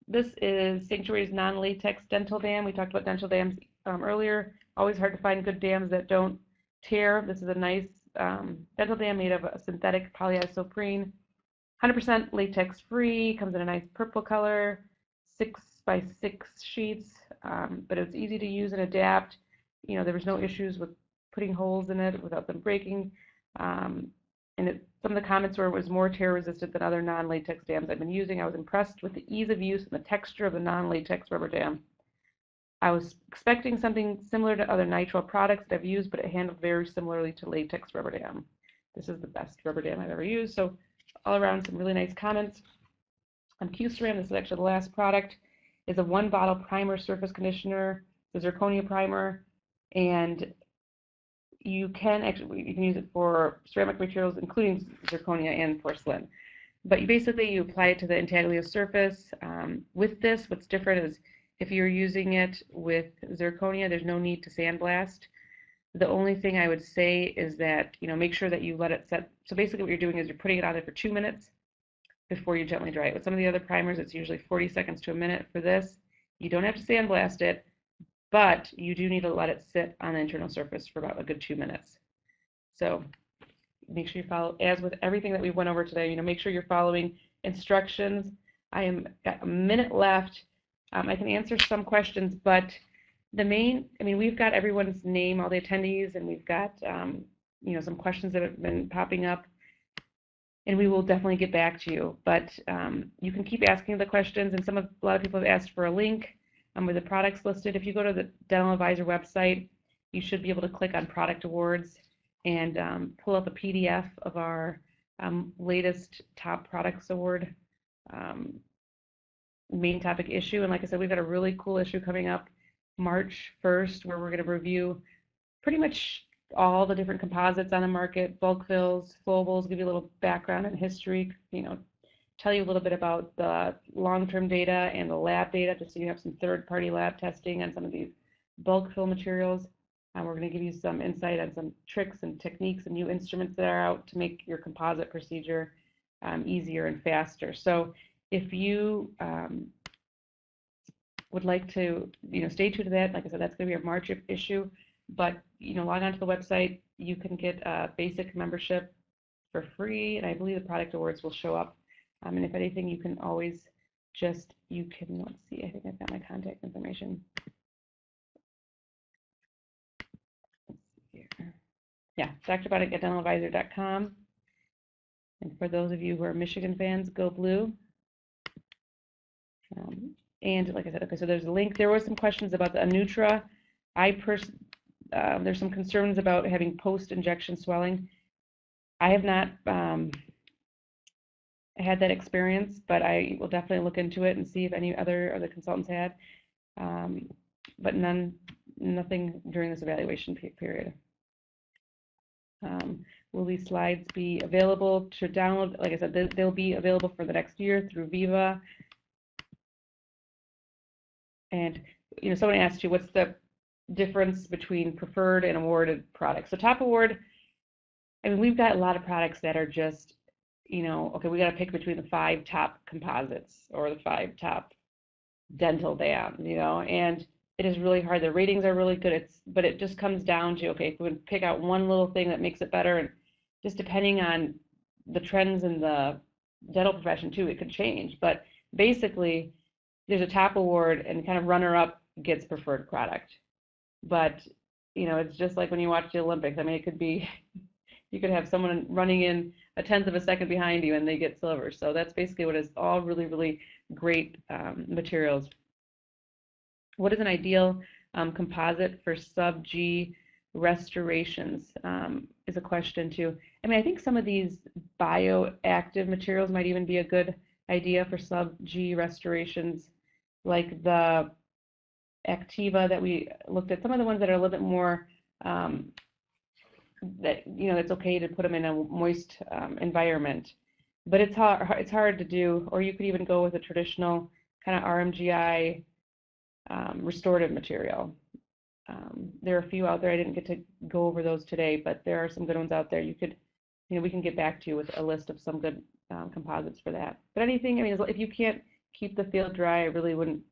This is Sanctuary's non-latex dental dam. We talked about dental dams earlier. Always hard to find good dams that don't tear. This is a nice dental dam made of a synthetic polyisoprene, 100% latex free, comes in a nice purple color, 6x6 sheets, but it's easy to use and adapt. There was no issues with putting holes in it without them breaking. And some of the comments were it was more tear resistant than other non-latex dams I've been using. I was impressed with the ease of use and the texture of the non-latex rubber dam. I was expecting something similar to other nitrile products that I've used, but it handled very similarly to latex rubber dam. This is the best rubber dam I've ever used. So all around, some really nice comments. On Q-Ceram, this is actually the last product, is a 1-bottle primer surface conditioner, the zirconia primer, and you can use it for ceramic materials, including zirconia and porcelain. But you apply it to the intaglio surface. With this, what's different is if you're using it with zirconia, there's no need to sandblast. The only thing I would say is that, make sure that you let it set. So basically what you're doing is you're putting it on there for 2 minutes before you gently dry it. With some of the other primers, it's usually 40 seconds to a minute. For this, you don't have to sandblast it, but you do need to let it sit on the internal surface for about a good 2 minutes. So make sure you follow, as with everything that we went over today, make sure you're following instructions. Got a minute left. I can answer some questions, but we've got everyone's name, all the attendees, and we've got, some questions that have been popping up, and we will definitely get back to you. But you can keep asking the questions, and a lot of people have asked for a link with the products listed. If you go to the Dental Advisor website, you should be able to click on Product Awards and pull up a PDF of our latest Top Products Award main topic issue. And like I said, we've got a really cool issue coming up March 1st where we're going to review pretty much all the different composites on the market, bulk fills, flowables, give you a little background and history, tell you a little bit about the long-term data and the lab data, just so you have some third-party lab testing on some of these bulk fill materials. We're going to give you some insight on some tricks and techniques and new instruments that are out to make your composite procedure easier and faster. So if you would like to, stay tuned to that, like I said, that's going to be a March issue. But log on to the website. You can get a basic membership for free, and I believe the product awards will show up. And if anything, you can always let's see, I think I've got my contact information. Let's see here. Yeah, drbutic@dentaladvisor.com. And for those of you who are Michigan fans, go blue. And like I said, okay, so there's a link. There were some questions about the Anutra. There's some concerns about having post-injection swelling. I have not had that experience, but I will definitely look into it and see if any other consultants had. But nothing during this evaluation period. Will these slides be available to download? Like I said, they'll be available for the next year through Viva. And someone asked you, what's the difference between preferred and awarded products? So top award, I mean, we've got a lot of products that are just, okay, we got to pick between the 5 top composites or the 5 top dental dams, and it is really hard. The ratings are really good. But it just comes down to, okay, if we pick out one little thing that makes it better, and just depending on the trends in the dental profession too, it could change. But basically, there's a top award, and kind of runner-up gets preferred product. But it's just like when you watch the Olympics. I mean, it could be you could have someone running in a tenth of a second behind you, and they get silver. So that's basically what is all really, really great materials. What is an ideal composite for sub-G restorations is a question too. I mean, I think some of these bioactive materials might even be a good idea for sub-G restorations, like the Activa that we looked at. Some of the ones that are a little bit more that it's okay to put them in a moist environment, but it's hard to do. Or you could even go with a traditional kind of RMGI restorative material. There are a few out there. I didn't get to go over those today, but there are some good ones out there. You could, we can get back to you with a list of some good composites for that. But anything, I mean, if you can't keep the field dry, I really wouldn't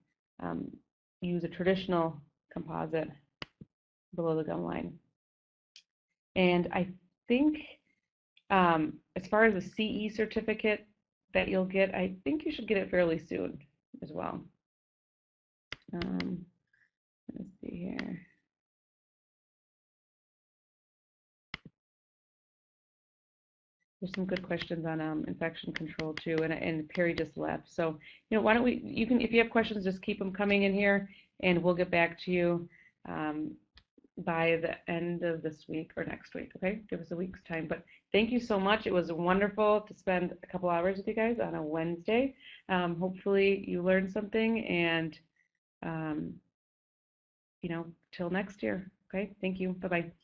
use a traditional composite below the gum line. And I think as far as the CE certificate that you'll get, I think you should get it fairly soon as well. Let's see here. There's some good questions on infection control too, and Perry just left. So, why don't you can, if you have questions, just keep them coming in here, and we'll get back to you by the end of this week or next week, okay? Give us a week's time. But thank you so much. It was wonderful to spend a couple hours with you guys on a Wednesday. Hopefully you learned something, and till next year, okay? Thank you. Bye-bye.